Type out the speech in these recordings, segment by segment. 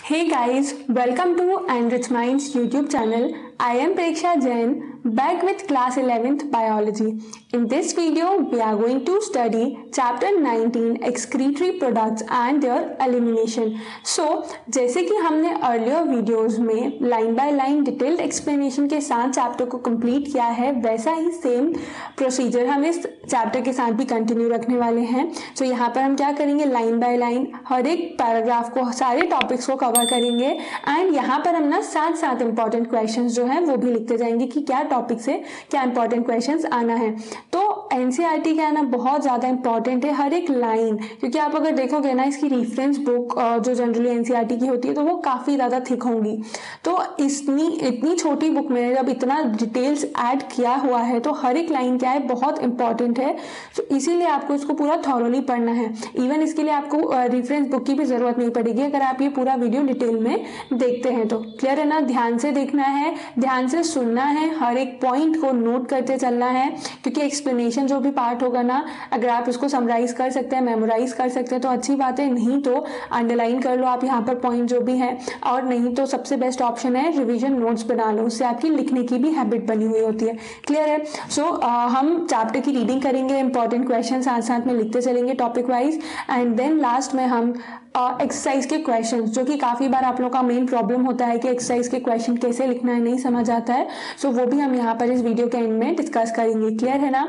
Hey guys, welcome to Enrich Minds YouTube channel. I am Preksha Jain, back with class 11th biology. In this video, we are going to study chapter 19 excretory products and their elimination. So, जैसे कि हमने earlier videos में line by line detailed explanation के साथ chapter को complete किया है, वैसा ही same procedure हम इस chapter के साथ भी continue रखने वाले हैं. So, यहाँ पर हम क्या करेंगे, line by line हर एक पैराग्राफ को, सारे टॉपिक्स को कवर करेंगे एंड यहाँ पर हम ना साथ साथ इंपॉर्टेंट क्वेश्चंस जो हैं वो भी लिखते जाएंगे कि क्या टॉपिक से क्या इंपॉर्टेंट क्वेश्चंस आना है. तो एनसीईआरटी का है ना बहुत ज़्यादा इंपॉर्टेंट है हर एक लाइन, क्योंकि आप अगर देखोगे ना इसकी रेफरेंस बुक जो जनरली एनसीईआरटी की होती है तो वो काफ़ी ज़्यादा थिक होंगी. तो इतनी छोटी बुक में जब इतना डिटेल्स ऐड किया हुआ है तो हर एक लाइन क्या है बहुत इंपॉर्टेंट है. तो इसीलिए आपको इसको पूरा थॉरोली पढ़ना है. इवन इसके लिए आपको रेफरेंस बुक की भी ज़रूरत नहीं पड़ेगी अगर आप ये पूरा वीडियो डिटेल में देखते हैं तो. क्लियर है ना? ध्यान से देखना है, ध्यान से सुनना है, हर एक पॉइंट को नोट करते चलना है, क्योंकि एक्सप्लेनेशन जो भी पार्ट होगा ना अगर आप इसको समराइज कर सकते हैं, मेमोराइज कर सकते हैं तो अच्छी बात है, नहीं तो अंडरलाइन कर लो आप यहाँ पर पॉइंट जो भी है, और नहीं तो सबसे बेस्ट ऑप्शन है रिविजन नोट्स बना लो, उससे आपकी लिखने की भी हैबिट बनी हुई होती है. क्लियर है? सो हम चैप्टर की रीडिंग करेंगे, इंपॉर्टेंट क्वेश्चन साथ साथ में लिखते चलेंगे topic wise, and then last में हम एक्सरसाइज के क्वेश्चंस, जो कि काफ़ी बार आप लोगों का मेन प्रॉब्लम होता है कि एक्सरसाइज के क्वेश्चन कैसे लिखना है, नहीं समझ आता है, सो वो भी हम यहाँ पर इस वीडियो के एंड में डिस्कस करेंगे. क्लियर है ना?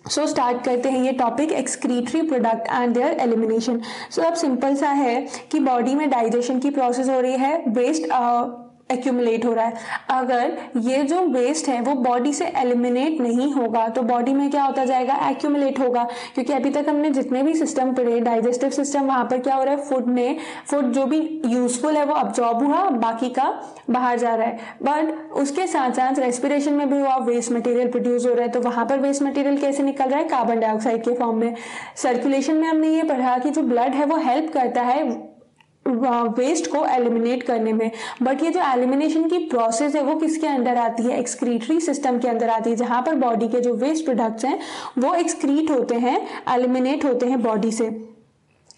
सो स्टार्ट करते हैं ये topic excretory product and their elimination. So अब सिंपल सा है कि बॉडी में डाइजेशन की प्रोसेस हो रही है, वेस्ट एक्यूमुलेट हो रहा है. अगर ये जो वेस्ट है वो बॉडी से एलिमिनेट नहीं होगा तो बॉडी में क्या होता जाएगा, एक्यूमुलेट होगा, क्योंकि अभी तक हमने जितने भी सिस्टम पढ़े, डाइजेस्टिव सिस्टम, वहां पर क्या हो रहा है, फूड जो भी यूजफुल है वो अब्जॉर्ब हुआ, बाकी का बाहर जा रहा है. बट उसके साथ साथ रेस्पिरेशन में भी हुआ, वेस्ट मटेरियल प्रोड्यूस हो रहा है, तो वहां पर वेस्ट मटेरियल कैसे निकल रहा है, कार्बन डाइऑक्साइड के फॉर्म में. सर्कुलेशन में हमने ये पढ़ा कि जो ब्लड है वो हेल्प करता है वेस्ट को एलिमिनेट करने में, बट ये जो एलिमिनेशन की प्रोसेस है वो किसके अंदर आती है, एक्सक्रीटरी सिस्टम के अंदर आती है, जहां पर बॉडी के जो वेस्ट प्रोडक्ट्स हैं वो एक्सक्रीट होते हैं, एलिमिनेट होते हैं बॉडी से.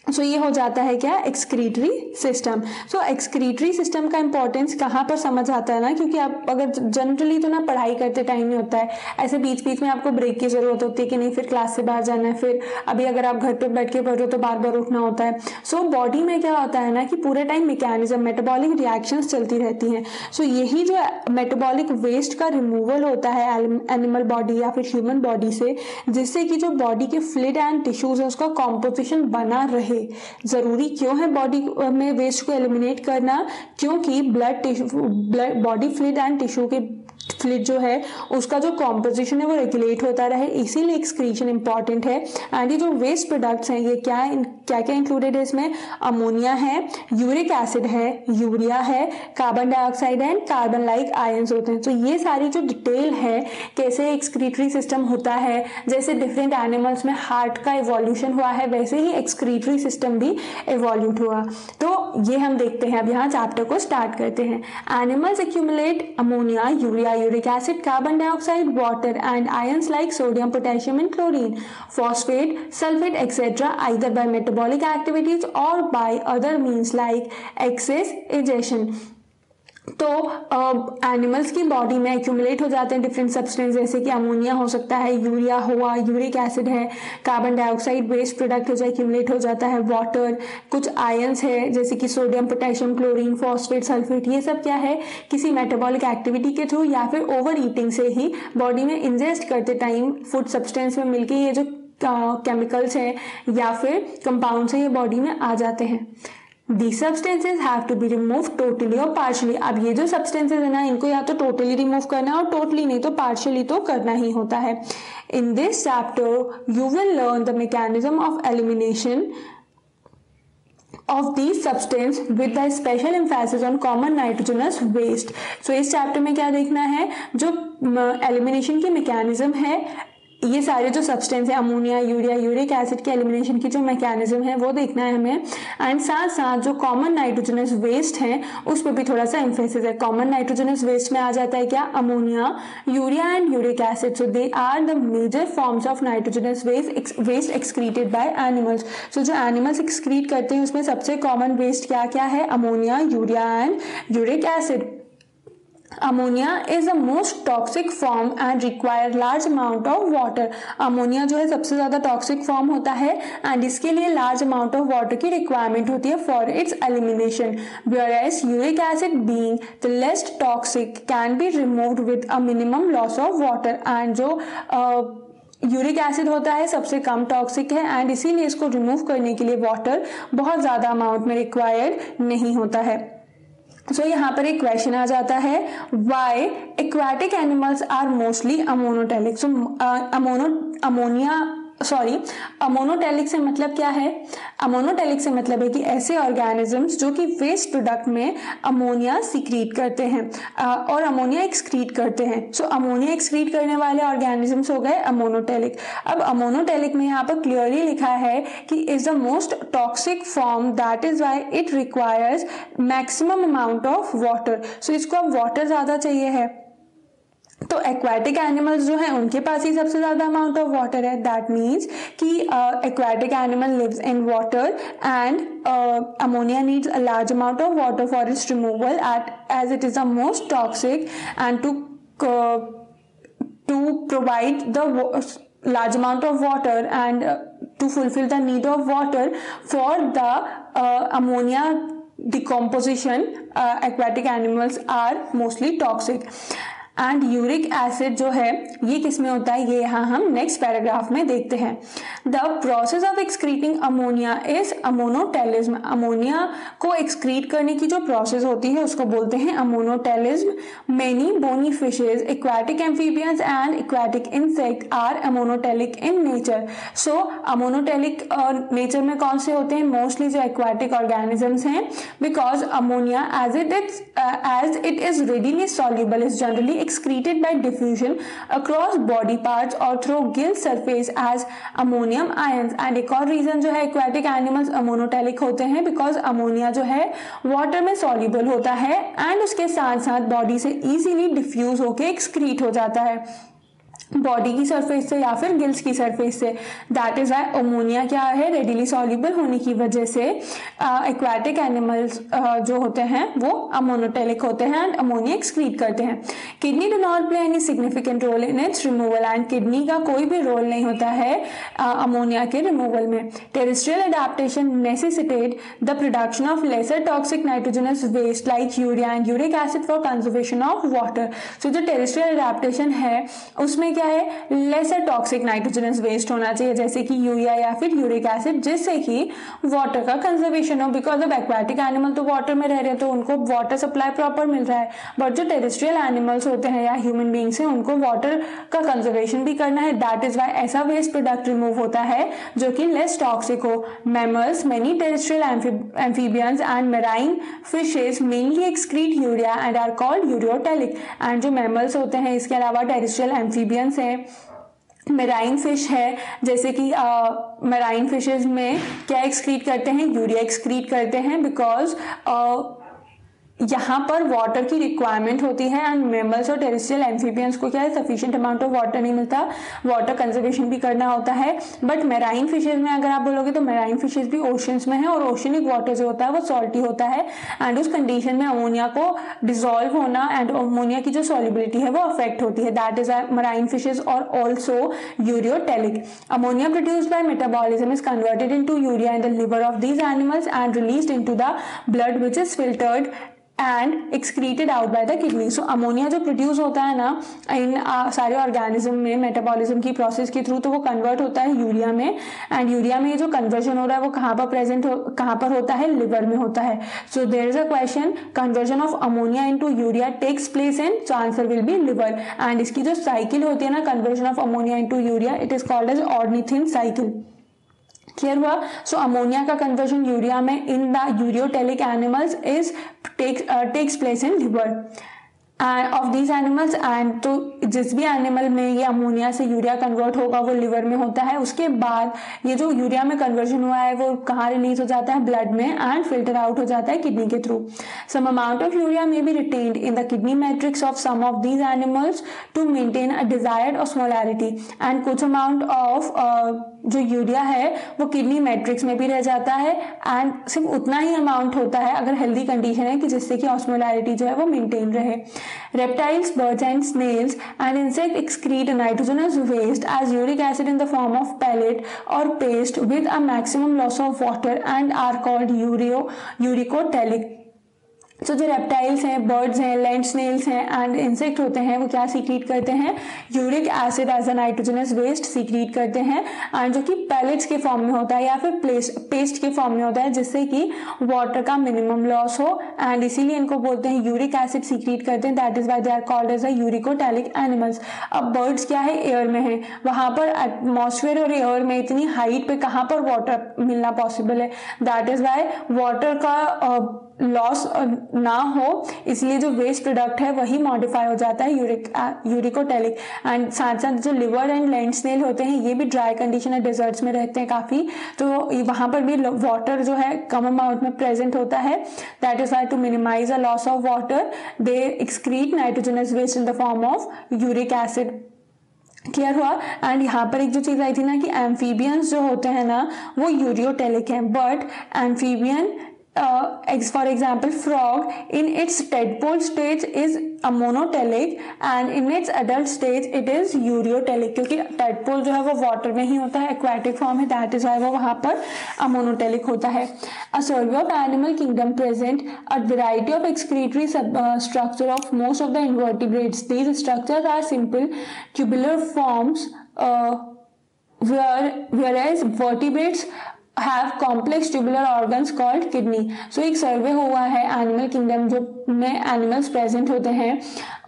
सो ये हो जाता है क्या, एक्सक्रीटरी सिस्टम. सो एक्सक्रीटरी सिस्टम का इंपॉर्टेंस कहाँ पर समझ आता है ना, क्योंकि आप अगर जनरली तो ना पढ़ाई करते टाइम ही होता है, ऐसे बीच बीच में आपको ब्रेक की जरूरत होती है कि नहीं फिर क्लास से बाहर जाना है, फिर अभी अगर आप घर पे बैठ के पढ़ रहे हो तो बार बार उठना होता है. सो बॉडी में क्या होता है ना कि पूरे टाइम मैकेनिज्म, मेटाबॉलिक रिएक्शंस चलती रहती हैं. सो यही जो मेटाबॉलिक वेस्ट का रिमूवल होता है एनिमल बॉडी या फिर ह्यूमन बॉडी से, जिससे कि जो बॉडी के फ्लूइड एंड टिश्यूज है उसका कॉम्पोजिशन बना रहे. जरूरी क्यों है बॉडी में वेस्ट को एलिमिनेट करना, क्योंकि blood body fluid and tissue के फ्लूइड जो है उसका जो कॉम्पोजिशन है वो रेगुलेट होता रहे, इसीलिए एक्सक्रीशन इंपॉर्टेंट है. एंड ये जो वेस्ट प्रोडक्ट्स हैं ये क्या क्या इंक्लूडेड है इसमें, अमोनिया है, यूरिक एसिड है, यूरिया है, carbon dioxide and carbon like ions होते हैं. तो ये सारी जो डिटेल है कैसे एक्सक्रीटरी सिस्टम होता है, जैसे डिफरेंट एनिमल्स में हार्ट का इवोल्यूशन हुआ है वैसे ही एक्सक्रीटरी सिस्टम भी इवोल्यूट हुआ. तो ये हम देखते हैं. अब यहाँ चैप्टर को स्टार्ट करते हैं. Animals accumulate ammonia, urea, uric acid, carbon dioxide, water and ions like sodium, potassium and chlorine, phosphate, sulfate etc. either by metabolic activities or by other means like excess egestion. तो animals की body में accumulate हो जाते हैं different substance, जैसे कि ammonia हो सकता है, यूरिया हुआ, यूरिक एसिड है, कार्बन डाइऑक्साइड वेस्ट प्रोडक्ट हो जाए एक्यूमुलेट हो जाता है, वाटर, कुछ आयंस है जैसे कि sodium, potassium, chlorine, phosphate, sulphate, ये सब क्या है किसी मेटाबॉलिक एक्टिविटी के थ्रू या फिर ओवर ईटिंग से ही बॉडी में इंजेस्ट करते टाइम फूड सब्सटेंस में मिलके ये जो केमिकल्स हैं या फिर कंपाउंड्स हैं ये बॉडी में आ जाते हैं. These substances have to be removed totally or partially. अब ये जो substances है ना इनको या तो totally remove करना है और totally नहीं तो partially तो करना ही होता है. In this chapter you will learn the mechanism of elimination of these substance with the special emphasis on common nitrogenous waste. So इस chapter में क्या देखना है, जो elimination की mechanism है ये सारे जो सब्सटेंस है अमोनिया, यूरिया, यूरिक एसिड के एलिमिनेशन की जो मैकेनिज्म है वो देखना है हमें। एंड साथ साथ जो कॉमन नाइट्रोजनस वेस्ट है उस पर भी थोड़ा सा एम्फेसिस है। कॉमन नाइट्रोजनस वेस्ट में आ जाता है क्या, ammonia, urea and uric acid. So they are the major forms of nitrogenous waste excreted by animals. So जो एनिमल्स एक्सक्रीट करते हैं उसमें सबसे कॉमन वेस्ट क्या क्या है, ammonia, urea and uric acid. Ammonia is the most toxic form and require large amount of water. Ammonia जो है सबसे ज्यादा टॉक्सिक फॉर्म होता है एंड इसके लिए लार्ज अमाउंट ऑफ वाटर की रिक्वायरमेंट होती है for its elimination. whereas uric acid being the less toxic can be removed with a minimum loss of water। and जो यूरिक एसिड होता है सबसे कम टॉक्सिक है एंड इसीलिए इसको रिमूव करने के लिए वाटर बहुत ज्यादा अमाउंट में रिक्वायर्ड नहीं होता है। सो यहाँ पर एक क्वेश्चन आ जाता है, why aquatic animals are mostly ammonotelic. So ammonotelic से मतलब क्या है, अमोनोटेलिक से मतलब है कि ऐसे ऑर्गेनिजम्स जो कि वेस्ट प्रोडक्ट में अमोनिया सीक्रीट करते हैं और अमोनिया एक्सक्रीट करते हैं। सो अमोनिया एक्सक्रीट करने वाले ऑर्गेनिजम्स हो गए अमोनोटेलिक। अब अमोनोटेलिक में यहाँ पर क्लियरली लिखा है कि is the most toxic form, that is why it requires maximum amount of water. So इसको अब वाटर ज्यादा चाहिए है, तो एक्वाटिक एनिमल्स जो है उनके पास ही सबसे ज्यादा अमाउंट ऑफ वाटर है। दैट मीन्स कि aquatic animal lives in water and ammonia needs a large amount of water for its removal as it is the most toxic and to provide the large amount of water and to fulfill the need of water for the ammonia decomposition, aquatic animals are mostly toxic। And uric acid जो है ये किस में होता है, ये यहाँ हम नेक्स्ट पैराग्राफ में देखते हैं। The process of excreting ammonia is ammonotelism. Ammonia को एक्सक्रीट करने की जो प्रोसेस होती है उसको बोलते हैं ammonotelism. Many bony fishes, aquatic amphibians and aquatic insect are ammonotelic in nature. So ammonotelic nature में कौन से होते हैं, मोस्टली जो एक्वाटिक ऑर्गेनिजम्स हैं, because ammonia as it is readily soluble is generally excreted by diffusion across body parts or through gill surface as ammonium ions। and एक और reason जो है aquatic animals अमोनोटेलिक होते हैं बिकॉज अमोनिया जो है water में soluble होता है एंड उसके साथ साथ बॉडी से इजीली डिफ्यूज होकर एक्सक्रीट हो जाता है बॉडी की सरफेस से या फिर गिल्स की सरफेस से। दैट इज वाई अमोनिया क्या है, रेडिली सॉल्युबल होने की वजह से एक्वाटिक एनिमल्स जो होते हैं वो अमोनोटेलिक होते हैं एंड अमोनिया एक्सक्रीट करते हैं। Kidney do not play any significant role in its removal. And kidney का कोई भी रोल नहीं होता है अमोनिया के रिमूवल में। Terrestrial adaptation necessitate the production of lesser toxic nitrogenous waste like urea and uric acid for conservation of water. So जो terrestrial adaptation है उसमें क्या है, लेसर टॉक्सिक नाइट्रोजनस वेस्ट होना चाहिए जैसे कि यूरिया या फिर यूरिक एसिड, जिससे कि वाटर का कंजर्वेशन हो। बिकॉज अब एक्वाटिक एनिमल तो वाटर में रह रहे हैं तो उनको वाटर सप्लाई प्रॉपर मिल रहा है, बट जो टेरेस्ट्रियल एनिमल्स होते हैं या ह्यूमन बींग्स हैं उनको वाटर का कंजर्वेशन भी करना है। दैट इज वाई ऐसा वेस्ट प्रोडक्ट रिमूव होता है जो कि लेस टॉक्सिक हो। Mammals, many terrestrial amphibians and marine fishes mainly excrete urea and are called ureotelic. And जो मैमल्स होते हैं इसके अलावा टेरेस्ट्रियल एम्फीबियंस है, मेराइन फिश है, जैसे कि मेराइन फिशेज में क्या एक्सक्रीट करते हैं, यूरिया एक्सक्रीट करते हैं बिकॉज यहाँ पर वाटर की रिक्वायरमेंट होती है एंड मैमल्स और टेरेस्ट्रियल एम्फीबियंस को क्या है, सफिशिएंट अमाउंट ऑफ वाटर नहीं मिलता, वाटर कंजर्वेशन भी करना होता है। बट मेराइन फिशेज में अगर आप बोलोगे तो मेराइन फिशेज भी ओशंस में है और ओशनिक वाटर जो होता है वो सॉल्टी होता है एंड उस कंडीशन में अमोनिया को डिजोल्व होना एंड अमोनिया की जो सॉल्युबिलिटी है वो अफेक्ट होती है। दैट इज मेराइन फिशेज और also ureotelic. Ammonia produced by metabolism is converted into urea in the liver of these animals and released into the blood which is filtered and excreted out by the kidney. So ammonia जो produce होता है ना इन सारे organism में metabolism की process के through, तो वो कन्वर्ट होता है यूरिया में एंड यूरिया में जो कन्वर्जन हो रहा है वो कहाँ पर होता है, लिवर में होता है। So there is a question, conversion of ammonia into urea takes place in, so answer will be liver. And इसकी जो साइकिल होती है ना conversion of ammonia into urea, it is called as ornithine cycle. Clear हुआ? So ammonia का conversion urea में in the ureotelic animals is takes place in liver. Of these animals and तो जिस भी एनिमल में ये अमोनिया से urea convert होगा वो लिवर में होता है। उसके बाद ये जो यूरिया में कन्वर्जन हुआ है वो कहाँ रिलीज हो जाता है, ब्लड में, एंड फिल्टर आउट हो जाता है किडनी के through. Some amount of urea may be retained in the kidney matrix of some of these animals to maintain a desired osmolarity, and कुछ अमाउंट ऑफ जो यूरिया है वो kidney matrix में भी रह जाता है, एंड सिर्फ उतना ही अमाउंट होता है अगर हेल्दी कंडीशन है कि जिससे कि ऑस्मोलैरिटी जो है वो मेंटेन रहे। Reptiles, birds and snails and insects excrete nitrogenous waste as uric acid in the form of pellet or paste with a maximum loss of water and are called uricotelic। तो जो reptiles हैं, birds हैं, land snails हैं and insect होते हैं वो क्या secrete करते हैं, uric acid as a nitrogenous waste secrete करते हैं, एंड जो कि पैलेट्स के फॉर्म में होता है या फिर पेस्ट के फॉर्म में होता है जिससे कि वाटर का मिनिमम लॉस हो, एंड इसीलिए इनको बोलते हैं यूरिक एसिड सीक्रीट करते हैं, that is why they are called as a uricotelic animals. अब बर्ड्स क्या है, एयर में है, वहां पर एटमॉस्फेयर और एयर में इतनी हाइट पे कहाँ पर वाटर मिलना पॉसिबल है, दैट इज वाई वाटर का लॉस ना हो, इसलिए जो वेस्ट प्रोडक्ट है वही मॉडिफाई हो जाता है यूरिकोटैलिक। एंड साथ साथ जो लिवर एंड लैंड स्नेल होते हैं ये भी ड्राई कंडीशन है, डिजर्ट्स में रहते हैं काफ़ी, तो वहाँ पर भी वाटर जो है कम अमाउंट में प्रेजेंट होता है, that is why to minimise the loss of water they excrete nitrogenous waste in the form of uric acid. Clear हुआ। एंड यहाँ पर एक जो चीज़ आई थी ना कि एम्फीबियंस जो होते हैं ना वो यूरियोटेलिक हैं, but amphibian for example frog in its tadpole stage is a monotelic and in its adult stage it is uriotelic, क्योंकि tadpole जो है वो वाटर में ही होता है, aquatic form है, that is why वो वहाँ पर monotelic होता है। A survey of animal kingdom present a variety of excretory structure of most of the invertebrates. These structures are simple tubular forms whereas vertebrates have complex tubular organs called kidney। So एक सर्वे हुआ है animal kingdom जो में animals present होते हैं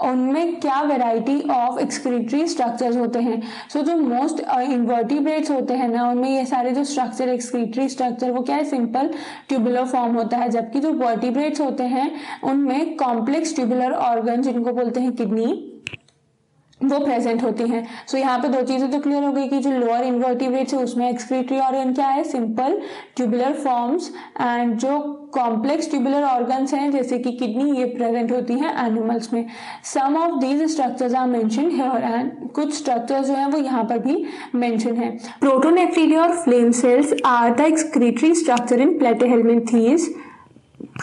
उनमें क्या variety of excretory structures होते हैं। सो जो मोस्ट इन्वर्टिब्रेट्स होते हैं ना उनमें ये सारे जो स्ट्रक्चर एक्सक्रीटरी स्ट्रक्चर वो क्या है, सिंपल ट्यूबुलर फॉर्म होता है, जबकि जो वर्टिब्रेट्स होते हैं उनमें कॉम्प्लेक्स ट्यूबुलर ऑर्गन जिनको बोलते हैं किडनी वो प्रेजेंट होती हैं। सो यहाँ पे दो चीजें तो क्लियर हो गई कि जो लोअर इन्वर्टिब्रेट्स है उसमें एक्सक्रीटरी ऑर्गन क्या है, सिंपल ट्यूबुलर फॉर्म्स, एंड जो कॉम्प्लेक्स ट्यूबुलर ऑर्गन्स हैं जैसे कि किडनी ये प्रेजेंट होती हैं एनिमल्स में। Some of these structures are mentioned here and कुछ स्ट्रक्चर्स जो हैं वो यहाँ पर भी मेंशन है। प्रोटोनेफ्रिडिया और flame cells are the excretory structure in platyhelminthes,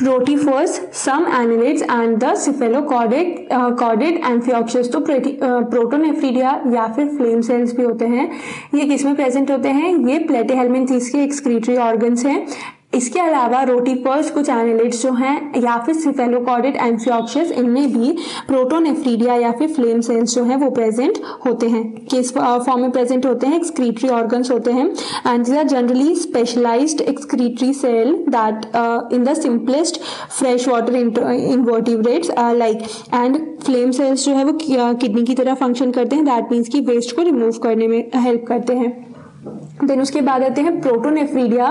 Rotifers, some annelids and the cephalochordate amphioxus। तो प्रोटोनेफ्रिडिया या फिर फ्लेम सेल्स भी होते हैं, ये किसमें प्रेजेंट होते हैं, ये प्लेटिहेल्मिन्थीज के एक्सक्रीटरी ऑर्गन्स हैं। इसके अलावा रोटीपर्स, कुछ एनालिड्स जो हैं या फिर सिफेलोकॉर्डेट एम्फियोक्सियस, इनमें भी प्रोटोनेफ्रिडिया या फिर फ्लेम सेल्स जो हैं वो प्रेजेंट होते हैं। किस फॉर्म में प्रेजेंट होते हैं, एक्सक्रीटरी ऑर्गन्स होते हैं, and these are generally specialised excretory cell that in the simplest fresh water invertebrates like, and flame cells जो है वो किडनी की तरह फंक्शन करते हैं, दैट मीन्स कि वेस्ट को रिमूव करने में हेल्प करते हैं। देन उसके बाद आते हैं protonephridia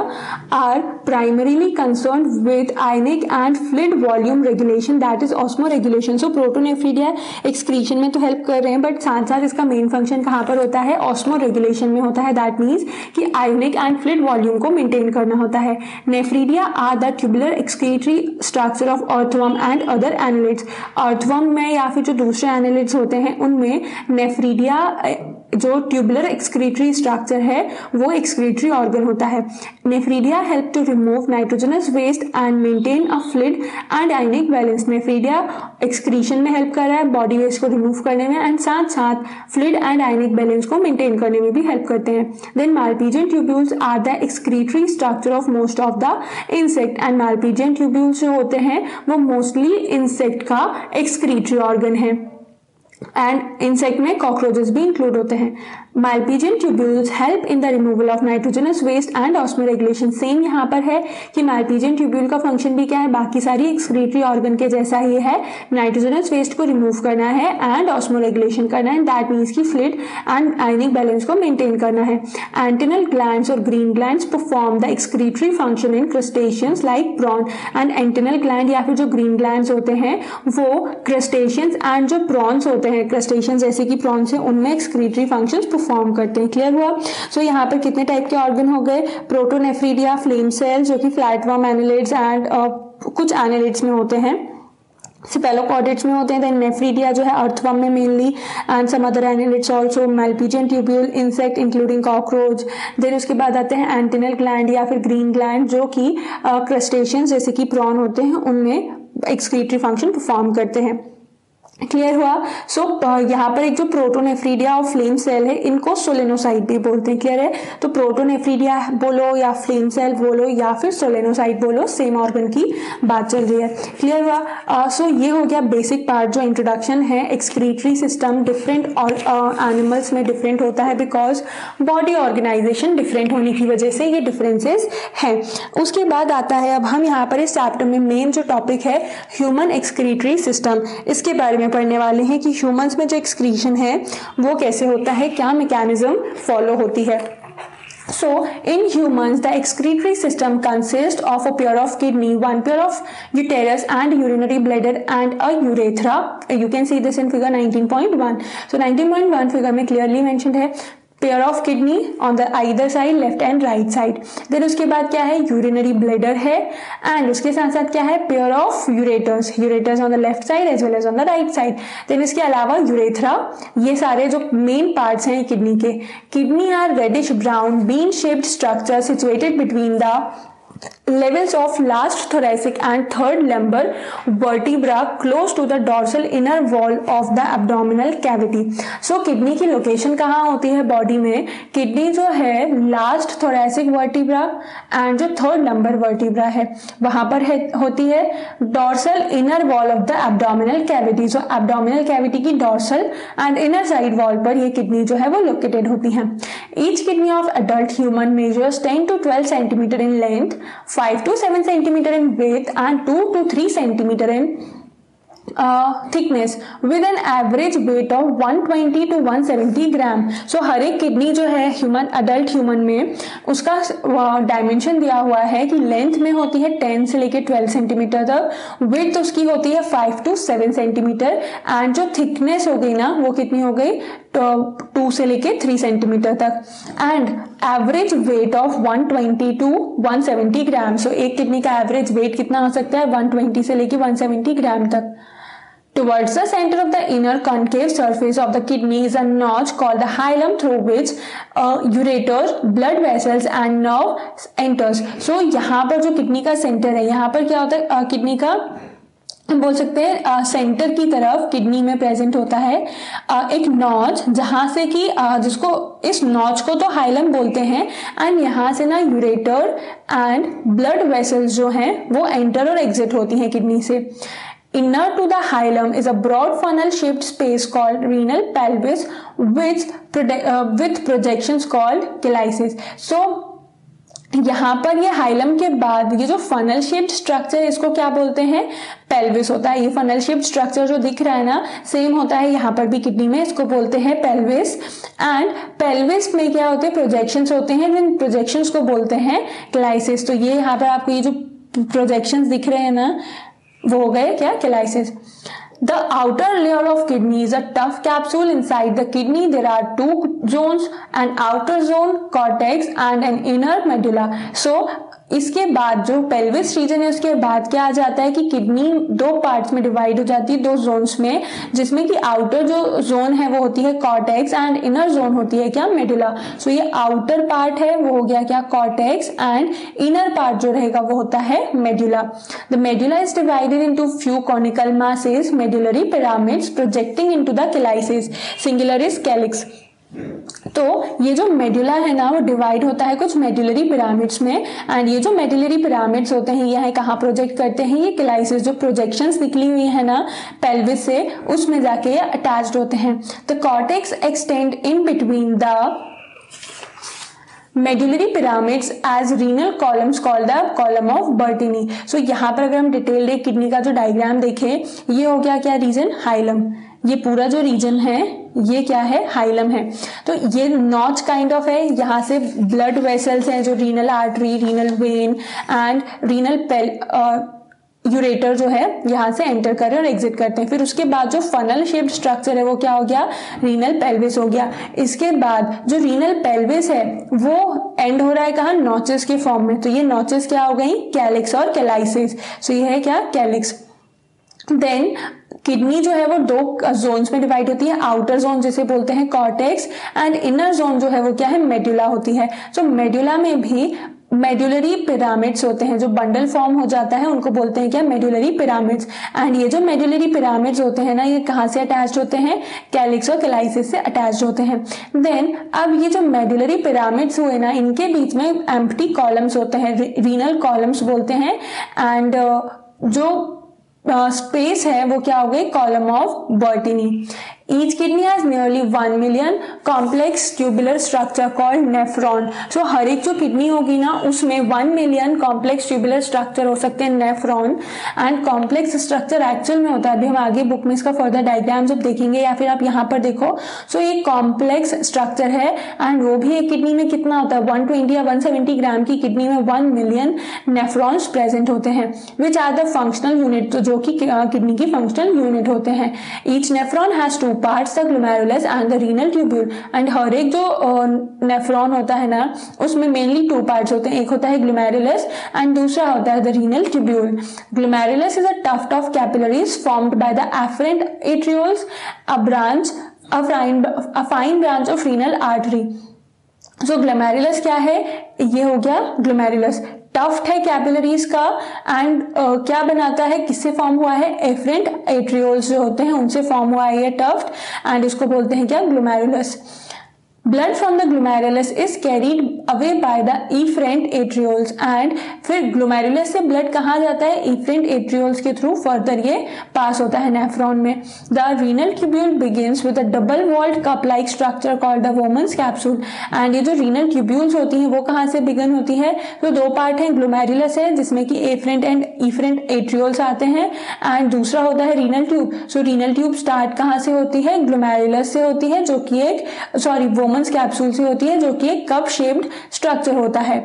are primarily concern with ionic and fluid volume regulation, that is osmoregulation. So protonephridia excretion में तो हेल्प कर रहे हैं बट साथ साथ इसका मेन फंक्शन कहाँ पर होता है, ऑस्मो रेगुलेशन में होता है, दैट मीन्स कि आयनिक एंड फ्लूइड वॉल्यूम को मेंटेन करना होता है। Nephridia are the tubular excretory structure of earthworm and other annelids. Earthworm में या फिर जो दूसरे एनालिड्स होते हैं उनमें नेफ्रिडिया जो ट्यूबुलर एक्सक्रीटरी स्ट्रक्चर है वो एक्सक्रीटरी ऑर्गन होता है। Nephridia help to remove nitrogenous waste and maintain a fluid and ionic balance. Nephridia excretion में हेल्प कर रहा है, बॉडी वेस्ट को रिमूव करने में, एंड साथ साथ फ्लूइड एंड आयनिक बैलेंस को मेंटेन करने में भी हेल्प करते हैं। Then malpighian tubules are the excretory structure of most of the insect, and malpighian tubules जो होते हैं वो मोस्टली इंसेक्ट का एक्सक्रीटरी ऑर्गन है। एंड इंसेक्ट में कॉकरोचेस भी इंक्लूड होते हैं। Malpighian tubules help in the removal of nitrogenous waste and osmoregulation. Same यहाँ पर है कि मालपीजियन ट्यूब्यूल का फंक्शन भी क्या है, बाकी सारी एक्सक्रीटरी ऑर्गन के जैसा ही है, नाइट्रोजनस वेस्ट को रिमूव करना है एंड ऑस्मोरेगुलेशन करना है, दैट मीन्स की फ्लूइड एंड आयनिक बैलेंस को मेंटेन करना है। एंटेनल ग्लैंड्स और green glands perform the excretory function in crustaceans like prawn. And antennal gland या फिर जो ग्रीन ग्लैंड्स होते हैं वो क्रस्टेशियंस एंड जो प्रॉन्स होते हैं, क्रस्टेशियंस जैसे कि प्रॉन्स है, उनमें एक्सक्रीटरी फंक्शंस फॉर्म करते हैं। क्लियर हुआ? सो यहाँ पर कितने टाइप के ऑर्गन हो गए, प्रोटोनेफ्रिडिया, फ्लेम सेल्स जो कि फ्लैटवर्म एनालिड्स एंड कुछ एनालिड्स में होते हैं, सेफेलोकॉर्डेट्स में होते हैं, देन नेफ्रिडिया जो है अर्थवर्म में mainly, and some other annelids also, malpighian tubule, insect including cockroach. Then उसके बाद आते हैं एंटेनल ग्लैंड या फिर ग्रीन ग्लैंड जो कि क्रस्टेशियंस जैसे कि प्रॉन होते हैं उनमें एक्सक्रीटरी फंक्शन परफॉर्म करते हैं। क्लियर हुआ? सो यहाँ पर एक जो प्रोटोनेफ्रिडिया और फ्लेम सेल है इनको सोलेनोसाइट भी बोलते हैं। क्लियर है? तो प्रोटोनेफ्रिडिया बोलो या फ्लेम सेल बोलो या फिर सोलेनोसाइट बोलो, सेम ऑर्गन की बात चल रही है। क्लियर हुआ? सो ये हो गया बेसिक पार्ट जो इंट्रोडक्शन है। एक्सक्रीटरी सिस्टम डिफरेंट और एनिमल्स में डिफरेंट होता है बिकॉज बॉडी ऑर्गेनाइजेशन डिफरेंट होने की वजह से ये डिफरेंसेस हैं। उसके बाद आता है अब हम यहाँ पर इस चैप्टर में मेन जो टॉपिक है ह्यूमन एक्सक्रीटरी सिस्टम, इसके बारे में पढ़ने वाले हैं कि ह्यूमंस में जो एक्सक्रीशन है वो कैसे होता है, क्या मैकेनिज्म फॉलो होती है। So, in humans, the excretory system consists of a pair of kidney, one pair of uterus and urinary bladder and a urethra. You can see this in figure 19.1. So, 19.1 figure में clearly mentioned है pair of kidney on the either side, left and right side. Then उसके बाद क्या है, urinary bladder है, and उसके साथ साथ क्या है, pair of ureters, ureters on the left side as well as on the right side. Then इसके अलावा यूरेथ्रा। ये सारे जो मेन पार्ट्स हैं किडनी के। Kidney are reddish brown bean shaped structure situated between the levels of last thoracic and third lumbar vertebra close to the dorsal inner wall of the abdominal cavity. So kidney की location कहाँ होती है body में? Kidney जो है last thoracic vertebra and जो third lumbar vertebra है वहां पर होती है dorsal inner wall of the abdominal cavity. So abdominal cavity की dorsal and inner side wall पर ये किडनी जो है वो लोकेटेड होती है। Each kidney of adult human measures 10 to 12 centimetre in length, 5 to 7 centimeter in width and 2 to 3 centimeter in thickness with an average weight of 120 to 170 ग्राम। सो हर एक kidney जो है ह्यूमन एडल्ट ह्यूमन में उसका डायमेंशन दिया हुआ है कि लेंथ में होती है 10 से लेके 12 सेंटीमीटर तक, विड्थ उसकी होती है 5 to 7 सेंटीमीटर, एंड जो थिकनेस हो गई ना वो कितनी हो गई 2 से लेके 3 सेंटीमीटर तक, and average weight of 120 to 170 ग्राम। सो एक किडनी का एवरेज वेट कितना हो सकता है 120 से लेके 170 ग्राम तक। Towards the center of the inner concave surface of the kidney is a notch called the hilum through which ureters, blood vessels and nerve enters. So यहाँ पर जो किडनी का सेंटर है, यहाँ पर क्या होता है किडनी का बोल सकते हैं सेंटर की तरफ किडनी में प्रेजेंट होता है एक नॉच, जहां से कि जिसको इस नॉच को तो हाइलम बोलते हैं, एंड यहाँ से ना यूरेटर एंड ब्लड वेसल्स जो हैं वो एंटर और एग्जिट होती हैं किडनी से। Inner to the hilum is a broad funnel-shaped space called renal pelvis with projections called chelicles. So यहाँ पर ये हाइलम के बाद ये जो फनल शेप्ड स्ट्रक्चर है इसको क्या बोलते हैं, पेल्विस होता है। ये फनल शेप्ड स्ट्रक्चर जो दिख रहा है ना सेम होता है यहाँ पर भी किडनी में, इसको बोलते हैं पेल्विस। एंड पेल्विस में क्या होते हैं, प्रोजेक्शंस होते हैं, जिन प्रोजेक्शंस को बोलते हैं क्लाइसिस। तो ये यहाँ पर आपको ये जो प्रोजेक्शंस दिख रहे हैं ना वो हो गए क्या, कैलाइसिस। The outer layer of kidney is a tough capsule. Inside the kidney there are two zones, an outer zone cortex and an inner medulla. So इसके बाद जो पेल्विस रीजन है उसके बाद क्या आ जाता है कि किडनी दो पार्ट्स में डिवाइड हो जाती है, दो जोन्स में, जिसमें कि आउटर जो जोन है वो होती है कॉर्टेक्स एंड इनर जोन होती है क्या, मेडुला। सो ये आउटर पार्ट है वो हो गया क्या, कॉर्टेक्स, एंड इनर पार्ट जो रहेगा वो होता है medulla. The medulla is divided into few conical masses, medullary pyramids projecting into the calyces, singular is calyx. तो ये जो मेडुला है ना वो डिवाइड होता है कुछ मेडुलरी पिरामिड्स में, एंड ये जो मेडुलरी पिरामिड्स होते हैं ये कहाँ प्रोजेक्ट करते हैं, ये कैलाइसिस जो प्रोजेक्शंस निकली हुई है ना पेल्विस से उसमें जाके ये अटैच्ड होते हैं। The cortex extend in between the medullary pyramids as renal columns called the column of Bertini. So यहाँ पर अगर हम डिटेल्ड एक किडनी का जो डायग्राम देखें, ये हो गया क्या रीजन, हाइलम। ये पूरा जो रीजन है ये क्या है, हाइलम है। तो ये नॉच काइंड ऑफ है, यहाँ से ब्लड वेसल्स हैं जो renal artery, renal vein and renal ureter जो है यहाँ से एंटर कर रहे हैं और एग्जिट करते हैं। फिर उसके बाद जो फनल शेप्ड स्ट्रक्चर है वो क्या हो गया, रीनल पेल्विस हो गया। इसके बाद जो रीनल पेल्विस है वो एंड हो रहा है कहाँ, नॉचेस के फॉर्म में। तो ये नॉचेस क्या हो गई, कैलिक्स और कैलाइसिस। सो ये है क्या, कैलिक्स। देन किडनी जो है वो दो जोन्स में डिवाइड होती है, आउटर जोन जिसे बोलते हैं कॉर्टेक्स एंड इनर जोन जो है वो क्या है, मेडुला होती है। तो मेडुला में भी मेडुलरी पिरामिड्स होते हैं, जो बंडल फॉर्म हो जाता है उनको बोलते हैं क्या, मेडुलरी पिरामिड्स। एंड ये जो मेडुलरी पिरामिड्स होते हैं ना ये कहाँ से अटैच्ड होते हैं, कैलिक्स और कैलाइसिस से अटैच्ड होते हैं। देन अब ये जो मेडुलरी पिरामिड्स हुए ना इनके बीच में एम्प्टी कॉलम्स होते हैं, रीनल कॉलम्स बोलते हैं। एंड जो स्पेस है वो क्या हो गई, column of Bertini. Each kidney has nearly 1 million complex tubular structure called nephron. So हर एक जो किडनी होगी ना उसमें 1 million complex tubular structure हो सकते हैं nephron. And complex structure actual में होता है, अभी हम आगे बुक में इसका फर्दर डायग्राम जब देखेंगे या फिर आप यहाँ पर देखो। सो ये कॉम्प्लेक्स स्ट्रक्चर है एंड वो भी एक किडनी में कितना होता है, 120 या 170 ग्राम की किडनी में 1 मिलियन नेफ्रॉन्स प्रेजेंट होते हैं, which are the functional unit, तो जो कि किडनी की फंक्शनल यूनिट होते हैं। Each nephron has 2 parts, the glomerulus and the renal tubule. And हर एक जो नेफ्रॉन होता है ना उसमें मेनली 2 पार्ट्स होते हैं, एक होता है ग्लोमेरुलस एंड दूसरा होता है the renal tubule. Glomerulus is a tuft of capillaries formed by the efferent arterioles, a fine branch of renal artery. So glomerulus क्या है, ये हो गया ग्लोमेरुलस, टफ्ट है कैपिलरीज का एंड क्या बनाता है, किससे फॉर्म हुआ है, एफरेंट एट्रियोल्स जो होते हैं उनसे फॉर्म हुआ है ये टफ्ट, एंड इसको बोलते हैं क्या, glomerulus. Blood from the glomerulus is carried away by the efferent atrioles and फिर glomerulus से blood कहाँ जाता है, efferent atrioles के थ्रू फर्दर ये पास होता है नेफ्रॉन में। The renal tubule begins with a double walled cup like structure called the Bowman's capsule and ये जो renal tubules होती हैं वो कहाँ से बिगन होती है, तो 2 पार्ट हैं, glomerulus है जिसमें कि efferent and efferent atrioles आते हैं एंड दूसरा होता है renal tube। So renal tube start कहाँ से होती है, glomerulus से होती है जो कि एक वोमन्स कैप्सूल से होती है जो कि एक कप शेप्ड स्ट्रक्चर होता है।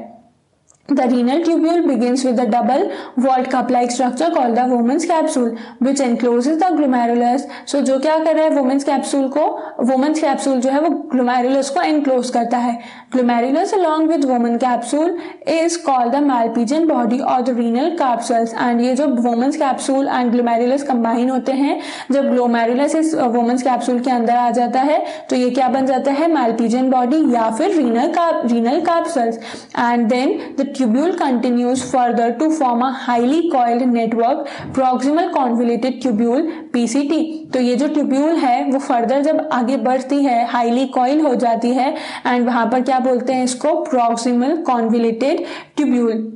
The renal tubule begins with a double walled cup-like structure called the Bowman's capsule, which encloses the glomerulus. So जो क्या कर रहा है Bowman's capsule को, Bowman's capsule जो है वो glomerulus को enclose करता है। Glomerulus along with Bowman's capsule is called the Malpighian body or the renal capsules. And ये जो Bowman's capsule and glomerulus combine होते हैं, जब glomerulus इस Bowman's capsule के अंदर आ जाता है तो ये क्या बन जाता है, Malpighian body या फिर renal capsules. And then the tubule continues further to form a highly coiled network, proximal convoluted tubule PCT। तो ये जो ट्यूब्यूल है वो फर्दर जब आगे बढ़ती है हाईली कॉइल हो जाती है एंड वहां पर क्या बोलते हैं इसको, प्रॉक्सिमल कॉन्वोल्यूटेड ट्यूब्यूल।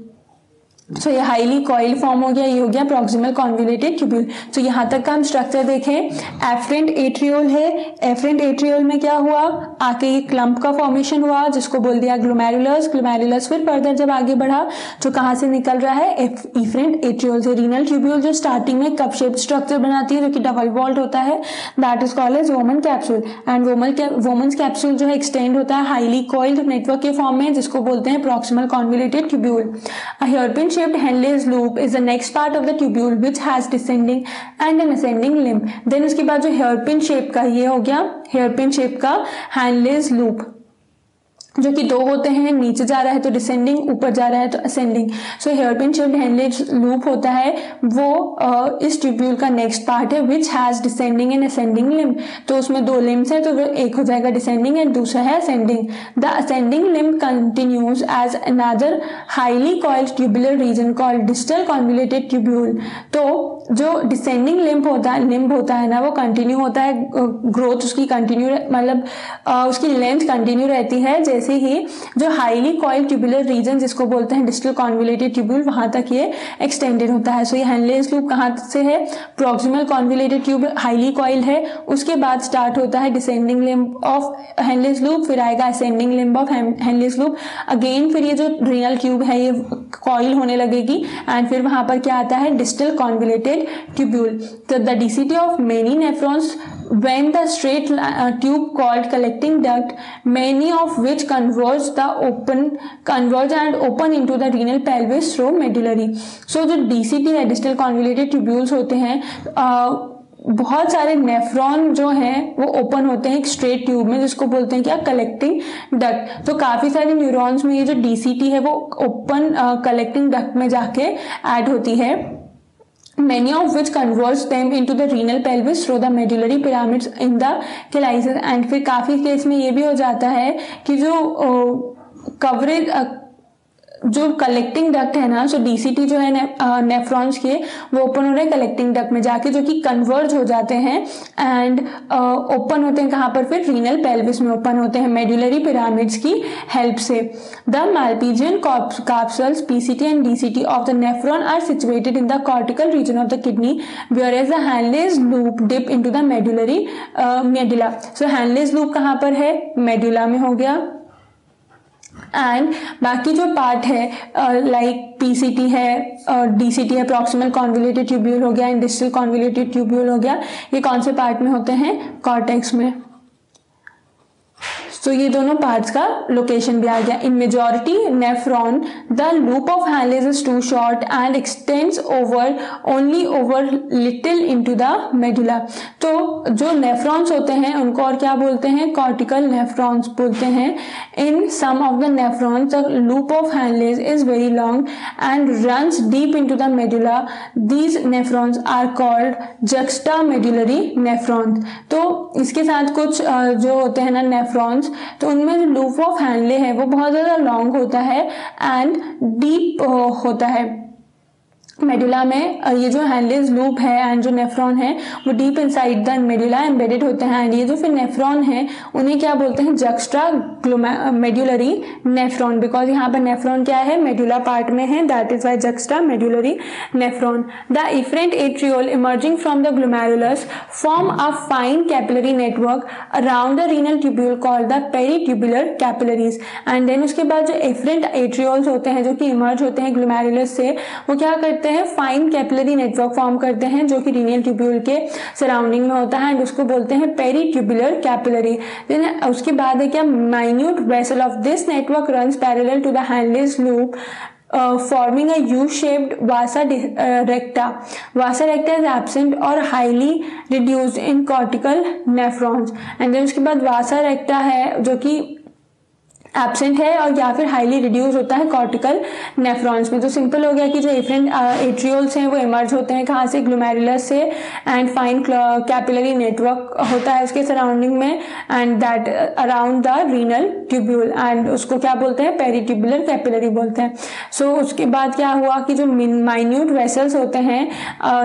तो ये हाईली कॉइल फॉर्म हो गया, ये हो गया प्रॉक्सिमल कॉन्वोल्यूटेड ट्यूब्यूल। तो यहाँ तक का हम स्ट्रक्चर देखें, एफरेंट एट्रियोल है, एफरेंट एट्रियोल में क्या हुआ, आके ये क्लम्प का फॉर्मेशन हुआ जिसको बोल दिया ग्लोमेरुलस। ग्लोमेरुलस फिर फर्दर जब आगे बढ़ा तो कहाँ से निकल रहा है, एफरेंट एट्रियोल से। रीनल ट्यूब्यूल जो स्टार्टिंग में कप शेप्ड स्ट्रक्चर बनाती है जो कि डबल वॉल्ड होता है, that is called as Bowman capsule. And Bowman's capsule जो है एक्सटेंड होता है हाईली कॉइल्ड नेटवर्क के फॉर्म में जिसको बोलते हैं proximal convoluted tubule. A hairpin shaped Henle's loop is the next part of the tubule which has descending and an ascending limb. Then उसके बाद जो hairpin shape का ये हो गया, hairpin shape का Henle's loop जो कि 2 होते हैं, नीचे जा रहा है तो डिसेंडिंग, ऊपर जा रहा है तो असेंडिंग। सो हेयरपिन शेप्ड हेनलेज लूप होता है वो इस ट्यूब्यूल का नेक्स्ट पार्ट है which has descending and ascending limb. तो उसमें 2 लिम्ब्स हैं तो एक हो जाएगा डिसेंडिंग एंड दूसरा है ascending. The ascending limb continues as another highly coiled tubular region called distal convoluted tubule. तो जो डिसेंडिंग लिम्ब होता है ना वो कंटिन्यू होता है, ग्रोथ उसकी कंटिन्यू, मतलब उसकी लेंथ कंटिन्यू रहती है, जैसे ही जो हाईली कॉइल्ड ट्यूबुलर रीजन जिसको बोलते हैं डिस्टल कॉन्वोल्यूटेड ट्यूब्यूल, वहां तक ये एक्सटेंडेड होता है। सो ये हेनलेस लूप कहाँ से है, proximal convoluted tube highly coiled है, उसके बाद स्टार्ट होता है descending limb of Henle's loop, फिर आएगा ascending limb of Henle's loop, again फिर ये जो रीनल ट्यूब है ये कॉइल होने लगेगी, एंड फिर वहां पर क्या आता है, डिस्टल कॉन्वोल्यूटेड ट्यूब्यूल। तो the DCT of many nephrons when the straight tube called collecting duct, many of which converge and open into the renal pelvis through medullary. So जो DCT है, distal convoluted tubules होते हैं, बहुत सारे nephron जो हैं वो ओपन होते हैं एक स्ट्रेट ट्यूब में, जिसको बोलते हैं क्या, कलेक्टिंग डक्ट। तो काफी सारे न्यूरॉन्स में ये जो डीसीटी है वो ओपन कलेक्टिंग डक्ट में जाके ऐड होती है, many of which converts them into the renal pelvis through the medullary pyramids in the chelicus। and फिर काफी केस में ये भी हो जाता है कि जो कवरेज जो कलेक्टिंग डक्ट है ना, सो डीसीटी जो है नेफ्रॉन्स के वो ओपन हो रहे हैं कलेक्टिंग डक्ट में जाके, जो कि कन्वर्ज हो जाते हैं एंड ओपन होते हैं कहाँ पर, फिर रीनल पेल्विस में ओपन होते हैं मेडुलरी पिरामिड्स की हेल्प से। The Malpighian capsules PCT and DCT of the nephron are situated in the cortical region of the kidney, whereas the Henle's loop dip into the medulla। So Henle's loop कहाँ पर है, medulla में हो गया, and बाकी जो part है like PCT है, डीसीटी है, प्रॉक्सिमल कॉन्वोल्यूटेड ट्यूब्यूल हो गया एंड डिस्टल कॉन्वोल्यूटेड ट्यूब्यूल हो गया, ये कौन से पार्ट में होते हैं, कॉर्टेक्स में। तो ये दोनों पार्ट्स का लोकेशन भी आ गया। In majority nephron the loop of Henle's is too short and extends only over little into the medulla. तो जो नेफ्रॉन्स होते हैं उनको और क्या बोलते हैं, कॉर्टिकल नेफ्रॉन्स बोलते हैं। In some of the nephrons the loop of Henle's is very long and runs deep into the medulla. These nephrons are called juxtamedullary nephrons. तो इसके साथ कुछ जो होते हैं ना नेफ्रॉन्स, तो उनमें जो लूप ऑफ हैनले है वो बहुत ज्यादा लॉन्ग होता है एंड डीप होता है मेडुला में। ये जो हैनलेस लूप है एंड जो नेफ्रॉन है वो deep inside the medulla embedded होते हैं, एंड ये जो फिर नेफ्रॉन है उन्हें क्या बोलते हैं, जक्स्ट्रा मेडुलरी नेफ्रॉन, बिकॉज यहाँ पर नेफ्रॉन क्या है, मेडुला पार्ट में है, that is why juxtamedullary nephron. The efferent arteriole emerging from the glomerulus form a fine capillary network around the renal tubule called the peritubular capillaries. And then उसके बाद जो efferent एट्रियोल्स होते हैं जो कि emerge होते हैं ग्लोमेरुलस से, वो क्या करते हैं, फाइन कैपिलरी नेटवर्क फॉर्म करते हैं जो कि रीनल ट्यूब्यूल के सराउंडिंग में होता है, एंड उसको बोलते हैं पेरीट्यूबुलर कैपिलरी। देन उसके बाद है क्या, minute vessel of this network runs parallel to the Henle's loop forming a U-shaped vasa recta. Vasa recta is absent or highly reduced in cortical nephrons. And then उसके बाद vasa recta है जो कि absent है और या फिर highly reduce होता है कॉर्टिकल नेफ्रॉन्स में। तो सिंपल हो गया कि जो डिफरेंट एट्रियोल्स हैं वो इमर्ज होते हैं कहाँ से, ग्लोमेरुलस से, एंड फाइन कैपिलरी नेटवर्क होता है उसके सराउंडिंग में and that around the renal tubule, and उसको क्या बोलते हैं, पेरीट्यूबुलर कैपिलरी बोलते हैं। सो उसके बाद क्या हुआ कि जो माइन्यूट वेसल्स होते हैं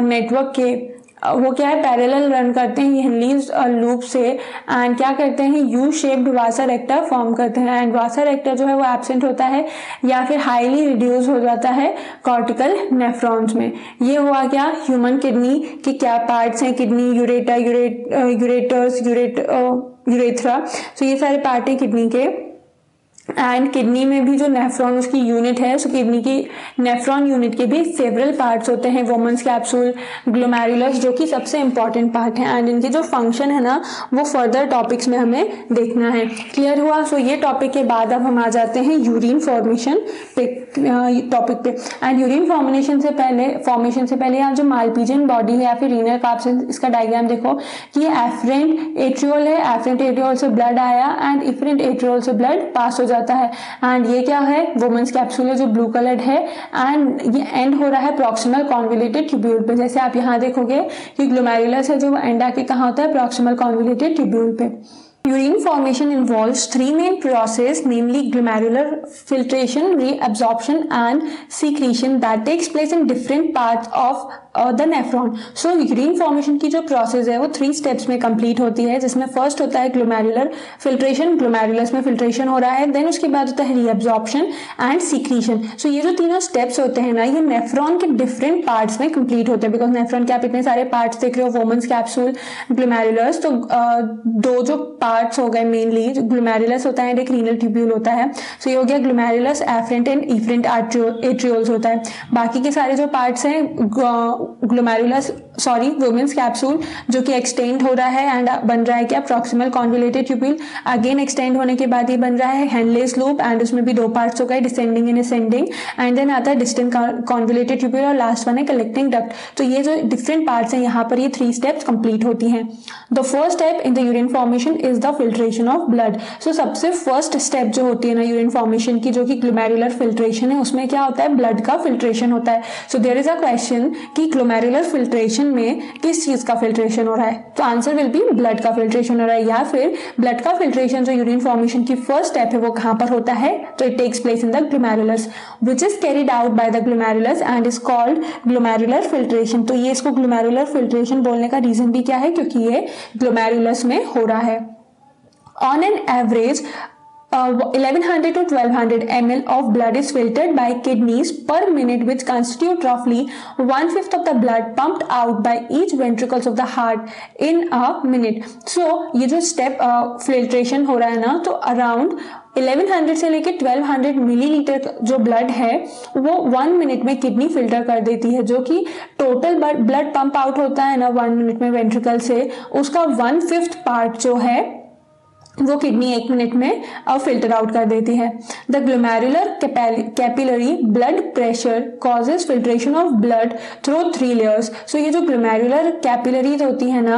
नेटवर्क के, वो क्या है, पैरेलल रन करते हैं हेनलीज लूप से, एंड क्या करते हैं, यू शेप्ड वासा रेक्टा फॉर्म करते हैं, एंड वासा रेक्टा जो है वो एब्सेंट होता है या फिर हाईली रिड्यूस हो जाता है कॉर्टिकल नेफ्रॉन्स में। ये हुआ क्या, ह्यूमन किडनी के क्या पार्ट्स हैं, किडनी, यूरेटा, यूरेटर्स, यूरेथ्रा, तो ये सारे पार्ट हैं किडनी के। एंड किडनी में भी जो नेफ्रॉन उसकी यूनिट है, सो किडनी की नेफ्रॉन यूनिट के भी सेवरल पार्ट्स होते हैं, वोमेंस कैप्सूल, ग्लोमेरुलस, जो कि सबसे इंपॉर्टेंट पार्ट है, एंड इनके जो फंक्शन है ना वो फर्दर टॉपिक्स में हमें देखना है। क्लियर हुआ। सो ये टॉपिक के बाद अब हम आ जाते हैं यूरिन फॉर्मेशन पे, टॉपिक पे। एंड यूरिन फॉर्मेशन से पहले यहाँ जो माल्पीजियन बॉडी है या फिर रीनल कैप्सूल, इसका डायग्राम देखो कि ये एफरेंट एट्रियोल है, एफरेंट एट्रियोल से ब्लड आया एंड इफरेंट एट्रियोल से ब्लड पास हो जाता है, एंड ये क्या है, वुमेन्स कैप्सूल है जो ब्लू कलर्ड है, एंड ये एंड हो रहा है प्रॉक्सिमल कॉन्वोल्यूटेड ट्यूब्यूल पे। जैसे आप यहाँ देखोगे कि ग्लोमेरुलस है जो एंड आके कहाँ होता है, प्रॉक्सिमल कॉन्वोल्यूटेड ट्यूब्यूल पे। Urine formation involves three main processes, namely glomerular filtration, reabsorption, and secretion that takes place in different parts of the nephron. So urine formation की जो प्रोसेस है वो 3 स्टेप्स में कंप्लीट होती है, जिसमें फर्स्ट होता है ग्लोमेरुलर फिल्ट्रेशन, ग्लोमेरुलस में फिल्ट्रेशन हो रहा है, देन उसके बाद होता है रीअब्जॉर्प्शन एंड सीक्रीशन. सो ये जो तीनों स्टेप्स होते हैं ना, ये नेफ्रॉन के डिफरेंट पार्ट्स में कंप्लीट होते हैं, बिकॉज नेफ्रॉन के आप इतने सारे पार्ट्स देख रहे हो, वोमेंस कैप्सूल, ग्लोमेरुलस. तो दो जो पार्ट्स हो गए मेनली, ग्लोमेरुलस होता है, एक रीनल ट्यूब्यूल होता है. सो ये हो गया ग्लोमेरुलस, एफरेंट एंड इफरेंट एट्रियोल्स होता है. बाकी के सारे जो पार्ट्स हैं ग्लोमेरुलस वोमेंस कैप्सूल जो कि एक्सटेंड हो रहा है एंड बन रहा है क्या, proximal convoluted tubule. Again extend होने के बाद ये बन रहा है हेनलेस लूप एंड उसमें भी 2 पार्ट्स हो गए, descending and ascending. And then आता है डिस्टेंट कॉन्वोल्यूटेड ट्यूब्यूल और लास्ट वन है कलेक्टिंग डक्ट. तो ये जो डिफरेंट पार्ट्स हैं यहाँ पर ये 3 स्टेप्स कंप्लीट होती हैं. The first step in the urine formation is the filtration of blood. So सबसे फर्स्ट स्टेप जो होती है ना यूरिन फॉर्मेशन की, जो कि ग्लोमेरुलर फिल्ट्रेशन है, उसमें क्या होता है, ब्लड का फिल्ट्रेशन होता है. So there is a question कि ग्लोमेरुलर फिल्ट्रेशन में किस चीज का फिल्ट्रेशन हो रहा है, तो आंसर विल बी ब्लड का फिल्ट्रेशन हो रहा है. या फिर ब्लड का फिल्ट्रेशन जो यूरिन फॉर्मेशन की फर्स्ट स्टेप है वो कहां पर होता है, तो it takes place in the glomerulus which is carried out by the glomerulus and is called glomerular filtration. तो ये इसको ग्लोमेरुलर फिल्ट्रेशन बोलने का रीजन भी क्या है, क्योंकि ये ग्लोमेरुलस में हो रहा है. On an average 1100 to 1200 ml of blood is filtered by kidneys per minute, which constitute roughly 1/5 of the blood pumped out by each ventricles of the heart in a minute. So ये जो step filtration हो रहा है ना, तो around 1100 से लेके 1200 millilitre जो ब्लड है वो 1 मिनट में किडनी फिल्टर कर देती है, जो कि टोटल ब्लड पंप आउट होता है ना 1 मिनट में वेंट्रिकल से, उसका 1/5 पार्ट जो है वो किडनी 1 मिनट में फिल्टर आउट कर देती है. The glomerular capillary blood pressure causes filtration of blood through 3 layers. So ये जो ग्लोमेरुलर कैपिलरीज होती है ना,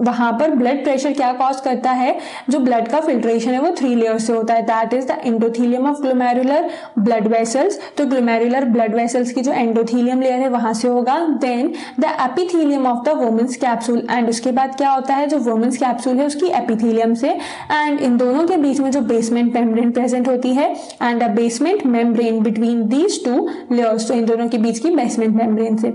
वहां पर ब्लड प्रेशर क्या कॉज करता है, जो ब्लड का फिल्ट्रेशन है वो 3 लेयर्स से होता है. That is the endothelium of glomerular blood vessels. तो ग्लोमेरुलर ब्लड वेसल्स की जो एंडोथीलियम लेयर है वहां से होगा. Then the epithelium of the Bowman's capsule, and उसके बाद क्या होता है, जो वोमेंस कैप्सूल है उसकी एपिथीलियम से, एंड इन दोनों के बीच में जो बेसमेंट मेम्ब्रेन प्रेजेंट होती है and a basement membrane between these 2 layers. तो इन दोनों के बीच की बेसमेंट मेम्ब्रेन से.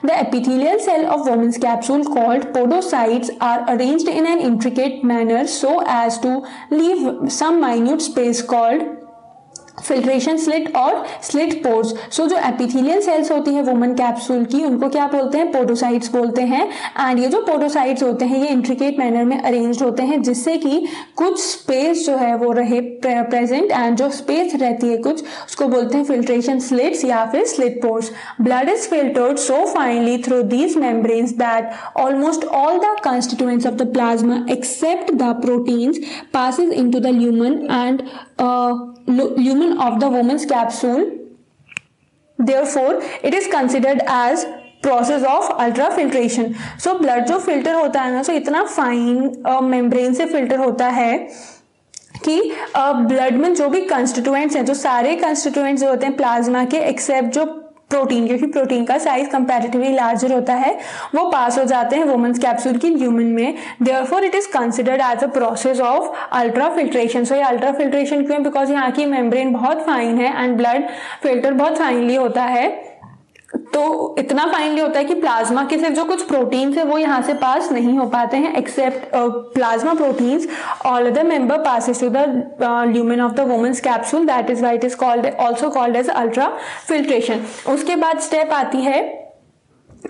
The epithelial cell of Bowman's capsule called podocytes are arranged in an intricate manner so as to leave some minute space called filtration slit और slit pores. So जो epithelial sales होती है woman capsule की, उनको क्या बोलते हैं, podocytes बोलते हैं. एंड ये जो पोडोसाइट्स होते हैं ये इंट्रिकेट मैनर में अरेंज्ड होते हैं, जिससे कि कुछ स्पेस जो है वो रहे प्रेजेंट, एंड जो स्पेस रहती है कुछ, उसको बोलते हैं फिल्ट्रेशन स्लिट्स या फिर slit pores. Blood is filtered so finally through these membranes that almost all the constituents of the plasma except the proteins passes into the lumen and lumen of the woman's capsule. Therefore, it is considered as process of ultrafiltration. So blood जो filter होता है ना, सो इतना fine membrane से filter होता है कि blood में जो भी कंस्टिट्यूएंट्स हैं, जो सारे कंस्टिट्यूएंट्स जो होते हैं प्लाज्मा के एक्सेप्ट जो प्रोटीन, क्योंकि प्रोटीन का साइज कंपैरेटिवली लार्जर होता है, वो पास हो जाते हैं वुमेन्स कैप्सूल की ल्यूमेन में. Therefore it is considered as a process of ultrafiltration. So ये अल्ट्राफिल्ट्रेशन क्यों, बिकॉज यहाँ की मेम्ब्रेन बहुत फाइन है एंड ब्लड फिल्टर बहुत फाइनली होता है. तो इतना फाइनली होता है कि प्लाज्मा के सिर्फ जो कुछ प्रोटीन्स है वो यहाँ से पास नहीं हो पाते हैं, except plasma proteins all other member passes to the lumen of the Bowman's capsule. That is why it is called also called as ultra filtration. उसके बाद स्टेप आती है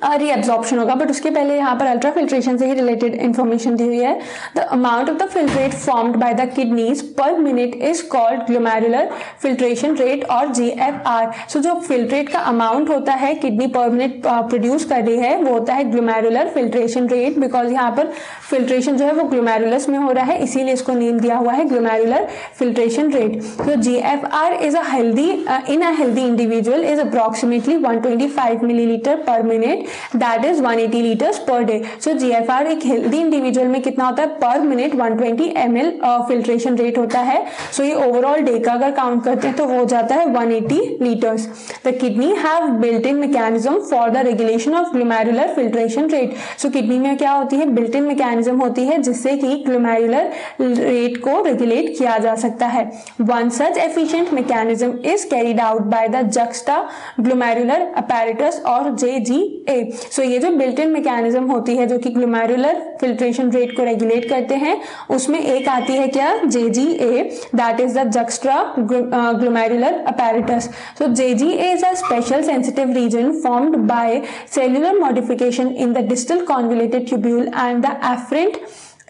रीअब्जॉर्प्शन होगा, बट उसके पहले यहाँ पर अल्ट्रा फिल्ट्रेशन से ही रिलेटेड इंफॉर्मेशन दी हुई है. The amount of the filtrate formed by the kidneys पर minute is called glomerular filtration rate और GFR. सो जो फिल्ट्रेट का अमाउंट होता है किडनी पर मिनट प्रोड्यूस कर रही है वो होता है ग्लोमेरुलर फिल्ट्रेशन रेट, बिकॉज यहाँ पर फिल्ट्रेशन जो है वो ग्लोमेरुलस में हो रहा है, इसीलिए इसको नेम दिया हुआ है glomerular filtration rate. So GFR is a healthy in a healthy individual is approximately 125 millilitre पर minute. Minute, that is 180 litres per day. So GFR एक हेल्दी इंडिविजुअल में कितना होता है, पर मिनट 120 ml फिल्ट्रेशन रेट होता है। सो ये ओवरऑल डे का अगर काउंट करते हैं तो वो हो जाता है 180 litres. The kidney have built in mechanism for the regulation of glomerular filtration rate. So kidney में क्या होती है, बिल्ट इन मैकेनिज्म होती है जिससे कि ग्लोमेरुलर रेट को रेगुलेट किया जा सकता है। One such efficient mechanism is carried out by the juxta glomerular apparatus और JGA। सो ये जो बिल्ट इन मैकेनिज्म होती है जो कि ग्लोमेरुलर फिल्ट्रेशन रेट को रेगुलेट करते हैं, उसमें एक आती है क्या, JGA, that is the juxta glomerular apparatus. So JGA is a special sensitive region formed by cellular modification in the distal convoluted tubule and the afferent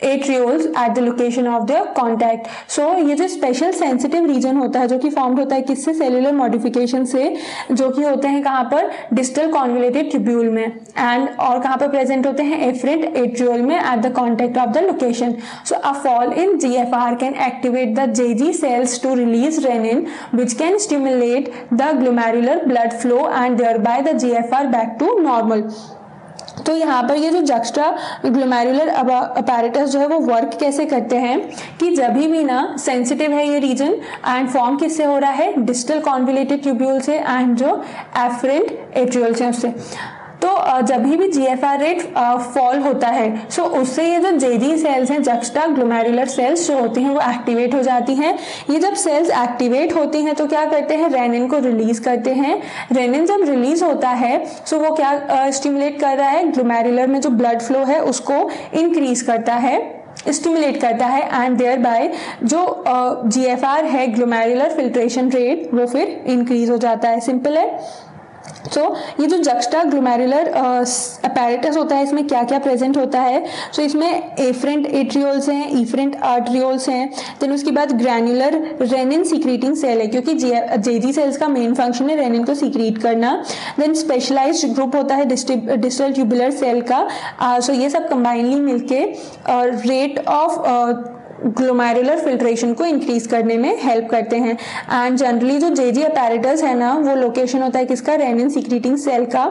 arterioles at the location of the contact. So ये जो special sensitive reason होता है जो कि form होता है किससे, cellular modification से, जो कि होते हैं कहाँ पर, डिस्टल कॉन्वोल्यूटेड ट्यूब्यूल में, एंड और कहाँ पर प्रेजेंट होते हैं, एफरेंट एट्रियोल में at the contact of the location. So a fall in GFR can activate the JG cells to release renin which can stimulate the glomerular blood flow and thereby the GFR back to normal. तो यहाँ पर ये जो juxta glomerular apparatus जो है वो work कैसे करते हैं कि जब भी ना सेंसिटिव है ये रीजन एंड फॉर्म किससे हो रहा है, डिस्टल कॉन्वोल्यूटेड ट्यूब्यूल से एंड जो एफरेंट एट्रियोल से, उससे। तो जब भी GFR रेट फॉल होता है सो उससे ये जो JG सेल्स हैं, जक्स्टा ग्लोमेरुलर सेल्स जो होती हैं वो एक्टिवेट हो जाती हैं। ये जब सेल्स एक्टिवेट होती हैं तो क्या करते हैं, रेनिन को रिलीज करते हैं। रेनिन जब रिलीज होता है सो वो क्या स्टिमुलेट कर रहा है, ग्लोमेरुलर में जो ब्लड फ्लो है उसको इंक्रीज करता है, स्टिमुलेट करता है, एंड देयर बाय जो GFR है, ग्लोमेरुलर फिल्ट्रेशन रेट, वो फिर इंक्रीज हो जाता है। सिंपल है। तो ये जो जक्स्टा ग्लोमेरुलर अपैरेटस होता है इसमें क्या क्या प्रेजेंट होता है, सो इसमें एफरेंट एट्रियोल्स हैं, इफरेंट आर्ट्रियोल्स हैं, देन उसके बाद ग्रैन्युलर रेनिन सीक्रेटिंग सेल है क्योंकि JG सेल्स का मेन फंक्शन है रेनिन को सीक्रेट करना। देन स्पेशलाइज्ड ग्रुप होता है डिस्टल ट्यूबुलर सेल का। सो ये सब कंबाइनली मिलके रेट ऑफ ग्लोमेरुलर फिल्ट्रेशन को इंक्रीज करने में हेल्प करते हैं। एंड जनरली जो JG अपैरेटस है ना वो लोकेशन होता है किसका, रेनिन सीक्रेटिंग सेल का,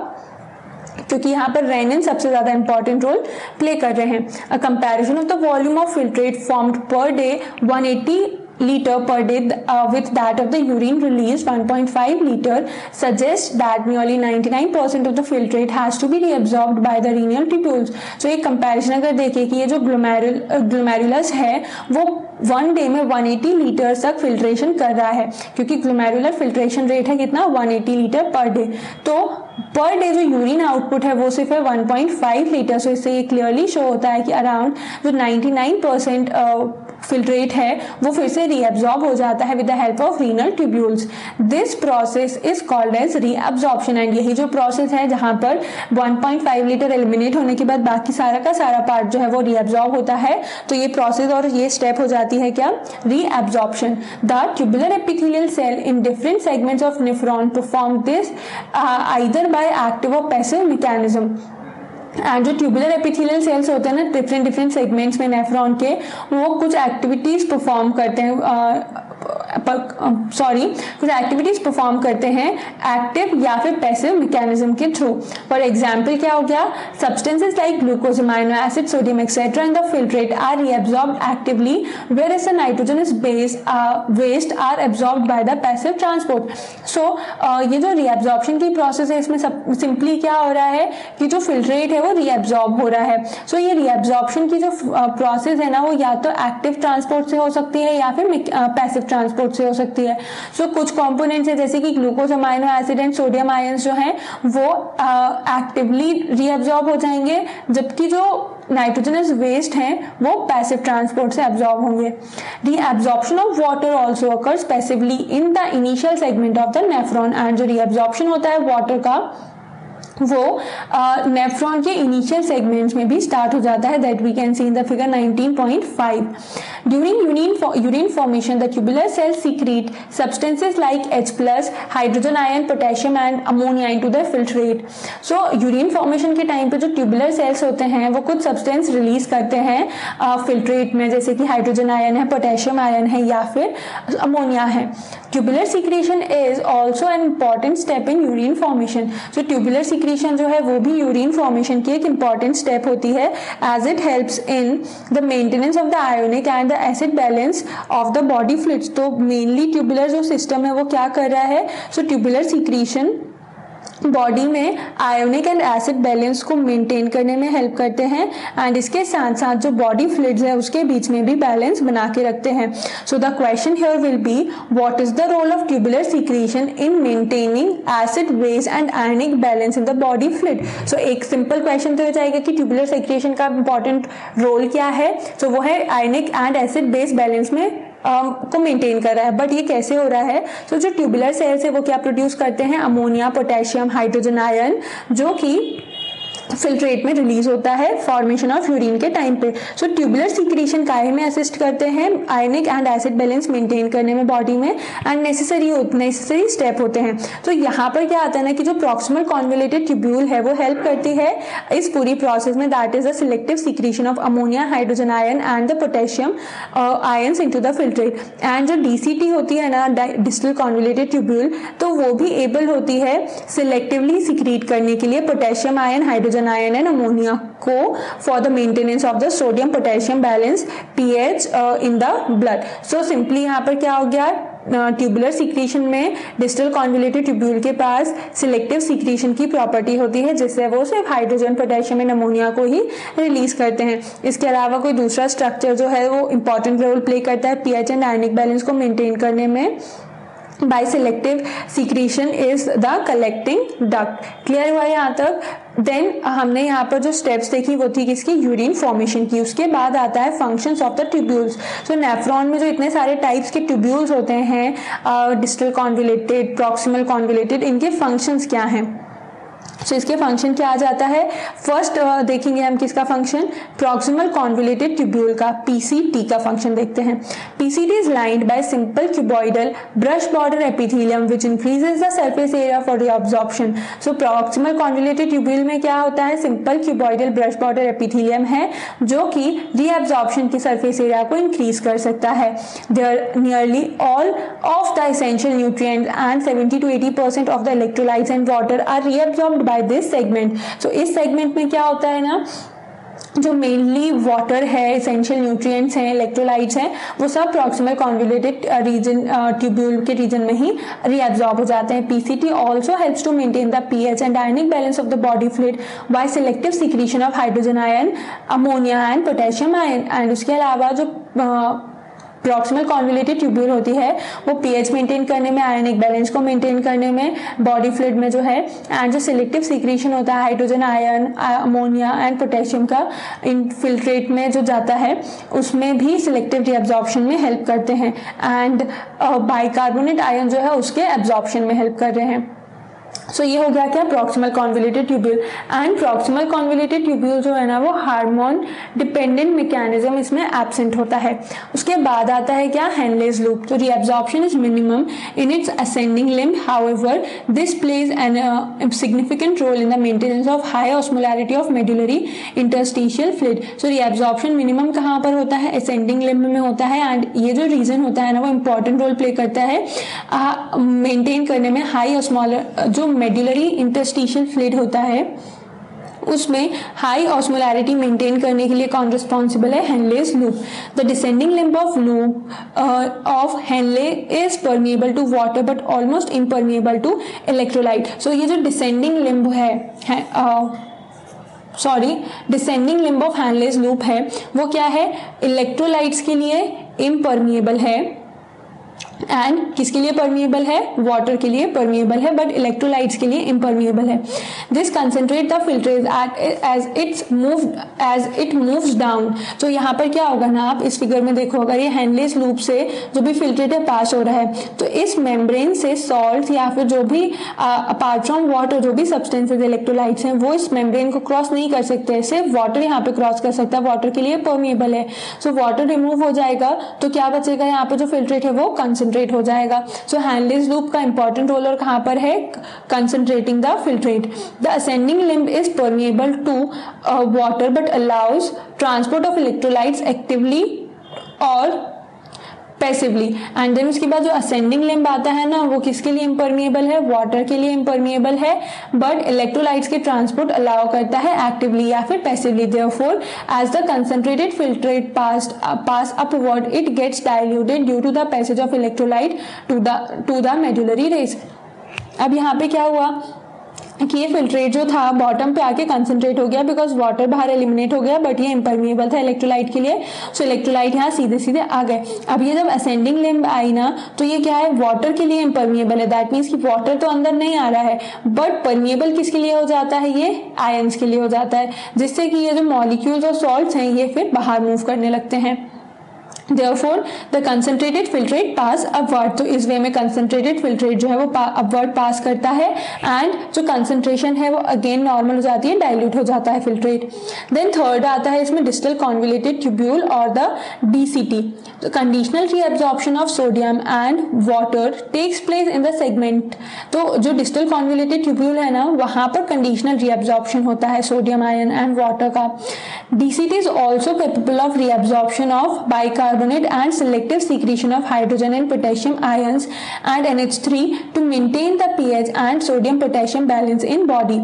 क्योंकि यहाँ पर रेनिन सबसे ज्यादा इंपॉर्टेंट रोल प्ले कर रहे हैं। A comparison of the volume of filtrate formed per day 180 liter per day with that of the urine released 1.5 liter suggests that nearly 99% of the filtrate has to be reabsorbed by the renal tubules. So एक comparison अगर देखें कि ये जो glomerulus है वो one day में 180 litre तक फिल्ट्रेशन कर रहा है क्योंकि ग्लोमेरुलर फिल्ट्रेशन रेट है कितना, 180 लीटर पर डे। तो पर डे जो यूरिन आउटपुट है वो सिर्फ है 1.5 लीटर। सो इससे ये क्लियरली शो होता है कि अराउंड जो 99% फिल्ट्रेट है वो फिर से रीअब्जॉर्ब हो जाता है with the help of renal tubules. This process is called as reabsorption. And यही जो प्रोसेस है जहां पर 1.5 लीटर एलिमिनेट होने के बाद बाकी सारा का सारा पार्ट जो है वो रीअब्जॉर्ब होता है, तो ये प्रोसेस और ये स्टेप हो जाती है क्या, reabsorption. The tubular epithelial cell in different segments of nephron perform this either by active और पैसिव मैकेनिज्म। एंड जो ट्यूबुलर एपिथेलियल सेल्स होते हैं ना डिफरेंट सेगमेंट्स में नेफ्रॉन के, वो कुछ एक्टिविटीज परफॉर्म करते हैं कुछ एक्टिविटीज परफॉर्म करते हैं एक्टिव या फिर पैसिव मैकेनिज्म के थ्रू। फॉर एग्जांपल क्या हो गया, substances like glucose, amino acid, sodium etcetera in the filtrate are reabsorbed actively whereas the nitrogenous waste are absorbed by the passive transport. So ये जो रीअब्जॉर्प्शन की process है इसमें simply क्या हो रहा है कि जो फिल्ट्रेट है वो रीअब्सॉर्ब हो रहा है। सो ये रीअब्जॉर्प्शन की जो प्रोसेस है ना वो या तो एक्टिव ट्रांसपोर्ट से हो सकती है या फिर पैसिव ट्रांसपोर्ट से हो सकती है। सो कुछ कंपोनेंट्स है जैसे कि glucose, amino acid and sodium ions जो हैं वो एक्टिवली रीअब्सॉर्ब हो जाएंगे, जबकि जो नाइट्रोजनस वेस्ट हैं वो पैसिव ट्रांसपोर्ट से एब्जॉर्ब होंगे। Reabsorption of water also occurs passively in the initial segment of the nephron. And जो रीअब्जॉर्प्शन होता है वाटर का वो नेफ्रॉन के इनिशियल सेगमेंट्स में भी स्टार्ट हो जाता है, that we can see in the figure 19.5. During urine formation the tubular cells secrete substances like H+, hydrogen ion, potassium and ammonia into the filtrate. So urine formation के time पे जो tubular cells होते हैं वो कुछ substance release करते हैं filtrate में, जैसे कि हाइड्रोजन आयन है, पोटेशियम आयन है या फिर अमोनिया है। Tubular secretion is also an important step in urine formation. So tubular secretion जो है वो भी यूरिन फॉर्मेशन की एक इंपॉर्टेंट स्टेप होती है, as it helps in the maintenance of the ionic and the acid balance of the body fluids. तो mainly tubular जो सिस्टम है वो क्या कर रहा है, सो ट्यूबुलर सीक्रीशन बॉडी में आयोनिक एंड एसिड बैलेंस को मेंटेन करने में हेल्प करते हैं, एंड इसके साथ साथ जो बॉडी फ्लूइड्स है उसके बीच में भी बैलेंस बना के रखते हैं। So the question here will be, what is the role of tubular secretion in maintaining acid base and ionic balance in the body fluid. So एक सिंपल क्वेश्चन तो हो जाएगा कि ट्यूबुलर सीक्रेशन का इंपॉर्टेंट रोल क्या है, तो वो है ionic and acid base balance में को मेंटेन कर रहा है। बट ये कैसे हो रहा है, तो जो ट्यूबुलर सेल्स है वो क्या प्रोड्यूस करते हैं, अमोनिया, पोटेशियम, हाइड्रोजन आयन, जो कि फिल्ट्रेट में रिलीज होता है फॉर्मेशन ऑफ यूरिन के टाइम पे। सो ट्यूबुलर सीक्रेशन काहे में असिस्ट करते हैं, ionic and acid balance maintain करने में बॉडी में, एंड नेसेसरी स्टेप होते हैं। तो यहाँ पर क्या आता है ना कि जो प्रॉक्सिमल कॉन्वोल्यूटेड ट्यूब्यूल है वो हेल्प करती है इस पूरी प्रोसेस में, that is the selective secretion of ammonia, hydrogen ion and the potassium ions into the filtrate. And जो डीसीटी होती है ना, डिस्टल कॉन्वोल्यूटेड ट्यूब्यूल, तो वो भी एबल होती है सिलेक्टिवली सीक्रेट करने के लिए potassium ion, hydrogen ion and ammonia को for the maintenance of the sodium potassium balance pH in the blood. So simply यहाँ पर क्या हो गया, ट्यूबुलर सीक्रेशन में डिस्टल कॉन्वोल्यूटेड ट्यूब्यूल के पास सिलेक्टिव सीक्रेशन की प्रॉपर्टी होती है, जिससे वो सिर्फ हाइड्रोजन, पोटेशियम एंड अमोनिया को ही रिलीज करते हैं। इसके अलावा कोई दूसरा स्ट्रक्चर जो है वो इंपॉर्टेंट रोल प्ले करता है pH एंड आयनिक बैलेंस को मेंटेन करने में। By selective secretion is the collecting duct. Clear हुआ यहाँ तक? देन हमने यहाँ पर जो स्टेप्स देखी वो थी किसकी, यूरिन फॉर्मेशन की। उसके बाद आता है functions of the tubules. So nephron में जो इतने सारे टाइप्स के ट्यूब्यूल्स होते हैं, डिस्टल कॉन्वोल्यूटेड, प्रॉक्सिमल कॉन्वोल्यूटेड, इनके फंक्शंस क्या हैं। सो इसके फंक्शन क्या आ जाता है, फर्स्ट देखेंगे हम किसका फंक्शन, प्रॉक्सिमल कॉन्वोल्यूटेड ट्यूब्यूल का, पीसीटी का फंक्शन देखते हैं। PCT is lined by simple cuboidal brush border epithelium which increases the surface area for reabsorption. So proximal convoluted tubule में क्या होता है, simple cuboidal brush border epithelium है जो कि रीअब्जॉर्प्शन की सरफेस एरिया को इंक्रीज कर सकता है। There nearly all of the essential nutrients and 70 to 80% of the electrolytes and water are reabsorbed by this segment. So इस सेगमेंट में क्या होता है ना, जो मेनली वाटर है, एसेंशियल न्यूट्रिएंट्स हैं, इलेक्ट्रोलाइट्स हैं, वो सब प्रॉक्सिमल कॉन्वोल्यूटेड रीजन, ट्यूब्यूल के रीजन में ही रीअब्जॉर्ब हो जाते हैं। PCT also helps to maintain the pH and ionic balance of the body fluid bye selective secretion of hydrogen ion, ammonia and potassium ion. And उसके अलावा जो proximal convoluted tubule होती है वो पीएच मेंटेन करने में, आयनिक बैलेंस को maintain करने में बॉडी फ्लूइड में जो है, एंड जो सिलेक्टिव सीक्रेशन होता है hydrogen ion, ammonia and potassium का इन फिल्ट्रेट में जो जाता है उसमें भी सिलेक्टिव रीअब्जॉर्प्शन में हेल्प करते हैं, एंड बाइकार्बोनेट आयन जो है उसके एब्जॉर्प्शन में हेल्प कर रहे हैं। सो ये हो गया क्या, proximal convoluted tubule. And proximal convoluted tubule जो है ना वो हार्मोन डिपेंडेंट मैकेनिज्म इसमें एब्सेंट होता है। उसके बाद आता है क्या, हेनलेज लूप। तो reabsorption is minimum in its ascending limb, however this plays an significant role in the maintenance of high osmolarity of medullary interstitial fluid. So reabsorption minimum कहाँ पर होता है, असेंडिंग लिम्ब में होता है, एंड ये जो रीजन होता है ना वो इंपॉर्टेंट रोल प्ले करता है मेंटेन करने में। हाई ऑस्मोलर जो मेडुलरी इंटरस्टिशियल फ्लूइड होता है उसमें हाई ऑस्मोलैरिटी मेंटेन करने के लिए कौन रिस्पॉन्सिबल है, Henle's loop. The descending limb of loop of Henle is permeable to water but almost impermeable to electrolyte. So ये जो डिसेंडिंग लिम्ब है descending limb of Henle's loop है वो क्या है, इलेक्ट्रोलाइट्स के लिए इम्परमिएबल है, एंड किसके लिए परमिएबल है, वाटर के लिए परमिएबल है, बट इलेक्ट्रोलाइट्स के लिए इम्परमिएबल है। This concentrate the filtrate as it moves down. तो यहाँ पर क्या होगा ना, आप इस फिगर में देखो, अगर ये हेनलेज लूप से जो भी फिल्ट्रेट है पास हो रहा है तो इस मेम्ब्रेन से सॉल्ट या फिर जो भी अपार्ट फ्रॉम वाटर जो भी सब्सटेंसेज इलेक्ट्रोलाइट्स हैं वो इस मेम्ब्रेन को क्रॉस नहीं कर सकते, सिर्फ वाटर यहाँ पे क्रॉस कर सकता है, वाटर के लिए परमिएबल है। सो वाटर रिमूव हो जाएगा तो क्या बचेगा, यहाँ पे जो फिल्ट्रेट है वो कंसंट्रेट हो जाएगा। सो हेनलेज लूप का इंपॉर्टेंट रोल और कहाँ पर है, concentrating the filtrate. The ascending limb is permeable to water but allows transport of electrolytes actively और पैसिवली। एंड देन उसके बाद जो असेंडिंग लिम्ब आता है ना, वो किसके लिए इम्परमिएबल है, वाटर के लिए इम्परमिएबल है, बट इलेक्ट्रोलाइट्स के ट्रांसपोर्ट अलाउ करता है एक्टिवली या फिर passively. Therefore as the concentrated filtrate pass upward it gets diluted due to the passage of electrolyte to the medullary race. अब यहाँ पे क्या हुआ कि ये फिल्ट्रेट जो था बॉटम पे आके कंसंट्रेट हो गया बिकॉज वाटर बाहर एलिमिनेट हो गया, बट ये इम्परमिएबल था इलेक्ट्रोलाइट के लिए, सो इलेक्ट्रोलाइट यहाँ सीधे सीधे आ गए। अब ये जब असेंडिंग लिम्ब आई ना, तो ये क्या है, वाटर के लिए इम्परमिएबल है। दैट मीन्स कि वाटर तो अंदर नहीं आ रहा है, बट परमिएबल किसके लिए हो जाता है, ये आयंस के लिए हो जाता है, जिससे कि ये जो मॉलिक्यूल्स और सॉल्ट्स हैं ये फिर बाहर मूव करने लगते हैं। Therefore, the concentrated filtrate pass upward, तो इस वे में concentrated filtrate जो है वो upward pass करता है, and जो concentration है वो again normal हो जाती है, dilute हो जाता है filtrate। Then third आता है इसमें distal convoluted tubule और the DCT। तो conditional reabsorption of sodium and water takes place in the segment। तो जो distal convoluted tubule है ना, वहाँ पर conditional reabsorption होता है sodium ion and water का। DCT is also capable of reabsorption of bicarbonate and selective secretion of hydrogen and potassium ions and NH3 to maintain the pH and sodium potassium balance in body।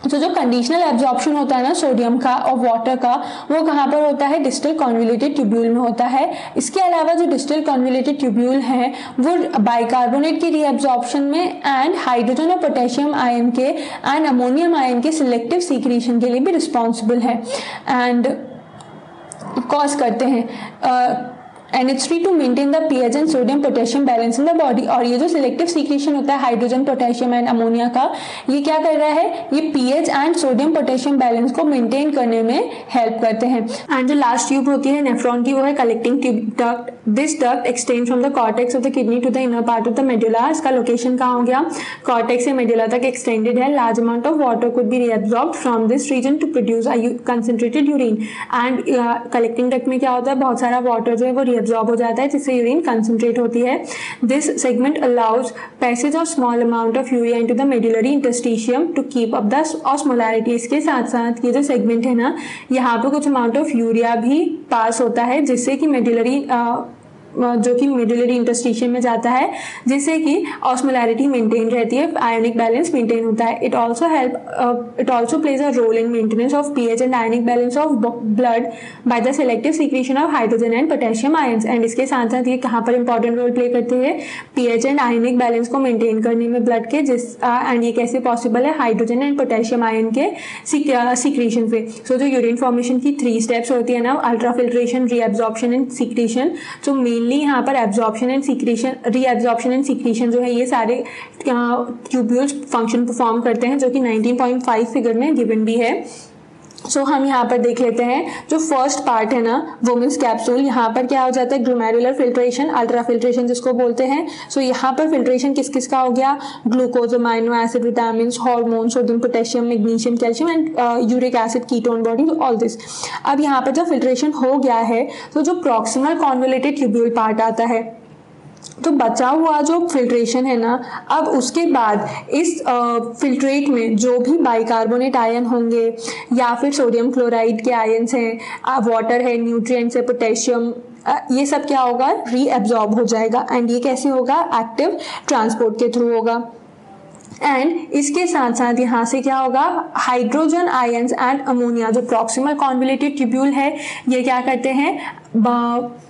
तो जो conditional absorption होता है ना sodium का और water का, वो कहाँ पर होता है, डिस्टल कॉन्वोल्यूटेड ट्यूब्यूल में होता है। इसके अलावा जो डिस्टल कॉन्वोल्यूटेड ट्यूब्यूल है वो बाइकार्बोनेट की रीएब्जॉर्प्शन में एंड हाइड्रोजन और पोटेशियम आयन के एंड अमोनियम आयन के सिलेक्टिव सीक्रेशन के लिए भी रिस्पॉन्सिबल है एंड कॉज करते हैं NH3 to maintain the pH and sodium potassium balance in the body. और ये जो सिलेक्टिव सीक्रेशन होता है हाइड्रोजन पोटेशियम एंड अमोनिया का, ये क्या कर रहा है, ये pH and sodium potassium balance को मेंटेन करने में हेल्प करते हैं। एंड जो लास्ट ट्यूब होती है नेफ्रॉन की, वो है collecting duct. This duct extend from the cortex of the kidney to the inner part of the medulla. इसका लोकेशन कहाँ हो गया, कॉर्टेक्स से मेडुला तक एक्सटेंडेड है। Large amount of water could be reabsorbed from this region to produce concentrated urine. And collecting duct में क्या होता है, बहुत सारा वाटर जो है वो रीअब्सॉर्ब हो जाता है, जिससे यूरिन कंसंट्रेट होती है। This segment allows passage of small amount of urea into the medullary interstitium to keep up the osmolarity. इसके साथ साथ ये जो सेगमेंट है ना, यहाँ पर कुछ अमाउंट ऑफ यूरिया भी पास होता है, जिससे कि मेडुलरी जो कि मेडुलरी इंटरस्टिशियम में जाता है, जिससे कि ऑस्मोलैरिटी मेंटेन रहती है, आयोनिक बैलेंस मेंटेन होता है। It also plays a role in maintenance of pH and ionic balance of blood by the selective secretion of hydrogen and potassium ions. And इसके साथ साथ ये कहाँ पर इंपॉर्टेंट रोल प्ले करते हैं, पीएच एंड आयोनिक बैलेंस को maintain करने में ब्लड के, एंड ये कैसे पॉसिबल है, हाइड्रोजन एंड पोटेशियम आयन के सीक्रेशन से। सो जो यूरिन फॉर्मेशन की 3 स्टेप्स होती है ना, अल्ट्राफिल्ट्रेशन, रीअब्जॉर्प्शन एंड सीक्रेशन। तो मेनली यहाँ पर absorption and secretion, reabsorption and secretion जो है ये सारे ट्यूब्यूल्स फंक्शन परफॉर्म करते हैं, जो कि 19.5 फिगर में गिवन भी है। सो हम यहाँ पर देख लेते हैं जो फर्स्ट पार्ट है ना, वुमेन्स कैप्सूल। यहाँ पर क्या हो जाता है, ग्लोमेरुलर फिल्ट्रेशन, अल्ट्रा फिल्ट्रेशन जिसको बोलते हैं। सो यहाँ पर फिल्ट्रेशन किस किस का हो गया, glucose, amino acid, vitamin, hormone, sodium, potassium, magnesium, calcium and uric acid, ketone body, all this. अब यहाँ पर जब फिल्ट्रेशन हो गया है तो जो प्रॉक्सिमल कॉन्वोल्यूटेड ट्यूब्यूल पार्ट आता है, तो बचा हुआ जो फिल्ट्रेशन है ना, अब उसके बाद इस फिल्ट्रेट में जो भी बाइकार्बोनेट आयन होंगे या फिर सोडियम क्लोराइड के आयन्स हैं, वाटर है, न्यूट्रिएंट्स है, पोटेशियम, ये सब क्या होगा, रीअब्सॉर्ब हो जाएगा। एंड ये कैसे होगा, एक्टिव ट्रांसपोर्ट के थ्रू होगा। एंड इसके साथ साथ यहाँ से क्या होगा, हाइड्रोजन आयंस एंड अमोनिया, जो प्रॉक्सिमल कॉन्वोल्यूटेड ट्यूब्यूल है, ये क्या करते हैं,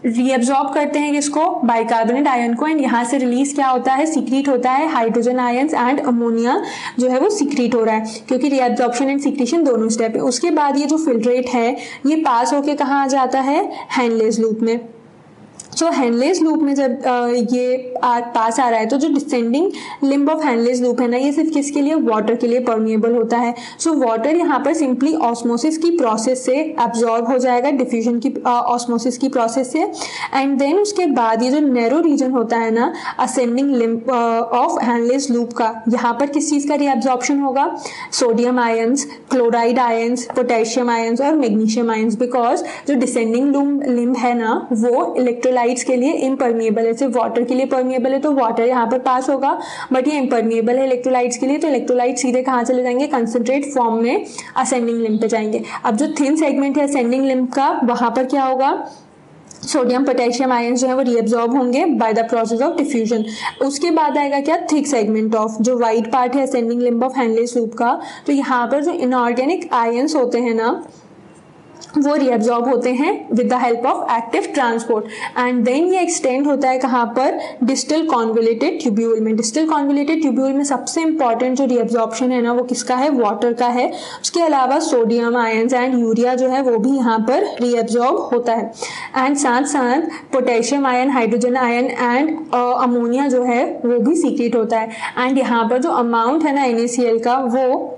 रीअब्सॉर्ब करते हैं किसको, बाइकार्बोनेट आयन को। एंड यहाँ से रिलीज क्या होता है, सीक्रेट होता है हाइड्रोजन आयंस एंड अमोनिया जो है वो सीक्रेट हो रहा है, क्योंकि रीअब्सॉर्प्शन एंड सीक्रेशन दोनों स्टेप है। उसके बाद ये जो फिल्ट्रेट है ये पास होके कहाँ आ जाता है, हेनलेस लूप में। सो हेनलेस लूप में जब ये पास आ रहा है, तो जो descending limb of Henle's loop है ना, ये सिर्फ किसके लिए, वाटर के लिए परमिएबल होता है। सो वाटर यहाँ पर सिंपली ऑस्मोसिस की प्रोसेस से एब्जॉर्ब हो जाएगा, डिफ्यूजन की ऑस्मोसिस की प्रोसेस से। एंड देन उसके बाद ये जो नैरो रीजन होता है ना, ascending limb of Henle's loop का, यहाँ पर किस चीज़ का रीअब्जॉर्प्शन होगा, sodium ions, chloride ions, potassium ions और मैग्नीशियम आयंस। बिकॉज जो डिसेंडिंग लिम्ब है ना, वो इलेक्ट्रोलाइट के लिए इम्परमिएबल है, सिर्फ वाटर के लिए परमिएबल है, तो वाटर यहाँ पर पास होगा, बट ये इम्परमिएबल है इलेक्ट्रोलाइट्स के लिए, तो इलेक्ट्रोलाइट सीधे कहाँ चले जाएंगे, कंसंट्रेट फॉर्म में असेंडिंग लिम्ब पे जाएंगे। अब जो थिन सेगमेंट है असेंडिंग लिम्ब का, वहां पर क्या होगा, सोडियम पोटेशियम आयंस जो है वो रीअब्जॉर्ब होंगे by the process of diffusion. उसके बाद आएगा क्या, थिक सेगमेंट ऑफ, जो वाइट पार्ट है ascending limb of Henle's loop का। तो यहाँ पर जो इनऑर्गेनिक आयंस होते हैं ना वो रीअब्जॉर्ब होते हैं with the help of active transport, and then ये एक्सटेंड होता है कहाँ पर, डिस्टल कॉन्वोल्यूटेड ट्यूब्यूल में। डिस्टल कॉन्वोल्यूटेड ट्यूब्यूल में सबसे इंपॉर्टेंट जो रीअब्जॉर्प्शन है ना वो किसका है, वाटर का है। उसके अलावा सोडियम आयंस एंड यूरिया जो है वो भी यहाँ पर रीअब्जॉर्ब होता है, एंड साथ साथ potassium ion, hydrogen ion and ammonia जो है वो भी सीक्रेट होता है। एंड यहाँ पर जो अमाउंट है ना NaCl का वो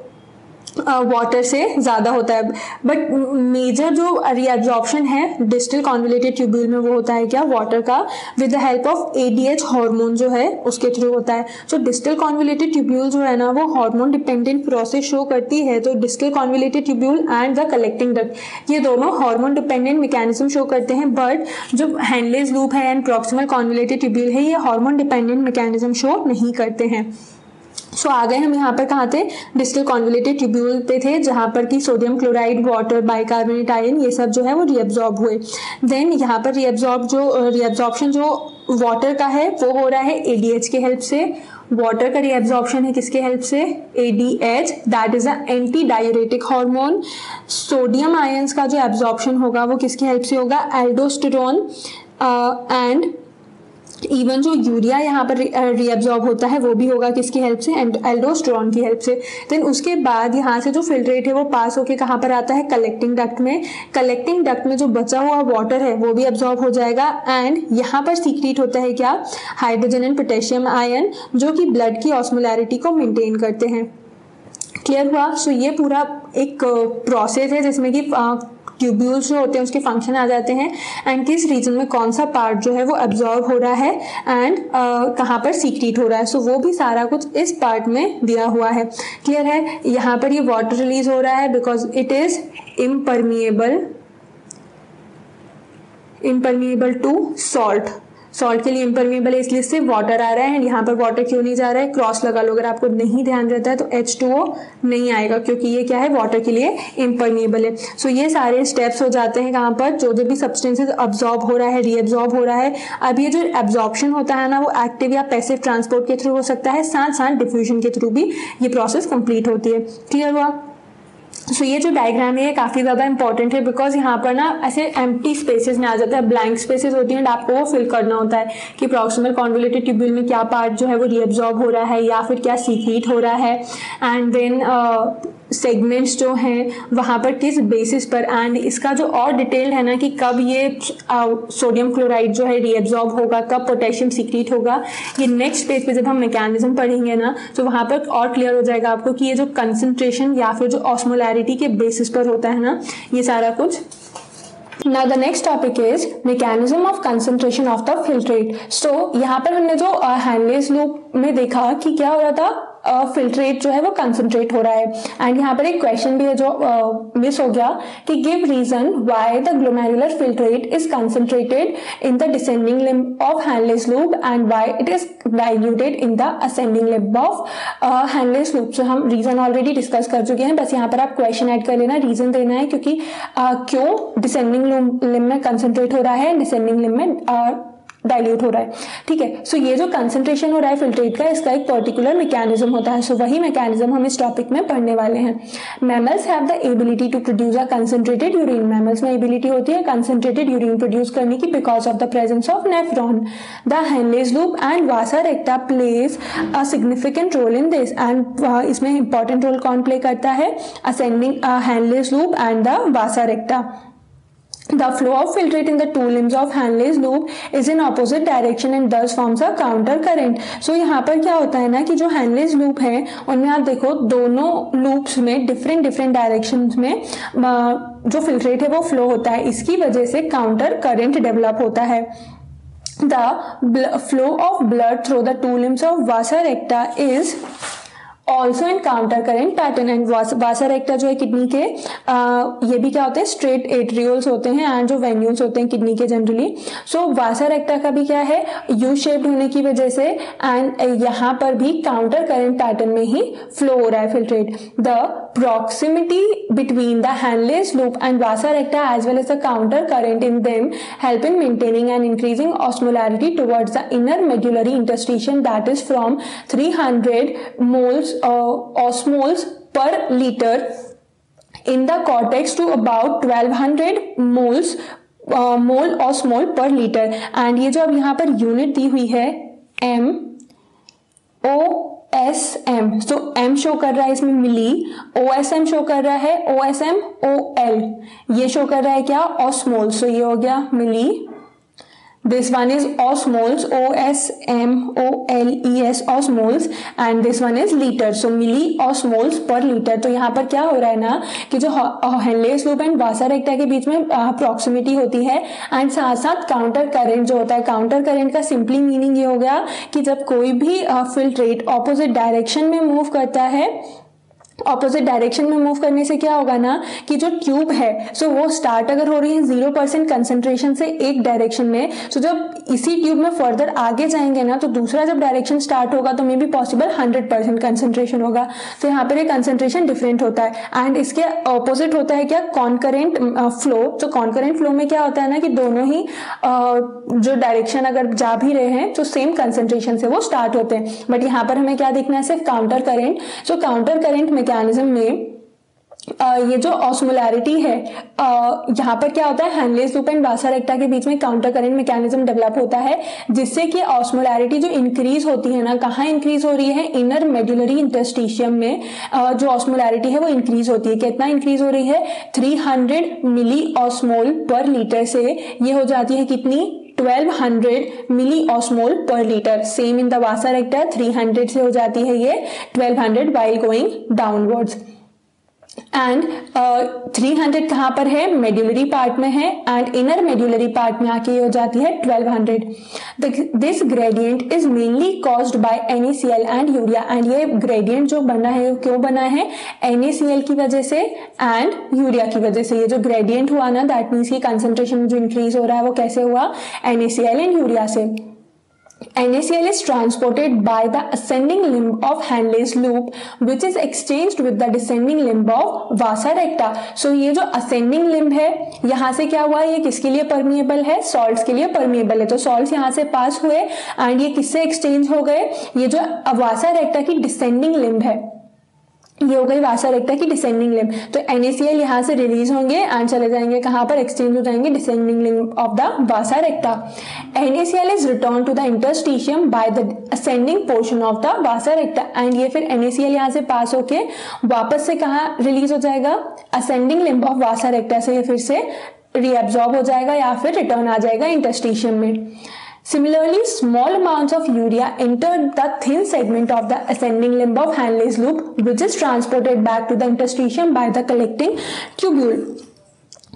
वाटर से ज़्यादा होता है, बट मेजर जो रीअब्जॉर्प्शन है डिस्टल कॉन्वोल्यूटेड ट्यूब्यूल में वो होता है क्या, वाटर का, with the help of ADH hormone जो है उसके थ्रू होता है। तो डिस्टल कॉन्वोल्यूटेड ट्यूब्यूल जो है ना वो हार्मोन डिपेंडेंट प्रोसेस शो करती है। तो distal convoluted tubule and the collecting duct ये दोनों हार्मोन डिपेंडेंट मैकेनिज्म शो करते हैं, बट जो हैंडलेस लूप है एंड प्रॉक्सिमल कॉन्वोल्यूटेड ट्यूब्यूल है ये हार्मोन डिपेंडेंट मैकेनिज्म शो नहीं करते हैं। सो आ गए हम यहाँ पर कहाँ थे, डिस्टल कॉन्वोल्यूटेड ट्यूब्यूल पे थे, जहाँ पर कि sodium chloride, water, bicarbonate ion ये सब जो है वो रीअब्जॉर्ब हुए। देन यहाँ पर रीअब्जॉर्प्शन जो वाटर का है वो हो रहा है ADH के हेल्प से। वाटर का रीअब्जॉर्प्शन है किसके हेल्प से, ADH, that is a anti diuretic hormone. Sodium ions का जो एब्जॉर्प्शन होगा वो किसके हेल्प से होगा, एल्डोस्टेरोन, एंड इवन जो यूरिया यहाँ पर रीअब्जॉर्ब होता है वो भी होगा किसकी हेल्प से, एल्डोस्टेरोन की हेल्प से। देन उसके बाद यहाँ से जो फिल्ट्रेट है वो पास होके कहाँ पर आता है, कलेक्टिंग डक्ट में। कलेक्टिंग डक्ट में जो बचा हुआ वाटर है वो भी अब्जॉर्ब हो जाएगा, एंड यहाँ पर सीक्रेट होता है क्या, हाइड्रोजन एंड पोटेशियम आयन, जो कि ब्लड की ऑस्मोलैरिटी को मेंटेन करते हैं। क्लियर हुआ। सो ये पूरा एक प्रोसेस है जिसमें कि ट्यूब्यूल्स जो होते हैं उसके फंक्शन आ जाते हैं, एंड किस रीजन में कौन सा पार्ट जो है वो एब्जॉर्ब हो रहा है एंड कहाँ पर सीक्रेट हो रहा है। सो वो भी सारा कुछ इस पार्ट में दिया हुआ है। क्लियर है। यहाँ पर ये वाटर रिलीज हो रहा है because it is impermeable to salt. Salt के लिए इम्परमिएबल है इसलिए सिर्फ वाटर आ रहा है, एंड यहाँ पर वाटर क्यों नहीं जा रहा है, क्रॉस लगा लो, अगर आपको नहीं ध्यान रहता है तो H2O नहीं आएगा क्योंकि ये क्या है, वाटर के लिए इम्परमिएबल है। सो ये सारे स्टेप्स हो जाते हैं कहाँ पर, जो भी सब्सटेंसेस अब्जॉर्ब हो रहा है, रीअब्जॉर्ब हो रहा है। अब ये जो एब्जॉर्प्शन होता है ना वो एक्टिव या पैसिव ट्रांसपोर्ट के थ्रू हो सकता है, साथ साथ डिफ्यूजन के थ्रू भी ये प्रोसेस कंप्लीट होती है। क्लियर हुआ। सो ये जो डायग्राम है ये काफ़ी ज़्यादा इंपॉर्टेंट है बिकॉज यहाँ पर ना ऐसे एम्प्टी स्पेसेस में आ जाता है, ब्लैंक स्पेसेस होती हैं, एंड आपको वो फिल करना होता है कि प्रॉक्सिमल कॉन्वोल्यूटेड ट्यूब्यूल में क्या पार्ट जो है वो रीअब्जॉर्ब हो रहा है या फिर क्या सीक्रेट हो रहा है, एंड देन सेगमेंट्स जो हैं वहाँ पर किस बेसिस पर, एंड इसका जो और डिटेल्ड है ना कि कब ये सोडियम क्लोराइड जो है रीअब्जॉर्ब होगा, कब पोटेशियम सीक्रेट होगा, ये नेक्स्ट पेज पे जब हम मैकेनिज्म पढ़ेंगे ना तो वहाँ पर और क्लियर हो जाएगा आपको कि ये जो कंसंट्रेशन या फिर जो ऑस्मोलैरिटी के बेसिस पर होता है ना ये सारा कुछ। Now the next topic is mechanism of concentration of the filtrate. So यहाँ पर हमने जो हैंडलेस लूप में देखा कि क्या हो रहा था, फिल्ट्रेट जो है वो कंसंट्रेट हो रहा है, एंड यहाँ पर एक क्वेश्चन भी है जो मिस हो गया कि give reason why the glomerular filtrate is concentrated in the descending limb of Henle's loop and why it is diluted in the ascending limb of Henle's loop. So हम रीजन ऑलरेडी डिस्कस कर चुके हैं, बस यहाँ पर आप question add कर लेना, रीजन देना है क्योंकि क्यों डिसेंडिंग लिम्ब में कंसंट्रेट हो रहा है, डिसेंडिंग लिम्ब में डाइल्यूट हो रहा है। ठीक है। सो ये जो कंसंट्रेशन हो रहा है फिल्ट्रेट का, इसका एक पर्टिकुलर मैकेनिज्म होता है। सो वही मैकेनिज्म हम इस टॉपिक में पढ़ने वाले हैं। Mammals have the ability to produce a concentrated urine. Mammals में एबिलिटी होती है कंसंट्रेटेड यूरिन प्रोड्यूस करने की because of the presence of nephron. The Henle's loop and vasa recta plays a significant role in this, and इसमें important role कौन play करता है, ascending Henle's loop and the vasa recta. The flow of filtrate in the two limbs of Henle's loop is in opposite direction and thus forms a counter current. So यहाँ पर क्या होता है ना कि जो Henle's loop है उनमें आप देखो दोनों loops में different directions में जो filtrate है वो flow होता है, इसकी वजह से counter current develop होता है। The flow of blood through the two limbs of vasa recta is also in counter current pattern. And vasa recta जो है किडनी के ये भी क्या होते हैं, स्ट्रेट एट्रियोल्स होते हैं एंड जो वेन्यूल्स होते हैं किडनी के जनरली। सो वासा रेक्टा का भी क्या है, यू शेप्ड होने की वजह से एंड यहाँ पर भी काउंटर करेंट पैटर्न में ही फ्लो हो रहा है filtrate. The proximity between the Henle's loop and vasa recta as well as the counter current in them help in maintaining and increasing osmolarity towards the inner medullary interstitium, that is from 300 moles osmoles per liter in the cortex to about 1200 moles mole osmol per liter। and ये जो अब यहाँ per unit दी हुई है OSM, तो M show कर रहा है इसमें मिली, OSM शो कर रहा है OSM OL, ये शो कर रहा है क्या, ऑस्मोल। सो ये हो गया मिली, this one is osmoles, OSMOLES osmoles, and this one is liter, so milli osmoles per liter। तो यहाँ पर क्या हो रहा है ना कि जो हेनलेस लूप एंड वासा रेक्टा के बीच में प्रॉक्सिमिटी होती है एंड साथ साथ काउंटर करेंट जो होता है। काउंटर करेंट का सिंपली मीनिंग ये हो गया कि जब कोई भी फिल्ट्रेट ऑपोजिट डायरेक्शन में मूव करता है, ऑपोजिट डायरेक्शन में मूव करने से क्या होगा ना कि जो ट्यूब है सो वो स्टार्ट अगर हो रही है 0% कंसंट्रेशन से एक डायरेक्शन में, सो जब इसी ट्यूब में फर्दर आगे जाएंगे ना तो दूसरा जब डायरेक्शन स्टार्ट होगा तो मे बी पॉसिबल 100% कंसंट्रेशन होगा। तो यहाँ पर ये कंसंट्रेशन डिफरेंट होता है एंड इसके ऑपोजिट होता है क्या, कॉन्करेंट फ्लो। तो कॉन्करेंट फ्लो में क्या होता है ना कि दोनों ही जो डायरेक्शन अगर जा भी रहे हैं तो सेम कंसंट्रेशन से वो स्टार्ट होते हैं। बट यहाँ पर हमें क्या देखना है, सिर्फ काउंटर करेंट। सो काउंटर करेंट मैकेनिज्म में ये जो ऑस्मोलैरिटी है यहाँ पर क्या होता है, हेनलेस लूप एंड वासा रेक्टा के बीच में काउंटर करंट मैकेनिज्म डेवलप होता है जिससे कि ऑस्मोलैरिटी जो इंक्रीज होती है ना, कहाँ इंक्रीज हो रही है, इनर मेडुलरी इंटरस्टिशियम में जो ऑस्मोलैरिटी है वो इंक्रीज होती है। कितना इंक्रीज हो रही है, 300 मिली ऑस्मोल पर लीटर से ये हो जाती है कितनी, 1200 मिली ऑस्मोल पर litre. Same in the vasa रेक्टा 300 से हो जाती है ये 1200 वाइल गोइंग डाउनवर्ड्स। एंड 300 कहाँ पर है, मेड्यूलरी पार्ट में है एंड इनर मेड्यूलरी पार्ट में आके ये हो जाती है 1200। This gradient is mainly caused by NaCl and urea. And ये ग्रेडियंट जो बना है क्यों बना है, NaCl की वजह से एंड यूरिया की वजह से। ये जो ग्रेडियंट हुआ ना दैट मीन्स की कंसंट्रेशन जो इंक्रीज हो रहा है वो कैसे हुआ, NaCl एंड यूरिया से। NaCl is transported by the ascending limb of Henle's loop which is exchanged with the descending limb of vasa recta। So ये जो ascending limb है यहाँ से क्या हुआ, ये किसके लिए परमिएबल है, सॉल्ट्स के लिए परमिएबल है। तो सॉल्ट्स यहाँ से पास हुए एंड ये किससे एक्सचेंज हो गए, ये जो वासा रेक्टा की डिसेंडिंग लिम्ब है ये हो गई वासा रेक्टा की डिसेंडिंग लिम्ब। तो NaCl यहाँ से रिलीज होंगे एंड चले जाएंगे कहाँ पर, एक्सचेंज हो जाएंगे descending limb of the vasa recta. NaCl is return to the interstitium by the ascending portion of the vasa recta. And ये फिर NaCl यहाँ से पास होके वापस से कहाँ रिलीज हो जाएगा, असेंडिंग लिम्ब ऑफ वासा रेक्टा से ये फिर से रीअब्सॉर्ब हो जाएगा या फिर रिटर्न आ जाएगा इंटरस्टिशियम में। Similarly, small amounts of urea enter the thin segment of the ascending limb of Henle's loop, which is transported back to the interstitium by the collecting tubule।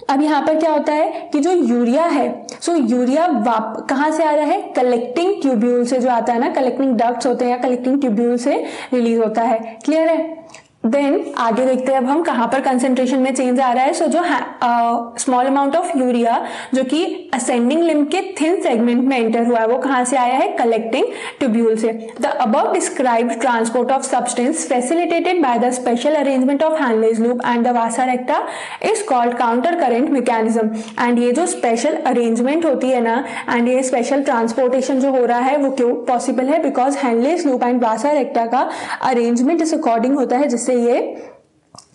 अब यहाँ पर क्या होता है कि जो यूरिया है, सो यूरिया कहाँ से आ रहा है, कलेक्टिंग ट्यूब्यूल से जो आता है ना, कलेक्टिंग डक्ट्स होते हैं या कलेक्टिंग ट्यूब्यूल से रिलीज होता है। क्लियर है। देन आगे देखते हैं अब हम कहाँ पर कंसेंट्रेशन में चेंज आ रहा है। सो जो स्मॉल अमाउंट ऑफ यूरिया जो कि असेंडिंग लिम्ब के थिन सेगमेंट में एंटर हुआ है वो कहाँ से आया है, कलेक्टिंग ट्यूब्यूल से। The above described transport of substance facilitated by the special arrangement of Henle's loop and the vasa रेक्टा is called counter current mechanism. And ये जो स्पेशल अरेंजमेंट होती है ना एंड ये स्पेशल ट्रांसपोर्टेशन जो हो रहा है वो क्यों पॉसिबल है, because Henle's loop and vasa recta का अरेंजमेंट इस अकॉर्डिंग होता है जिससे ये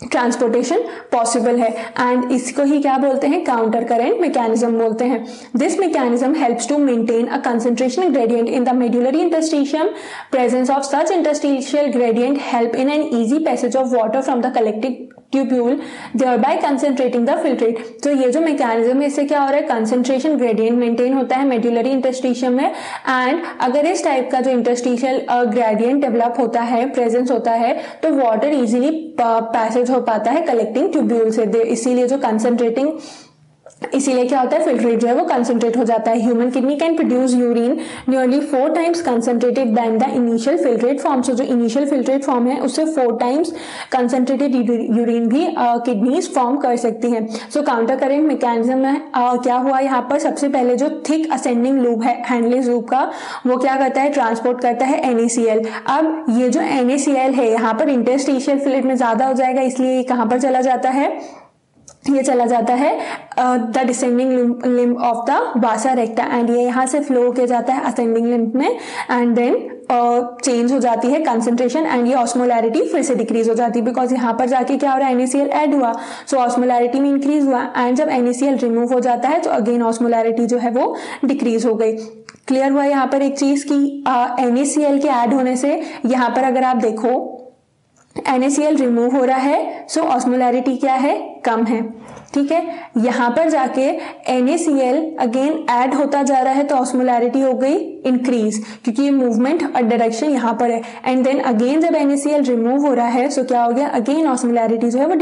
ट्रांसपोर्टेशन पॉसिबल है। एंड इसको ही क्या बोलते हैं, काउंटर करेंट मैकेनिज्म बोलते हैं। This mechanism helps to maintain a concentration gradient in the medullary interstitium. Presence of such interstitial gradient help in an easy passage of water from the collecting tubule thereby concentrating the filtrate। तो ये जो mechanism है इससे क्या हो रहा है, concentration gradient maintain होता है मेड्यूलरी इंटरस्टिशियम में। एंड अगर इस टाइप का जो इंटरस्टिशियल ग्रेडियंट डेवलप होता है, प्रेजेंस होता है, तो वाटर इजीली पैसेज हो पाता है कलेक्टिंग ट्यूब्यूल से। इसीलिए जो कंसंट्रेटिंग इसीलिए क्या होता है, फिल्ट्रेट जो है वो कंसंट्रेट हो जाता है। Human kidney can produce urine nearly 4 times concentrated than the initial filtrate form. So जो इनिशियल फिल्ट्रेट फॉर्म है उससे 4 टाइम्स कंसंट्रेटेड यूरिन भी किडनीज फॉर्म कर सकती हैं। सो काउंटर करेंट मैकेनिज्म में क्या हुआ यहाँ पर, सबसे पहले जो थिक असेंडिंग लूप है हैंडलेस लूप का, वो क्या करता है, ट्रांसपोर्ट करता है NaCl। अब ये जो NaCl है यहाँ पर इंटरस्टिशियल फ्लूइड में ज्यादा हो जाएगा, इसलिए ये कहाँ पर चला जाता है, ये चला जाता है the descending limb of the vasa recta, and ये यहाँ से फ्लो किया जाता है असेंडिंग लिम्ब में, एंड देन चेंज हो जाती है कंसंट्रेशन, एंड ये ऑस्मोलैरिटी फिर से डिक्रीज हो जाती है, बिकॉज यहाँ पर जाके क्या हो रहा है, NaCl ऐड हुआ, सो ऑस्मोलैरिटी में इंक्रीज हुआ, एंड जब NaCl रिमूव हो जाता है तो अगेन ऑस्मोलैरिटी जो है वो डिक्रीज हो गई। क्लियर हुआ यहाँ पर एक चीज की NaCl के ऐड होने से यहाँ पर अगर आप देखो NaCl रिमूव हो रहा है, सो ऑस्मोलैरिटी क्या है, कम है। ठीक है, यहां पर जाके NaCl अगेन ऐड होता जा रहा है तो ऑस्मोलैरिटी हो गई इंक्रीज, क्योंकि ये मूवमेंट और डायरेक्शन यहां पर है, एंड देन अगेन जब NaCl रिमूव हो रहा है सो क्या हो गया, अगेन ऑस्मोलैरिटी जो है वो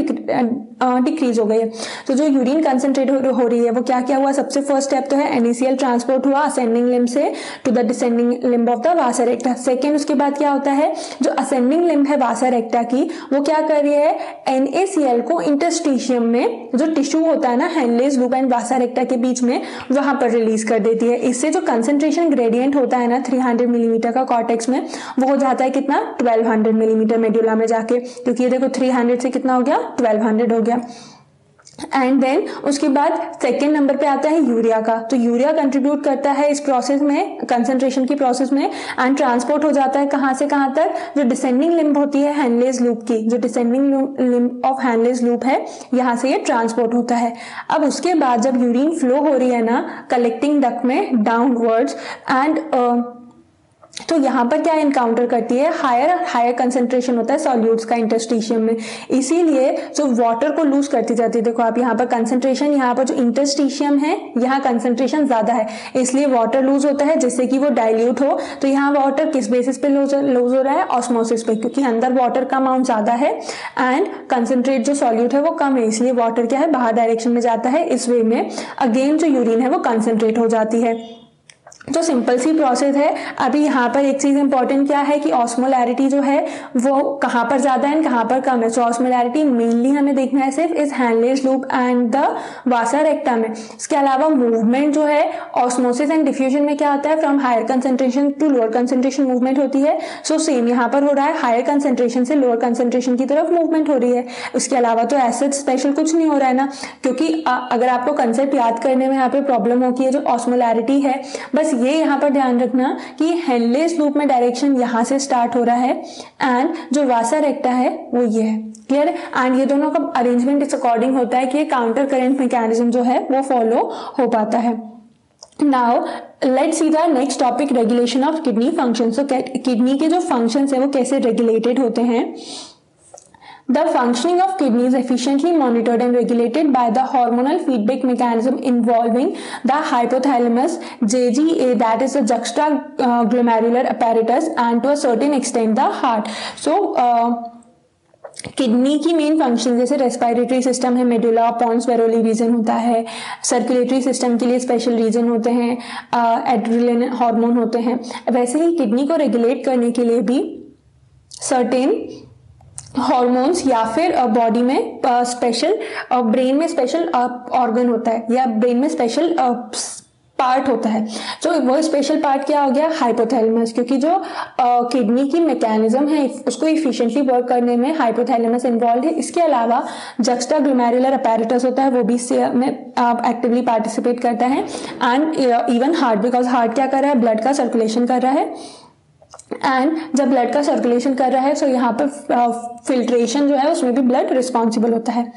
डिक्रीज हो गई है। तो जो यूरिन कंसंट्रेट हो रही है वो क्या क्या हुआ, सबसे फर्स्ट स्टेप तो है NaCl ट्रांसपोर्ट हुआ असेंडिंग लिम्ब से to the descending limb of the vasa recta. Second, उसके बाद क्या होता है, जो असेंडिंग लिम्ब है वासा रेक्टा की, वो क्या कर रही है, NaCl को इंटरस्टिशियम में जो टिश्यू होता है ना हैंडलेस लूप एंड वासा रेक्टा के बीच में, वहां पर रिलीज कर देती है। इससे जो कंसंट्रेशन ग्रेडियंट होता है ना 300 मिलीमीटर का कॉर्टेक्स में, वो हो जाता है कितना, 1200 मिलीमीटर मेडुला में जाके, क्योंकि ये देखो 300 से कितना हो गया, 1200 हो गया। एंड देन उसके बाद सेकेंड नंबर पे आता है यूरिया का। तो यूरिया कंट्रीब्यूट करता है इस प्रोसेस में, कंसंट्रेशन की प्रोसेस में, एंड ट्रांसपोर्ट हो जाता है कहां से कहां तक, जो डिसेंडिंग लिम्ब होती है हैंडलेस लूप की, जो descending limb of Henle's loop है, यहां से ये ट्रांसपोर्ट होता है। अब उसके बाद जब यूरिन फ्लो हो रही है ना कलेक्टिंग डक्ट में डाउनवर्ड्स, एंड तो यहाँ पर क्या इनकाउंटर करती है, हायर कंसंट्रेशन होता है सॉल्यूट्स का इंटरस्टिशियम में, इसीलिए जो वाटर को लूज करती जाती है। देखो आप यहाँ पर कंसंट्रेशन, यहाँ पर जो इंटरस्टिशियम है यहाँ कंसंट्रेशन ज्यादा है, इसलिए वाटर लूज होता है जिससे कि वो डाइल्यूट हो। तो यहाँ वाटर किस बेसिस पे लूज हो रहा है, ऑस्मोसिस पे, क्योंकि अंदर वाटर का अमाउंट ज्यादा है एंड कंसंट्रेट जो सॉल्यूट है वो कम है, इसलिए वाटर क्या है, बाहर डायरेक्शन में जाता है। इस वे में अगेन जो यूरिन है वो कंसंट्रेट हो जाती है। तो सिंपल सी प्रोसेस है। अभी यहाँ पर एक चीज इंपॉर्टेंट क्या है कि ऑस्मोलैरिटी जो है वो कहाँ पर ज्यादा है, कहाँ पर कम है। सो ऑस्मोलैरिटी मेनली हमें देखना है सिर्फ इस handless loop and the vasa recta में। इसके अलावा मूवमेंट जो है ऑस्मोसिस एंड डिफ्यूजन में क्या होता है, from higher concentration to lower concentration movement होती है। सो सेम यहाँ पर हो रहा है, हायर कंसंट्रेशन से लोअर कंसंट्रेशन की तरफ मूवमेंट हो रही है। उसके अलावा तो ऐसा स्पेशल कुछ नहीं हो रहा है ना, क्योंकि अगर आपको कंसेप्ट याद करने में यहाँ पे प्रॉब्लम होती है, जो ऑस्मोलैरिटी है, बस ये यहाँ पर ध्यान रखना कि हैंडलेस लूप में डायरेक्शन यहाँ से स्टार्ट हो रहा है एंड जो वासा रेक्टा है वो ये है। क्लियर? एंड ये दोनों का अरेंजमेंट इस अकॉर्डिंग होता है कि काउंटर करंट मैकेनिज्म जो है वो फॉलो हो पाता है। Now let's see the next topic, regulation of kidney function. So kidney के जो फंक्शंस है वो कैसे रेगुलेटेड होते हैं। The functioning of kidney is efficiently monitored and regulated by the hormonal feedback mechanism involving the hypothalamus, JGA, that is the juxtaglomerular apparatus, and to a certain extent the heart. So kidney की main function जैसे respiratory system है, medulla Pond's वेरोली reason होता है, circulatory system के लिए special reason होते हैं, adrenaline hormone होते हैं, वैसे ही किडनी को रेगुलेट करने के लिए भी सर्टेन हॉर्मोन्स या फिर बॉडी में स्पेशल, ब्रेन में स्पेशल ऑर्गन होता है या ब्रेन में स्पेशल पार्ट होता है। तो वो स्पेशल पार्ट क्या हो गया, हाइपोथैलेमस, क्योंकि जो किडनी की मैकेनिज्म है उसको इफिशिएंटली वर्क करने में हाइपोथैलेमस इन्वॉल्व है। इसके अलावा जक्स्टाग्लोमेरुलर अपैरेटस होता है, वो भी में एक्टिवली पार्टिसिपेट करता है, and even heart, because heart क्या कर रहा है, ब्लड का सर्कुलेशन कर रहा है, एंड जब ब्लड का सर्कुलेशन कर रहा है सो यहाँ पर फिल्ट्रेशन जो है उसमें भी ब्लड रिस्पॉन्सिबल होता है।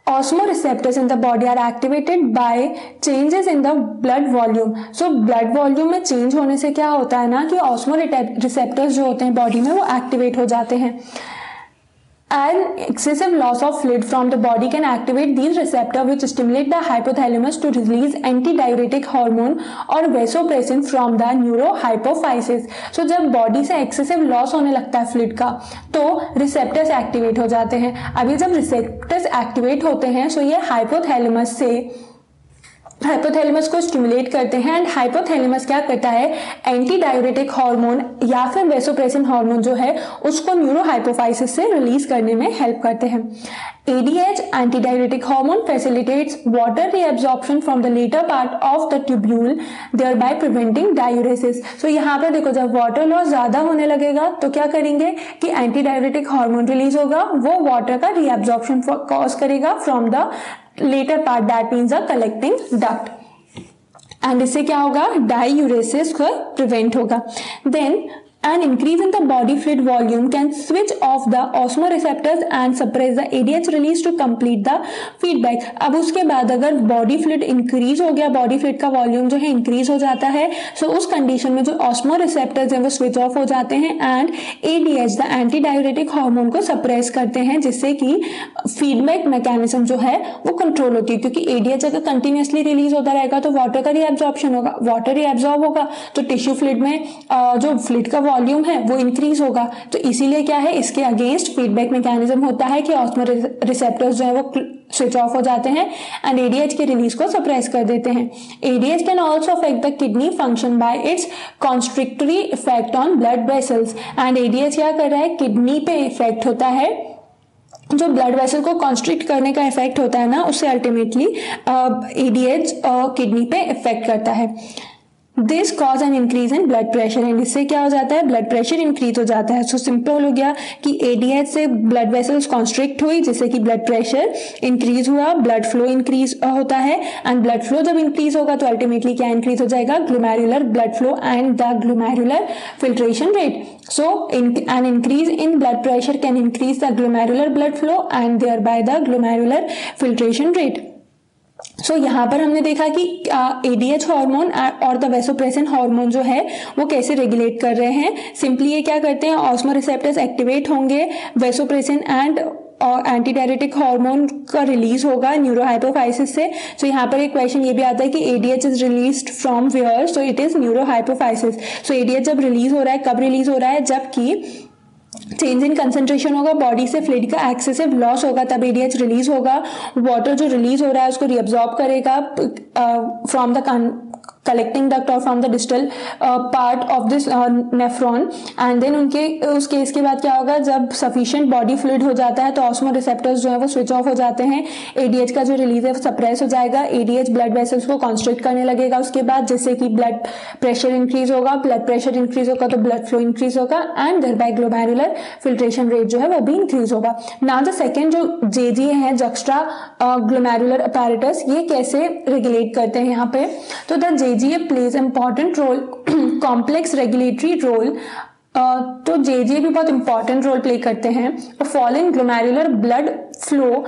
Osmoreceptors in the body are activated by changes in the blood volume. So blood volume में change होने से क्या होता है ना कि osmoreceptors जो होते हैं बॉडी में वो एक्टिवेट हो जाते हैं। An excessive loss of fluid from the body can activate these receptors which stimulate the hypothalamus to release antidiuretic hormone or vasopressin from the neurohypophysis. So जब बॉडी से excessive loss होने लगता है फ्लूइड का तो रिसेप्टर्स एक्टिवेट हो जाते हैं। अभी जब रिसेप्टर्स एक्टिवेट होते हैं सो ये हाइपोथैलेमस से हाइपोथैलेमस को स्टिमुलेट करते हैं एंड हाइपोथैलेमस क्या करता है, एंटी डाययूरेटिक हार्मोन या फिर वेसोप्रेसिन हार्मोन जो है उसको न्यूरोहाइपोफाइसिस से रिलीज करने में हेल्प करते हैं। ADH anti diuretic hormone facilitates water reabsorption from the latter part of the tubule thereby preventing diuresis. So यहाँ पर देखो, जब वाटर लॉस ज्यादा होने लगेगा तो क्या करेंगे कि एंटी डाययूरेटिक हार्मोन रिलीज होगा, वो वाटर का रीअब्जॉर्प्शन कॉज करेगा from the later part, that means a collecting duct, and इससे क्या होगा, डायूरेसिस को प्रिवेंट होगा। Then an increase in the body fluid volume can switch off the osmoreceptors and suppress the ADH release to complete the feedback। अब उसके बाद अगर body fluid increase हो गया, बॉडी फ्लूइड का वॉल्यूम जो है इंक्रीज हो जाता है, सो उस कंडीशन में जो ऑस्मोरिसेप्टर्स हैं वो स्विच ऑफ हो जाते हैं and ADH the anti diuretic hormone को सप्रेस करते हैं, जिससे कि फीडबैक मैकेनिज्म जो है वो कंट्रोल होती है। क्योंकि ADH अगर कंटिन्यूसली रिलीज होता रहेगा तो वाटर का रीअब्जॉर्प्शन होगा, वाटर रीअब्जॉर्ब होगा तो टिश्यू फ्लूइड में जो फ्लूइड का वॉल्यूम है वो इंक्रीज होगा। तो इसीलिए क्या है, इसके अगेंस्ट फीडबैक मैकेनिज्म होता है कि ऑस्मोरिसेप्टर्स जो है वो स्विच ऑफ हो जाते हैं एंड ADH की रिलीज को सप्रेस कर देते हैं। ADH can also affect the kidney function by it's constrictory effect on blood vessels. And ADH क्या कर रहा है, किडनी पे इफेक्ट होता है, जो ब्लड वेसल को कॉन्स्ट्रिक्ट करने का इफेक्ट होता है ना, उससे अल्टीमेटली ADH किडनी पे इफेक्ट करता है। This cause an increase in blood pressure, and इससे क्या हो जाता है, ब्लड प्रेशर इंक्रीज हो जाता है। सो सिंपल हो गया कि ADH से ब्लड वेसल्स कॉन्स्ट्रिक्ट हुई, जिससे कि ब्लड प्रेशर इंक्रीज हुआ, ब्लड फ्लो इंक्रीज होता है एंड ब्लड फ्लो जब इंक्रीज होगा तो अल्टीमेटली क्या इंक्रीज हो जाएगा, glomerular blood flow and the glomerular filtration rate. So an increase in blood pressure can increase the glomerular blood flow and thereby the glomerular filtration rate. So यहाँ पर हमने देखा कि ADH हार्मोन और the vasopressin hormone जो है वो कैसे रेगुलेट कर रहे हैं। सिंपली ये क्या करते हैं, ऑस्मोरिसेप्टर्स एक्टिवेट होंगे, vasopressin and anti diuretic hormone का रिलीज होगा न्यूरोहाइपोफाइसिस से। सो यहाँ पर एक क्वेश्चन ये भी आता है कि ADH is released from where, so it is neurohypophysis. So ADH जब रिलीज हो रहा है, कब रिलीज हो रहा है, जबकि चेंज इन कंसंट्रेशन होगा, बॉडी से फ्लूइड का एक्सेसिव लॉस होगा, तब ADH रिलीज होगा। वाटर जो रिलीज हो रहा है उसको रीअब्सॉर्ब करेगा फ्रॉम द कलेक्टिंग डक्ट और from the distal part of this nephron and then उस केस के बाद क्या होगा, जब सफिशिएंट बॉडी फ्लूइड हो जाता है तो ऑस्मोरिसेप्टर्स जो है वो स्विच ऑफ हो जाते हैं, ADH का जो रिलीज है वो सप्रेस हो जाएगा, ADH ब्लड वेसल्स को कॉन्स्ट्रिक्ट करने लगेगा उसके बाद, जिससे कि ब्लड प्रेशर इंक्रीज होगा, ब्लड प्रेशर इंक्रीज होगा तो ब्लड फ्लो इंक्रीज होगा and thereby glomerular filtration rate जो है वो भी इंक्रीज होगा। नाउ द सेकंड जो JGA है, जक्स्ट्रा ग्लोमेरुलर अपैरेटस, ये कैसे रेगुलेट करते हैं यहाँ पे, तो the JGA plays important role complex regulatory role। तो JGA भी बहुत इंपॉर्टेंट रोल प्ले करते हैं। Following glomerular blood flow,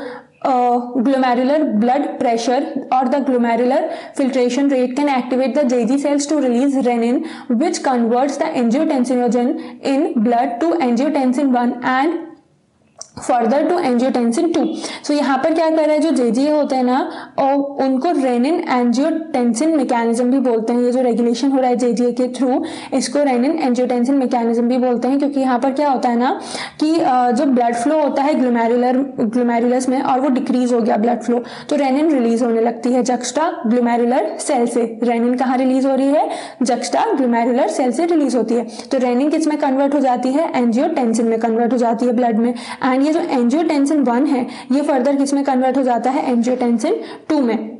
glomerular blood pressure or the glomerular filtration rate can activate the JG cells to release renin, which converts the angiotensinogen in blood to angiotensin 1 and further to angiotensin 2। So यहाँ पर क्या कर रहा है, जो JGA होते हैं ना, और उनको रेनिन एंजियोटेंसिन मैकेनिज्म भी बोलते हैं। ये जो रेगुलेशन हो रहा है JGA के थ्रू, इसको रेनिन एंजियोटेंसिन मैकेनिज्म भी बोलते हैं, क्योंकि यहाँ पर क्या होता है ना कि जो ब्लड फ्लो होता है ग्लोमेरुलस में और वो डिक्रीज हो गया ब्लड फ्लो, तो रेनिन रिलीज होने लगती है जक्स्ट्रा ग्लोमेरुलर सेल से। रेनिन कहाँ रिलीज हो रही है, जक्स्ट्रा ग्लोमेरुलर सेल से रिलीज होती है। तो रेनिन किस में कन्वर्ट हो जाती है, एंजियोटेंसिन में कन्वर्ट हो जाती है ब्लड में, एंड ये जो एंजियोटेंसिन 1 है ये फर्दर किस में कन्वर्ट हो जाता है, एंजियोटेंसिन 2 में।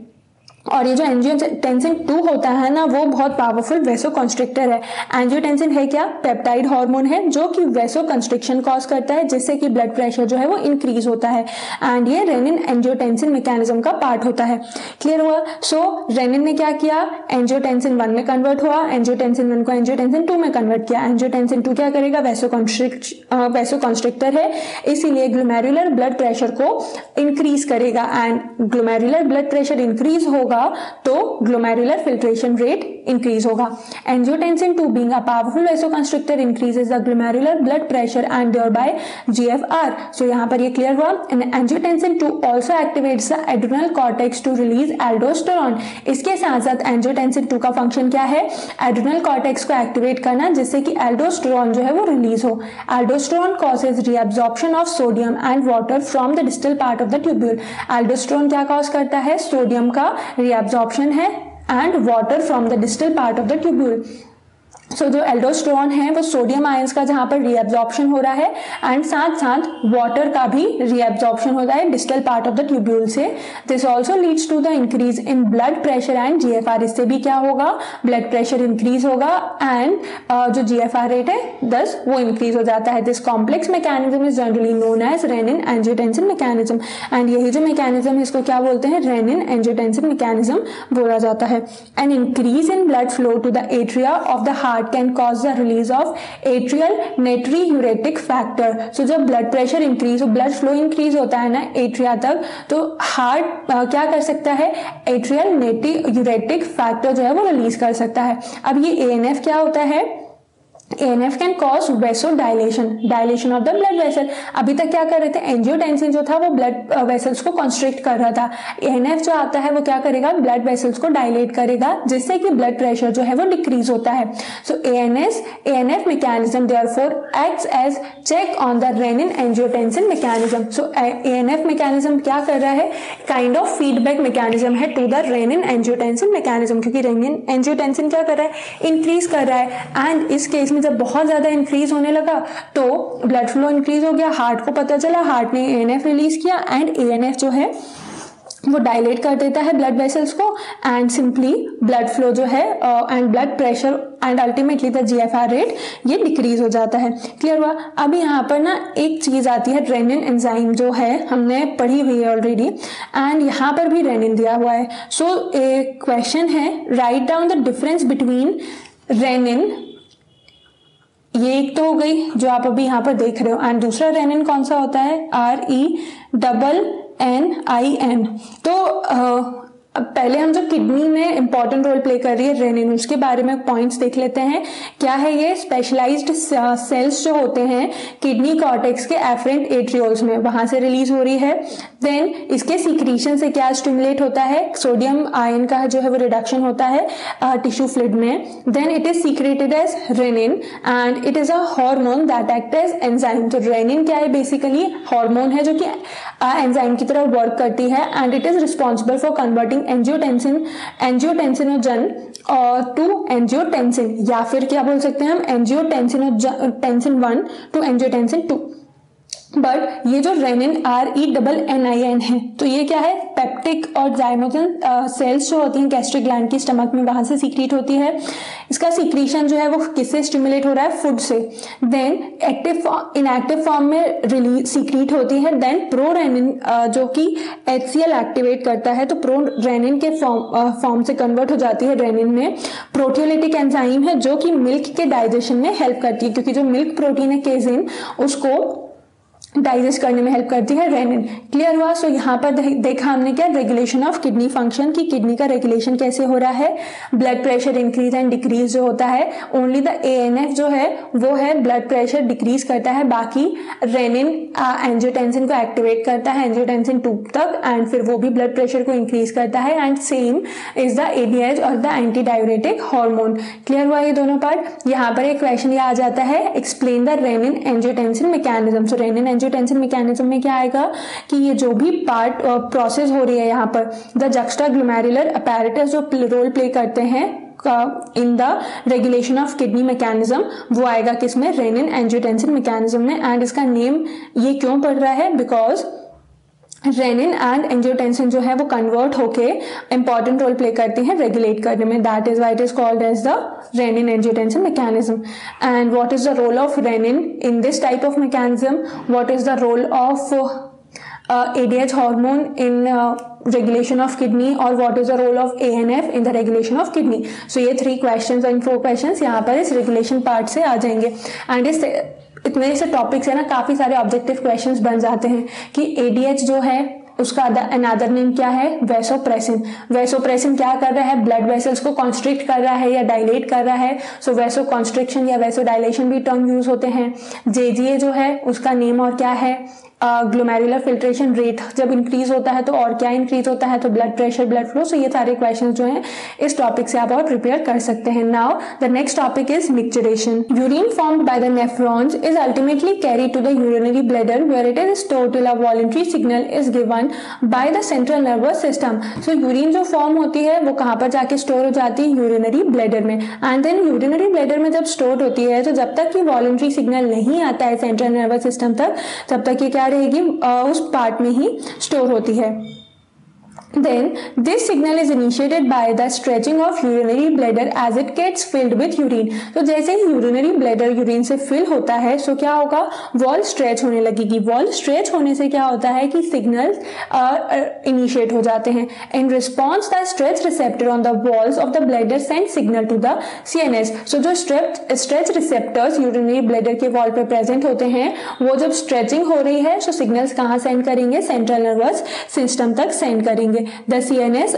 और ये जो एंजियोटेंसिन 2 होता है ना, वो बहुत पावरफुल वेसो कंस्ट्रिक्टर है। एंजियोटेंसिन है क्या, पेप्टाइड हार्मोन है जो कि वेसो कंस्ट्रिक्शन कॉज करता है, जिससे कि ब्लड प्रेशर जो है वो इंक्रीज होता है एंड ये रेनिन एंजियोटेंसिन मैकेनिज्म का पार्ट होता है। क्लियर हुआ। सो रेनिन ने क्या किया, एंजियोटेंसिन 1 में कन्वर्ट हुआ, एंजियोटेंसिन 1 को एंजियोटेंसिन 2 में कन्वर्ट किया। एंजियोटेंसिन 2 क्या करेगा, वेसो कंस्ट्रिक्टर है, इसीलिए ग्लोमेरुलर ब्लड प्रेशर को इंक्रीज करेगा and glomerular blood pressure increase होगा तो ग्लोमेरुलर फिल्ट्रेशन रेट इंक्रीज होगा। Angiotensin 2 being a powerful vasoconstrictor increases the glomerular blood pressure and thereby GFR। so यहाँ पर ये क्लियर हुआ। and angiotensin 2 also activates the adrenal cortex to release aldosterone। इसके साथ साथ एंजियोटेंसिन 2 का फंक्शन क्या है, एड्रिनल कॉर्टेक्स को एक्टिवेट करना, जिससे कि एल्डोस्टेरोन जो है वो रिलीज हो। Aldosterone causes reabsorption of sodium and water from the distal part of the tubule। Aldosterone क्या कॉज करता है, सोडियम का रीएब्जॉर्प्शन है, and water from the distal part of the tubule. So जो एल्डोस्टेरोन है वो सोडियम आयंस का जहां पर रीएब्जॉर्प्शन हो रहा है, एंड साथ साथ वाटर का भी रीएब्जॉर्प्शन होता है distal part of the tubule से। This also leads to the increase in blood pressure and GFR. इससे भी क्या होगा, ब्लड प्रेशर इंक्रीज होगा एंड जो जीएफआर रेट है दस वो इंक्रीज हो जाता है। This complex mechanism is generally known as renin angiotensin mechanism, and यही जो मैकेनिज्म है इसको क्या बोलते हैं, रेनिन एंजियोटेंसिन मैकेनिज्म बोला जाता है। An increase in blood flow to the atria of the heart can cause the release of atrial natriuretic factor। so जब ब्लड प्रेशर इंक्रीज हो, ब्लड फ्लो इंक्रीज होता है ना एट्रिया तक, तो हार्ट क्या कर सकता है, एट्रियल नेट्रियूरेटिक फैक्टर जो है वो रिलीज कर सकता है। अब ये एएनएफ क्या होता है, ANF can cause vasodilation, dilation of the blood vessel. अभी तक क्या कर रहे थे, एंजियोटेंसिन जो था वो ब्लड वेसल्स को कंस्ट्रिक्ट कर रहा था, ANF जो आता है वो क्या करेगा, ब्लड वेसल्स को डायलेट करेगा, जिससे कि ब्लड प्रेशर जो है वो डिक्रीज होता है। So ANF mechanism therefore acts as check on the renin angiotensin mechanism. So ANF mechanism क्या कर रहा है, काइंड ऑफ फीडबैक मैकेनिज्म है to the renin angiotensin mechanism, क्योंकि रेनिन एंजियोटेंसिन क्या कर रहा है, इंक्रीज कर रहा है, एंड इस केस में जब बहुत ज्यादा इंक्रीज होने लगा तो ब्लड फ्लो इंक्रीज हो गया, हार्ट को पता चला, हार्ट ने ANF रिलीज किया, एंड ANF जो है वो डायलेट कर देता है ब्लड वेसल्स को, एंड सिंपली ब्लड फ्लो जो है and blood pressure and ultimately the GFR rate ये डिक्रीज हो जाता है। क्लियर हुआ। अब यहाँ पर ना एक चीज आती है, रेनिन एंजाइम जो है हमने पढ़ी हुई है ऑलरेडी, एंड यहाँ पर भी रेनिन दिया हुआ है। सो एक क्वेश्चन है, write down the difference between renin, ये एक तो हो गई जो आप अभी यहाँ पर देख रहे हो, एंड दूसरा रेनिन कौन सा होता है, RENIN। तो अब पहले हम जो किडनी में इंपॉर्टेंट रोल प्ले कर रही है रेनिन, उसके बारे में पॉइंट्स देख लेते हैं। क्या है ये, स्पेशलाइज्ड सेल्स जो होते हैं किडनी कॉर्टेक्स के एफरेंट एट्रियोल्स में, वहां से रिलीज हो रही है। देन इसके सीक्रीशन से क्या स्टिमुलेट होता है, सोडियम आयन का जो है वो रिडक्शन होता है टिश्यू फ्लूइड में। Then it is secreted as renin and it is a hormone that act as enzyme. तो रेनिन क्या है, बेसिकली हार्मोन है जो कि एंजाइम की तरह वर्क करती है, and it is responsible for converting angiotensinogen to angiotensin, या फिर क्या बोल सकते हैं हम, एंजियोटेंसिन 1 टू एंजियोटेंसिन 2। बट ये जो रेनिन RENIN है, तो ये क्या है, पेप्टिक और जाइमोजन सेल्स जो होती हैं गैस्ट्रिक ग्लैंड की स्टमक में, वहां से सीक्रेट होती है। इसका सीक्रेशन जो है वो किससे स्टिमुलेट हो रहा है, फूड से। देन इनएक्टिव फॉर्म में रिलीज सीक्रेट होती है। देन प्रोरेनिन जो कि HCl एक्टिवेट करता है, तो प्रोरेनिन के फॉर्म से कन्वर्ट हो जाती है रेनिन में। प्रोटियोलिटिक एंजाइम है जो कि मिल्क के डाइजेशन में हेल्प करती है, क्योंकि जो मिल्क प्रोटीन है केजिन, उसको डाइजेस्ट करने में हेल्प करती है रेनिन। क्लियर हुआ। सो यहाँ पर देखा हमने क्या, रेगुलेशन ऑफ किडनी फंक्शन, की किडनी का रेगुलेशन कैसे हो रहा है, blood pressure increase and decrease जो होता है, ओनली द ANF जो है वो है ब्लड प्रेशर डिक्रीज करता है, बाकी रेनिन एंजियोटेंसिन को एक्टिवेट करता है एंजियोटेंसिन 2 तक, एंड फिर वो भी ब्लड प्रेशर को इंक्रीज करता है, and same is the ADH और the anti diuretic hormone. Clear हुआ ये दोनों पार्ट। यहाँ पर एक क्वेश्चन ये आ जाता है, explain the renin angiotensin mechanism. So rennin angiotensin mechanism में क्या आएगा कि ये जो भी पार्ट प्रोसेस हो रही है यहाँ पर, द जक्स्टाग्लोमेरुलर अपैरेटस जो रोल प्ले करते हैं in the regulation of kidney mechanism, वो आएगा किसमें, रेनिन एंजियोटेंसिन मैकेनिज्म में। एंड इसका नेम ये क्यों पड़ रहा है, बिकॉज रेनिन एंड एंजियोटेंसिन जो है वो कन्वर्ट होके इंपॉर्टेंट रोल प्ले करती हैं रेगुलेट करने में, that is why it is called as the renin angiotensin mechanism. And what is the role of renin in this type of mechanism, what is the role of ADH hormone in regulation of kidney, और what is the role of ANF in the regulation of kidney। so ये 3 questions and 4 questions यहाँ पर इस regulation part से आ जाएंगे। and इतने से topics है ना, काफी सारे ऑब्जेक्टिव क्वेश्चंस बन जाते हैं कि ADH जो है उसका अनदर नेम क्या है, वैसोप्रेसिन। वैसोप्रेसिन क्या कर रहा है, ब्लड वेसल्स को कॉन्स्ट्रिक्ट कर रहा है या डायलेट कर रहा है। सो वैसो कॉन्स्ट्रिक्शन या वैसो डायलेशन भी टर्म यूज होते हैं। JGA जो है उसका नेम और क्या है, ग्लोमेरुलर फिल्ट्रेशन रेट जब इंक्रीज होता है तो और क्या इंक्रीज होता है, तो ब्लड प्रेशर, ब्लड फ्लो। सो ये सारे क्वेश्चन जो हैं इस टॉपिक से आप और प्रिपेयर कर सकते हैं। Now the next topic is micturition. Urine formed by the nephrons is ultimately carried to the urinary bladder where it is stored till a voluntary signal is given by the central nervous system. So urine जो form होती है वो कहाँ पर जाके store हो जाती है, यूरिनरी ब्लैडर में। एंड देन यूरिनरी ब्लैडर में जब स्टोर होती है तो जब तक कि वॉलंटरी सिग्नल नहीं आता है सेंट्रल नर्वस सिस्टम तक, तब तक ये क्या रहेगी, उस पार्ट में ही स्टोर होती है। Then this signal is initiated by the stretching of urinary bladder as it gets filled with urine। तो जैसे ही urinary bladder यूरिन से फिल होता है सो क्या होगा, वॉल स्ट्रेच होने लगेगी। वॉल स्ट्रेच होने से क्या होता है कि सिग्नल इनिशिएट हो जाते हैं। In response the stretch receptor on the walls of the bladder send signal to the CNS। So जो स्ट्रेच रिसेप्टर्स यूरिनरी ब्लैडर के वॉल पर प्रेजेंट होते हैं वो जब स्ट्रेचिंग हो रही है सो सिग्नल्स कहाँ सेंड करेंगे, सेंट्रल नर्वस सिस्टम तक सेंड करेंगे। The CNS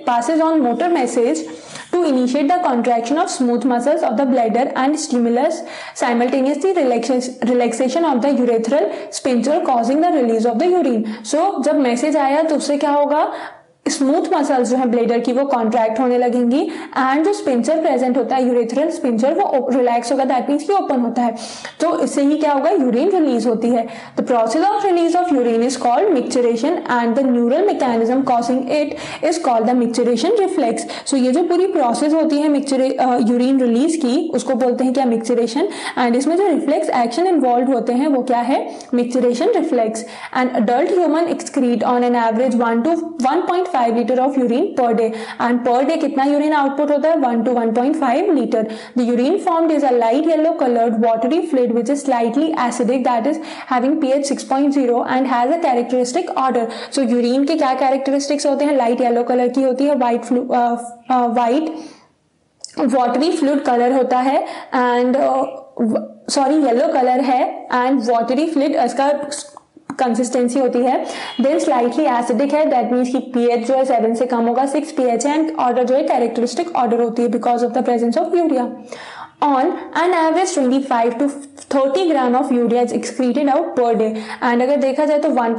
passes on motor message to initiate the contraction of smooth muscles of the bladder and stimulus simultaneously relaxation of the urethral sphincter causing the release of the urine। So जब message आया तो उससे क्या होगा, smooth muscles जो है bladder की वो कॉन्ट्रैक्ट होने लगेंगी एंड जो स्पिंचर प्रेजेंट होता है, यूरेथ्रल स्पिंचर, वो रिलैक्स होगा, दैट मीन्स कि ओपन होता है। तो इससे ही क्या होगा, यूरिन रिलीज होती है। The process of release of urine is called micturition and the neural mechanism causing it is called the micturition reflex. So ये जो पूरी प्रोसेस होती है यूरिन रिलीज की उसको बोलते हैं क्या, मिक्सचरेशन। एंड इसमें जो रिफ्लेक्स एक्शन इन्वॉल्व होते हैं वो क्या है, micturition reflex. And adult human excrete on an average 1 to 1.5 litre of urine per day. And per day कितना यूरिन आउटपुट होता है, 1 to 1.5 litre. The urine formed is a light yellow coloured watery fluid which is slightly acidic, that is having pH 6.0 and has a characteristic odour. So urine के क्या characteristics होते हैं, light yellow colour की होती है, white watery fluid colour होता है and yellow colour है एंड वाटरी फ्लूइड इसका कंसिस्टेंसी होती है। देन स्लाइटली एसिडिक है, दैट मीन्स कि pH जो है 7 से कम होगा, 6 pH है। एंड ऑर्डर जो है कैरेक्टरिस्टिक ऑर्डर होती है because of the presence of urea. On an average 25 to 30 gram of urea is excreted out पर डे। एंड अगर देखा जाए तो 1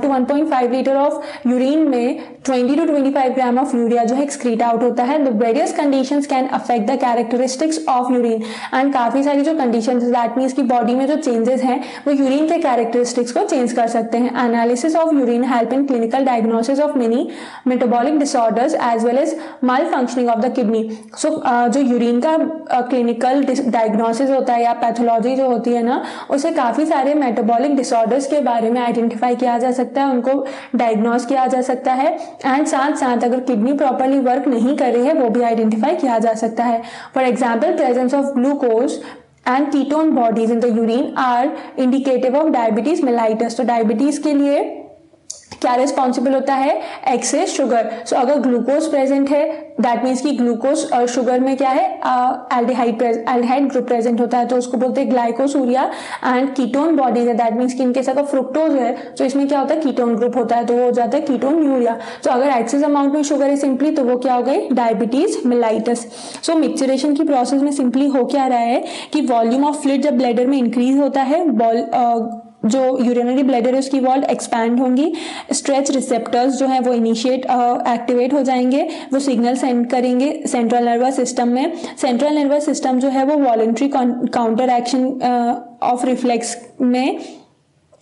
to 1.5 लीटर ऑफ यूरिन में 20 to 25 ग्राम ऑफ यूरिया जो है एक्सक्रीट आउट होता है। The various conditions can affect the characteristics of urine. And काफी सारी जो कंडीशंस, दैट मीन्स की बॉडी में जो चेंजेस हैं वो यूरिन के कैरेक्टरिस्टिक्स को चेंज कर सकते हैं। Analysis of urine help in clinical diagnosis of many metabolic disorders as well as malfunctioning of the kidney. So जो यूरिन का क्लिनिकल डायग्नोसिस होता है या पैथोलॉजी जो होती है ना, उसे काफी सारे मेटाबॉलिक डिसऑर्डर्स के बारे में आइडेंटिफाई किया जा सकता है, उनको डायग्नोस किया जा सकता है। एंड साथ साथ अगर किडनी प्रॉपरली वर्क नहीं कर रही है वो भी आइडेंटिफाई किया जा सकता है। For example presence of glucose and ketone bodies in the urine are indicative of diabetes mellitus. तो डायबिटीज के लिए क्या रिस्पॉन्सिबल होता है, एक्सेस शुगर। सो अगर ग्लूकोज प्रेजेंट है दैट मीन्स कि ग्लूकोज और शुगर में क्या है, एल्डिहाइड ग्रुप प्रेजेंट होता है तो उसको बोलते हैं ग्लाइकोसूरिया। एंड कीटोन बॉडीज है, दैट मीन्स कि इनके साथ फ्रुक्टोज है तो इसमें क्या होता है, कीटोन ग्रुप होता है तो वो हो जाता है कीटोन यूरिया। तो अगर एक्सेस अमाउंट में शुगर है सिंपली तो वो क्या हो गई, डायबिटीज मेलाइटस। सो मिक्सचरेशन की प्रोसेस में सिंपली हो क्या रहा है कि वॉल्यूम ऑफ फ्लूइड जब ब्लैडर में इंक्रीज होता है, जो यूरिनरी ब्लैडर है उसकी वॉल एक्सपैंड होंगी, स्ट्रेच रिसेप्टर्स जो है वो इनिशिएट एक्टिवेट हो जाएंगे, वो सिग्नल सेंड करेंगे सेंट्रल नर्वस सिस्टम में। सेंट्रल नर्वस सिस्टम जो है वो voluntary counter action of reflex में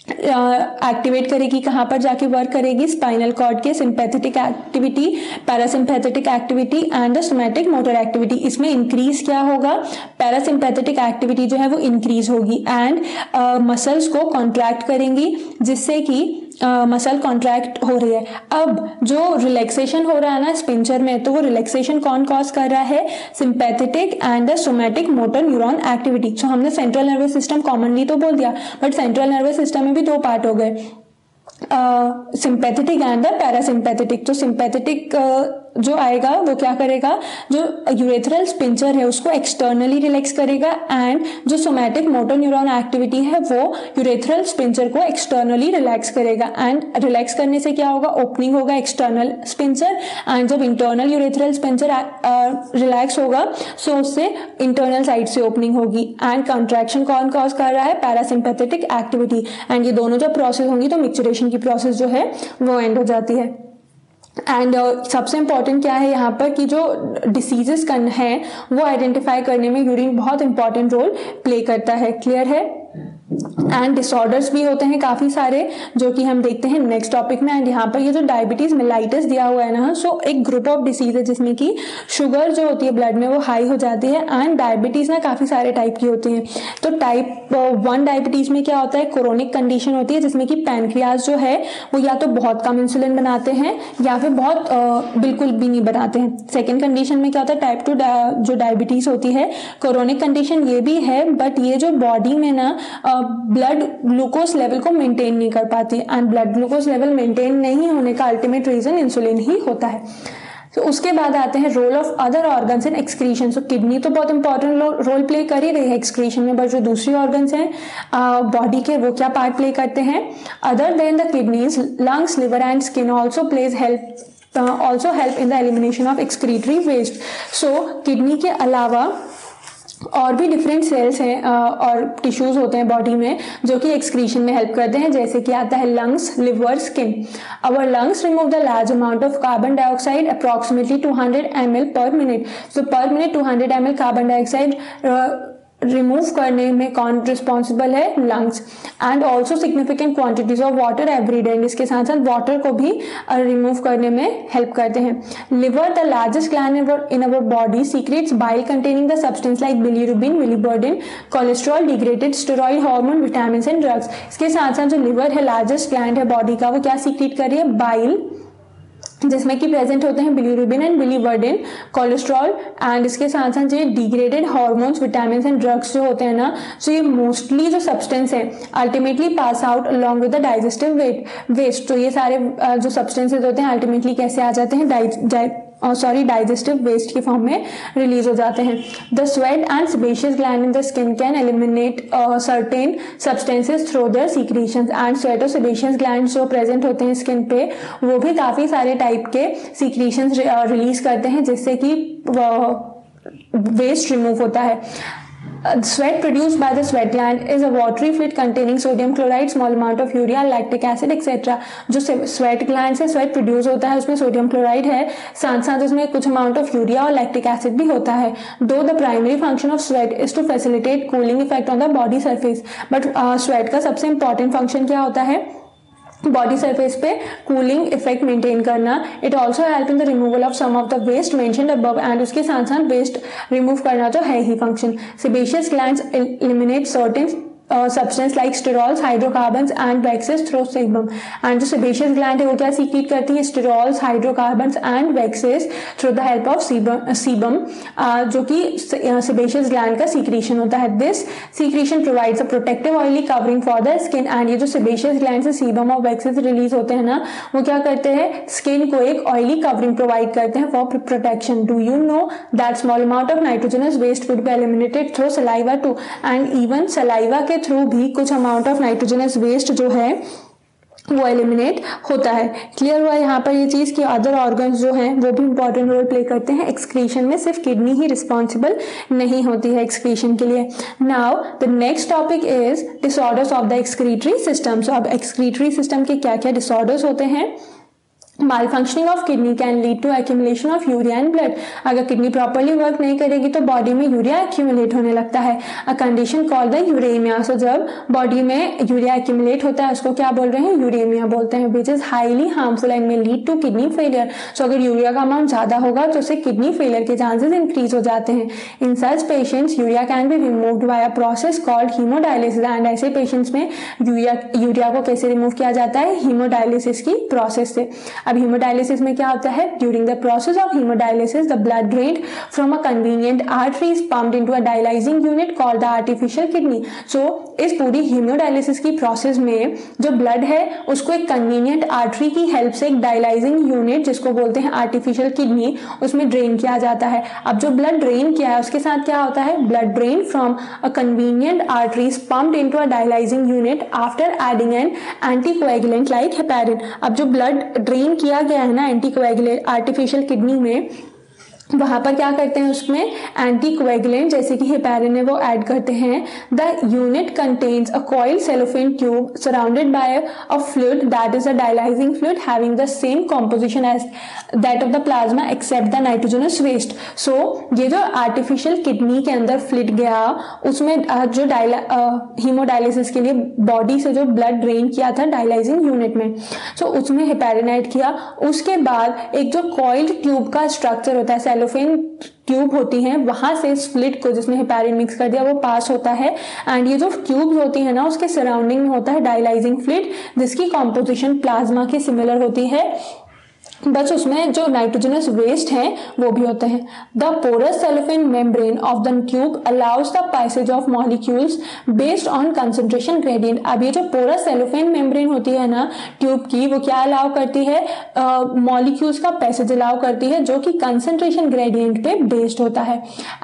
एक्टिवेट करेगी, कहाँ पर जाके वर्क करेगी, स्पाइनल कॉर्ड के sympathetic activity, parasympathetic activity and the somatic motor activity. इसमें इंक्रीज क्या होगा, पैरासिम्पैथेटिक एक्टिविटी जो है वो इंक्रीज होगी एंड मसल्स को कॉन्ट्रैक्ट करेंगी जिससे कि मसल कॉन्ट्रैक्ट हो रही है। अब जो रिलैक्सेशन हो रहा है ना स्पिंचर में, तो वो रिलैक्सेशन कौन कॉज कर रहा है, sympathetic and the somatic motor neuron activity. So हमने सेंट्रल नर्वस सिस्टम कॉमनली तो बोल दिया, बट सेंट्रल नर्वस सिस्टम में भी दो पार्ट हो गए, सिंपैथेटिक एंड द पैरासिम्पैथेटिक। तो सिंपैथेटिक जो आएगा वो क्या करेगा, जो यूरेथ्रल स्पिंचर है उसको एक्सटर्नली रिलैक्स करेगा एंड जो सोमैटिक मोटर न्यूरॉन एक्टिविटी है वो यूरेथ्रल स्पिंचर को एक्सटर्नली रिलैक्स करेगा एंड रिलैक्स करने से क्या होगा, ओपनिंग होगा एक्सटर्नल स्पिंचर एंड जब इंटरनल यूरेथ्रल स्पिंचर रिलैक्स होगा सो उससे इंटरनल साइड से ओपनिंग होगी एंड कंट्रैक्शन कौन कॉज कर रहा है, पैरासिम्पैथेटिक एक्टिविटी एंड ये दोनों जब प्रोसेस होंगी तो मिक्सचरेशन की प्रोसेस जो है वो एंड हो जाती है। एंड सबसे इम्पॉर्टेंट क्या है यहाँ पर कि जो डिसीजेस हैं वो आइडेंटिफाई करने में यूरिन बहुत इंपॉर्टेंट रोल प्ले करता है। क्लियर है? एंड डिसऑर्डर्स भी होते हैं काफ़ी सारे जो कि हम देखते हैं नेक्स्ट टॉपिक में। एंड यहाँ पर ये जो डायबिटीज़ मेलाइटिस दिया हुआ है ना, सो एक ग्रुप ऑफ डिसीज है जिसमें कि शुगर जो होती है ब्लड में वो हाई हो जाती है एंड डायबिटीज़ ना काफ़ी सारे टाइप की होती हैं। तो टाइप 1 डायबिटीज़ में क्या होता है, क्रोनिक कंडीशन होती है जिसमें कि पैनक्रियाज जो है वो या तो बहुत कम इंसुलिन बनाते हैं या फिर बहुत बिल्कुल भी नहीं बनाते हैं। सेकेंड कंडीशन में क्या होता है, टाइप 2 जो डायबिटीज़ होती है, क्रोनिक कंडीशन ये भी है बट ये जो बॉडी में ना ब्लड ग्लूकोज लेवल को मेंटेन नहीं कर पाती and blood glucose level maintain नहीं होने का अल्टीमेट रीजन इंसुलिन ही होता है। तो उसके बाद आते हैं role of other organs in excretion. So kidney तो बहुत इंपॉर्टेंट रोल प्ले कर ही रही है एक्सक्रीशन में, बट जो दूसरी ऑर्गन्स हैं बॉडी के वो क्या पार्ट प्ले करते हैं, other than the kidneys lungs liver and skin also help in the elimination of excretory waste. So kidney के अलावा और भी डिफरेंट सेल्स हैं और टिश्यूज होते हैं बॉडी में जो कि एक्सक्रीशन में हेल्प करते हैं, जैसे कि आता है lungs, liver, skin. Our lungs remove the large amount of carbon dioxide approximately 200 ml per minute. So per minute 200 ml carbon dioxide remove करने में कौन रिस्पॉन्सिबल है, lungs. And also significant quantities of water every day, इसके साथ साथ water को भी remove करने में हेल्प करते हैं। Liver, the largest gland in our body, secretes bile containing the substance like bilirubin, biliverdin, cholesterol, degraded steroid hormone, vitamin and drugs. इसके साथ साथ जो लिवर है, लार्जेस्ट ग्लैंड है बॉडी का, वो क्या सीक्रेट कर रही है, बाइल, जिसमें कि प्रेजेंट होते हैं bilirubin and biliverdin, cholesterol and इसके साथ साथ ये degraded hormones, vitamin and drugs जो होते हैं ना, सो ये मोस्टली जो सब्सटेंस है ultimately pass out along with the digestive waste. तो ये सारे जो सब्सटेंसेज होते हैं अल्टीमेटली कैसे आ जाते हैं, डाइजेस्टिव वेस्ट की फॉर्म में रिलीज हो जाते हैं। The sweat and sebaceous gland in the skin can eliminate certain substances through their secretions. And sweat और सेबेशियस ग्लैंड जो प्रेजेंट होते हैं स्किन पे वो भी काफी सारे टाइप के सीक्रेशंस रिलीज करते हैं जिससे कि वेस्ट रिमूव होता है। Sweat produced by the sweat gland is a watery fluid containing sodium chloride, small amount of urea, lactic acid, etc. जो स्वेट ग्लैंड से स्वेट प्रोड्यूस होता है उसमें सोडियम क्लोराइड है, साथ साथ उसमें कुछ अमाउंट ऑफ यूरिया और लैक्टिक एसिड भी होता है। Though the primary function of sweat is to facilitate cooling effect on the body surface, but sweat का सबसे इंपॉर्टेंट फंक्शन क्या होता है, बॉडी सरफेस पे कूलिंग इफेक्ट मेंटेन करना। It also help in the removal of some of the waste mentioned above, and उसके साथ साथ वेस्ट रिमूव करना तो है ही function. Sebaceous glands eliminate certain substance like sterols, hydrocarbons and waxes through sebum। And जो sebaceous gland है वो क्या सीक्रेट करती है, sterols, hydrocarbons and waxes through the help of sebum, जो कि सेबेशियस ग्लैंड का सीक्रेशन होता है। This secretion provides a protective oily covering for the skin. And ये जो सेबेशियस ग्लैंड से सीबम और वैक्सेस रिलीज होते हैं ना, वो क्या करते हैं, स्किन को एक ऑयली कवरिंग प्रोवाइड करते हैं for protection. Do you know that small amount of nitrogenous waste would be eliminated through saliva too, and even saliva के थ्रू भी कुछ अमाउंट ऑफ नाइट्रोजनस वेस्ट जो है वो एलिमिनेट होता है। क्लियर हुआ यहाँ पर ये चीज कि अदर ऑर्गन्स जो हैं वो भी इंपॉर्टेंट रोल प्ले करते हैं एक्सक्रीशन में, सिर्फ किडनी ही रिस्पॉन्सिबल नहीं होती है एक्सक्रीशन के लिए। Now the next topic is disorders of the excretory system. So अब एक्सक्रीटरी सिस्टम के क्या क्या डिसऑर्डर्स होते हैं। malfunctioning of kidney can lead to accumulation of urea and blood। अगर किडनी प्रॉपरली वर्क नहीं करेगी तो बॉडी में यूरिया एक्यूमुलेट होने लगता है, a condition called the uraemia. So जब बॉडी में यूरिया एक्यूमुलेट होता है उसको क्या बोल रहे हैं, यूरेमिया बोलते हैं, which is highly harmful and may lead to kidney failure. So अगर यूरिया का अमाउंट ज्यादा होगा तो उससे किडनी फेलियर के चांसेस इंक्रीज हो जाते हैं। In such patients urea can be removed by a process called haemodialysis. And ऐसे पेशेंट्स में यूरिया को कैसे रिमूव किया जाता है, हीमोडायलिसिस की प्रोसेस से। अब हीमोडायलिसिस में क्या होता है, during the process of haemodialysis the blood drained from a convenient artery is pumped into a dialysing unit called the artificial kidney. So इस पूरी हीमोडायलिसिस की प्रोसेस में जो ब्लड है उसको एक कन्वीनियंट आर्टरी की हेल्प से एक डायलाइजिंग यूनिट जिसको बोलते हैं आर्टिफिशियल किडनी उसमें ड्रेन किया जाता है। अब जो ब्लड ड्रेन किया है उसके साथ क्या होता है, blood drain from a convenient arteries pumped into a dialysing unit after adding N anticoagulant like heparin. अब जो ब्लड ड्रेन किया गया है ना एंटीकोएगुलेंट आर्टिफिशियल किडनी में, वहां पर क्या करते हैं, उसमें एंटीकोएगुलेंट जैसे कि हेपेरिन है वो ऐड करते हैं। The unit contains a coiled cellophane tube surrounded by a fluid that is a dialysing fluid having the same composition as that of the plasma except the nitrogenous waste. So ये जो artificial kidney के अंदर fluid गया उसमें जो haemodialysis के लिए body से जो ब्लड ड्रेन किया था डायलाइजिंग यूनिट में, सो उसमें हेपेरिन ऐड किया। उसके बाद एक जो कॉइल्ड ट्यूब का स्ट्रक्चर होता है, सेलोफेन ट्यूब होती हैं, वहां से इस फ्लूइड को जिसमें हेपेरिन मिक्स कर दिया वो पास होता है एंड ये जो ट्यूब होती है ना उसके सराउंडिंग में होता है डायलाइजिंग फ्लूइड जिसकी कॉम्पोजिशन प्लाज्मा की सिमिलर होती है, बस उसमें जो नाइट्रोजनस वेस्ट है वो भी होते हैं। The porous cellophane membrane of the tube allows the passage of molecules based on concentration gradient. अब ये जो पोरस सेलोफेन मेम्ब्रेन होती है ना ट्यूब की, वो क्या अलाउ करती है, मॉलिक्यूल्स का पैसेज अलाउ करती है जो कि कंसंट्रेशन ग्रेडियंट पे बेस्ड होता है।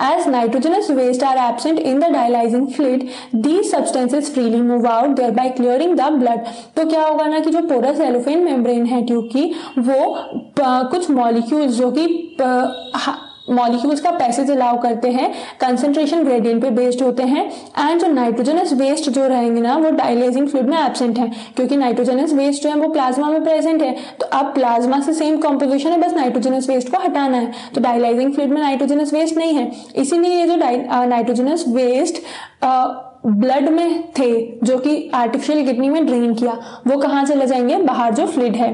As nitrogenous waste are absent in the dialyzing fluid these substances freely move out thereby clearing the blood. तो क्या होगा ना कि जो पोरस सेलोफेन मेम्ब्रेन है ट्यूब की, वो कुछ मॉलिक्यूल्स जो कि मॉलिक्यूल्स का पैसेज अलाउ करते हैं कंसंट्रेशन ग्रेडियंट पे बेस्ड होते हैं एंड जो नाइट्रोजनस वेस्ट जो रहेंगे ना वो डायलाइजिंग फ्लूइड में एब्सेंट है, क्योंकि नाइट्रोजनस वेस्ट जो है वो प्लाज्मा में प्रेजेंट है। तो अब प्लाज्मा से सेम कॉम्पोजिशन है, बस नाइट्रोजनस वेस्ट को हटाना है, तो डायलाइजिंग फ्लूइड में नाइट्रोजनस वेस्ट नहीं है, इसीलिए ये जो नाइट्रोजनस वेस्ट ब्लड में थे जो कि आर्टिफिशियल किडनी में ड्रेन किया, वो कहाँ चले जाएंगे, बाहर जो फ्लूइड है,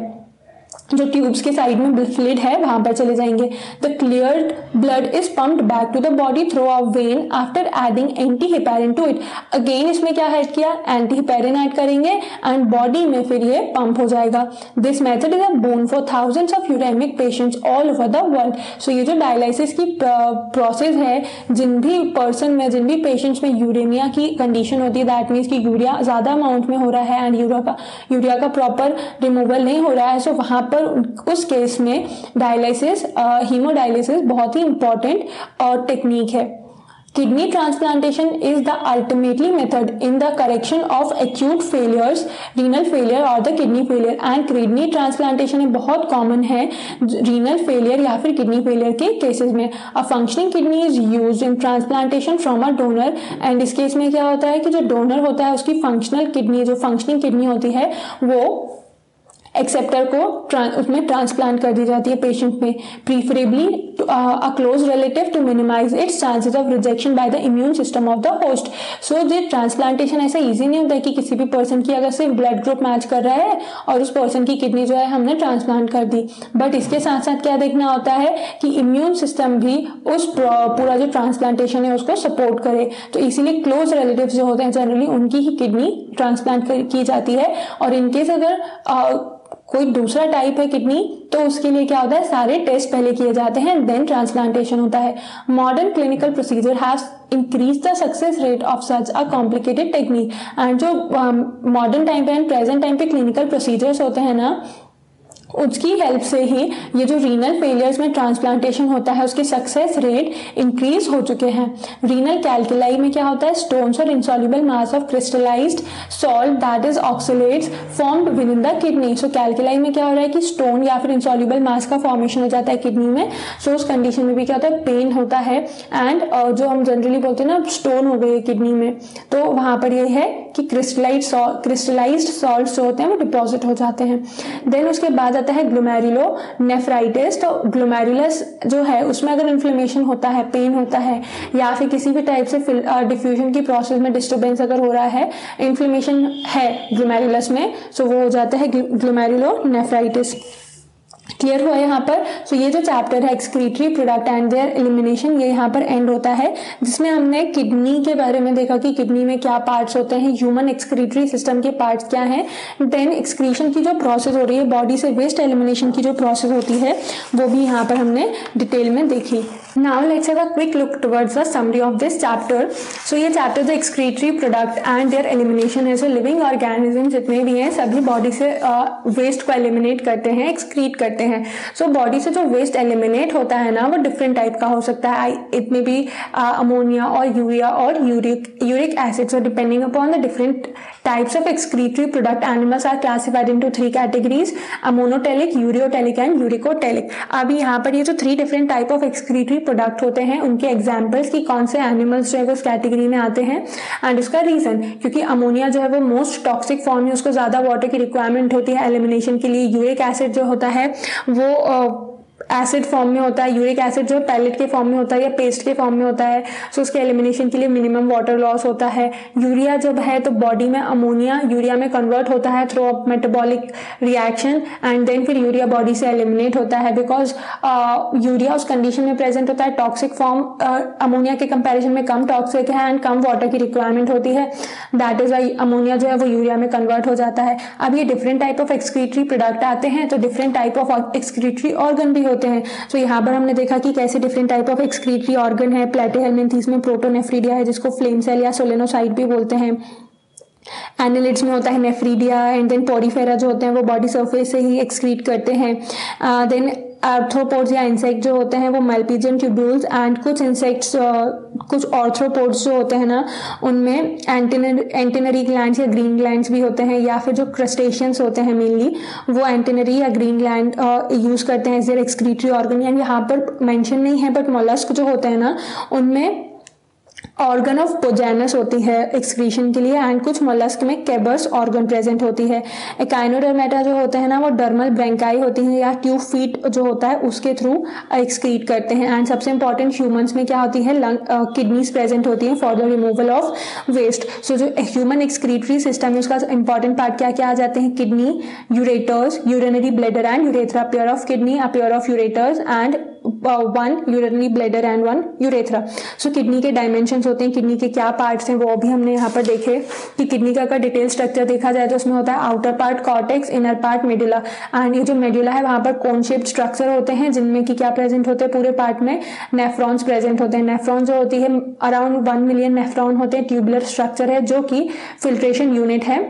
जो ट्यूब्स के साइड में फ्लूइड है वहां पर चले जाएंगे। The cleared blood is pumped back to the body through a vein after adding anti heparin to it. Again इसमें क्या ऐड किया, एंटी हेपेरिन ऐड करेंगे एंड बॉडी में फिर ये पंप हो जाएगा। This method is a boon for thousands of uraemic patients all over the world. So ये जो डायलिसिस की प्रोसेस है, जिन भी पर्सन में, जिन भी पेशेंट्स में यूरेमिया की कंडीशन होती है, दैट मीन्स की यूरिया ज्यादा अमाउंट में हो रहा है एंड यूरिया का प्रॉपर रिमूवल नहीं हो रहा है, सो वहां पर उस केस में डायलिसिस, हीमोडायलिसिस बहुत ही इंपॉर्टेंट और टेक्निक है। Kidney transplantation is the ultimately method in the correction of acute failures, renal failure or the kidney failure, and kidney transplantation बहुत common है renal failure या फिर kidney failure के cases में। A functioning kidney is used in transplantation from a donor, and इस case में क्या होता है कि जो डोनर होता है उसकी functional kidney, जो functioning kidney होती है वो एक्सेप्टर को उसमें ट्रांसप्लांट कर दी जाती है पेशेंट में, preferably a close relative to minimise its chances of rejection by the immune system of the host. So ये ट्रांसप्लांटेशन ऐसा इजी नहीं होता है कि किसी भी पर्सन की अगर सिर्फ ब्लड ग्रुप मैच कर रहा है और उस पर्सन की किडनी जो है हमने ट्रांसप्लांट कर दी, बट इसके साथ साथ क्या देखना होता है कि इम्यून सिस्टम भी उस पूरा जो ट्रांसप्लांटेशन है उसको सपोर्ट करे। तो इसीलिए क्लोज रिलेटिव्स जो होते हैं जनरली उनकी ही किडनी ट्रांसप्लांट की जाती है, और इनकेस अगर कोई दूसरा टाइप है किडनी तो उसके लिए क्या होता है, सारे टेस्ट पहले किए जाते हैं देन ट्रांसप्लांटेशन होता है। Modern clinical procedure has increase the success rate of such a complicated technique. And जो मॉडर्न टाइम पे एंड प्रेजेंट टाइम पे क्लिनिकल प्रोसीजर्स होते हैं ना, उसकी हेल्प से ही ये जो रीनल फेलियर्स में ट्रांसप्लांटेशन होता है उसके सक्सेस रेट इंक्रीज हो चुके हैं। रीनल कैल्कुलाई में क्या होता है, स्टोन्स और insoluble mass of crystallised salt that is oxalates formed with in the kidney. सो कैल्कुलाई में क्या हो रहा है कि स्टोन या फिर इंसॉल्युबल मास का फॉर्मेशन हो जाता है किडनी में। सो उस कंडीशन में भी क्या होता है, पेन होता है एंड जो हम जनरली बोलते हैं ना स्टोन हो गई किडनी में, तो वहां पर ये है कि क्रिस्टलाइज्ड सॉल्ट जो होते हैं वो डिपॉजिट हो जाते हैं। देन उसके बाद आता है ग्लोमेरुलो नेफ्राइटिस। तो ग्लोमेरुलस जो है उसमें अगर इन्फ्लेमेशन होता है, पेन होता है या फिर किसी भी टाइप से डिफ्यूजन की प्रोसेस में डिस्टर्बेंस अगर हो रहा है, इन्फ्लेमेशन है ग्लोमेरुलस में, सो वो हो जाता है ग्लोमेरुलो नेफ्राइटिस। क्लियर हुआ यहाँ पर। सो ये जो चैप्टर है excretory product and their elimination, ये यहाँ पर एंड होता है, जिसमें हमने किडनी के बारे में देखा कि किडनी में क्या पार्ट्स होते हैं, ह्यूमन एक्सक्रीटरी सिस्टम के पार्ट्स क्या हैं, देन एक्सक्रीशन की जो प्रोसेस हो रही है, बॉडी से वेस्ट एलिमिनेशन की जो प्रोसेस होती है वो भी यहाँ पर हमने डिटेल में देखी। Now let's have a quick look towards the summary of this chapter. So ये chapter the excretory product and their elimination है। सो लिविंग ऑर्गेनिज्म जितने भी हैं सभी बॉडी से वेस्ट को एलिमिनेट करते हैं, एक्सक्रीट करते हैं। सो बॉडी से जो वेस्ट एलिमिनेट होता है ना वो डिफरेंट टाइप का हो सकता है, इट में बी अमोनिया और यूरिया और uric acid. So depending upon the different types of excretory product, animals are classified into 3 categories: amonotelic, ureotelic and uricotelic। अभी यहाँ पर ये जो 3 different type of excretory product होते हैं उनके एग्जाम्पल्स की कौन से एनिमल्स जो है वो उस कैटेगरी में आते हैं एंड उसका रीजन, क्योंकि अमोनिया जो है वो मोस्ट टॉक्सिक फॉर्म है, उसको ज्यादा वाटर की रिक्वायरमेंट होती है एलिमिनेशन के लिए। यूरिक एसिड जो होता है वो एसिड फॉर्म में होता है, यूरिक एसिड जो पैलेट के फॉर्म में होता है या पेस्ट के फॉर्म में होता है, सो उसके एलिमिनेशन के लिए मिनिमम वाटर लॉस होता है। यूरिया जब है तो बॉडी में अमोनिया यूरिया में कन्वर्ट होता है through a metabolic reaction and then फिर यूरिया बॉडी से एलिमिनेट होता है, बिकॉज यूरिया उस कंडीशन में प्रेजेंट होता है टॉक्सिक फॉर्म अमोनिया के कंपेरिजन में कम टॉक्सिक है एंड कम वाटर की रिक्वायरमेंट होती है, दैट इज वाई अमोनिया जो है वो यूरिया में कन्वर्ट हो जाता है। अब ये different type of excretory product आते हैं तो different type of excretory organ भी होते हैं। तो यहाँ पर हमने देखा कि कैसे different type of excretory organ है। प्लेटिहेल्मिन्थेस में प्रोटोनेफ्रिडिया है जिसको फ्लेम सेल या सोलेनोसाइट भी बोलते हैं। एनालिड्स में होता है नेफ्रीडिया एंड देन पोरीफेरा जो होते हैं वो बॉडी सरफेस से ही एक्सक्रीट करते हैं। देन आर्थ्रोपोड्स या इंसेक्ट जो होते हैं वो मैल्पीजियन ट्यूब्यूल्स एंड कुछ इंसेक्ट्स कुछ ऑर्थ्रोपोड्स जो होते हैं ना उनमें एंटेनरी ग्लैंड्स या ग्रीन ग्लैंड्स भी होते हैं, या फिर जो क्रस्टेशियंस होते हैं मेनली वो एंटेनरी या ग्रीन ग्लैंड यूज करते हैं एज देयर एक्सक्रीटरी ऑर्गन। यानी यहाँ पर मेंशन नहीं है बट मोलस्क जो होते हैं ना उनमें ऑर्गन ऑफ पोजेनस होती है एक्सक्रीशन के लिए एंड कुछ मोलस्क में केबस ऑर्गन प्रेजेंट होती है। एकाइनोडर्मेटा जो होते हैं ना वो डर्मल ब्रैंकाई होती हैं या ट्यूब फीट जो होता है उसके थ्रू एक्सक्रीट करते हैं। एंड सबसे इंपॉर्टेंट ह्यूमंस में क्या होती है, किडनीज प्रेजेंट होती हैं for the removal of waste. So जो ह्यूमन एक्सक्रीटरी सिस्टम है उसका इंपॉर्टेंट पार्ट क्या क्या आ जाते हैं, kidney, ureters, urinary bladder and urethra, pair of kidney, a pair of ureters and one urinary bladder and one urethra. So kidney के dimensions होते हैं, किडनी के क्या पार्ट्स हैं वो भी हमने यहाँ पर देखे कि किडनी का अगर डिटेल स्ट्रक्चर देखा जाए तो उसमें होता है outer part cortex, inner part medulla and ये जो मेडुला है वहाँ पर कोन शेप्ड स्ट्रक्चर होते हैं जिनमें कि क्या प्रेजेंट होते हैं, पूरे पार्ट में नेफ्रॉन्स प्रेजेंट होते हैं। नेफ्रॉन जो होती है अराउंड 1 मिलियन नेफ्रॉन होते हैं, ट्यूबुलर स्ट्रक्चर है जो कि फिल्ट्रेशन यूनिट है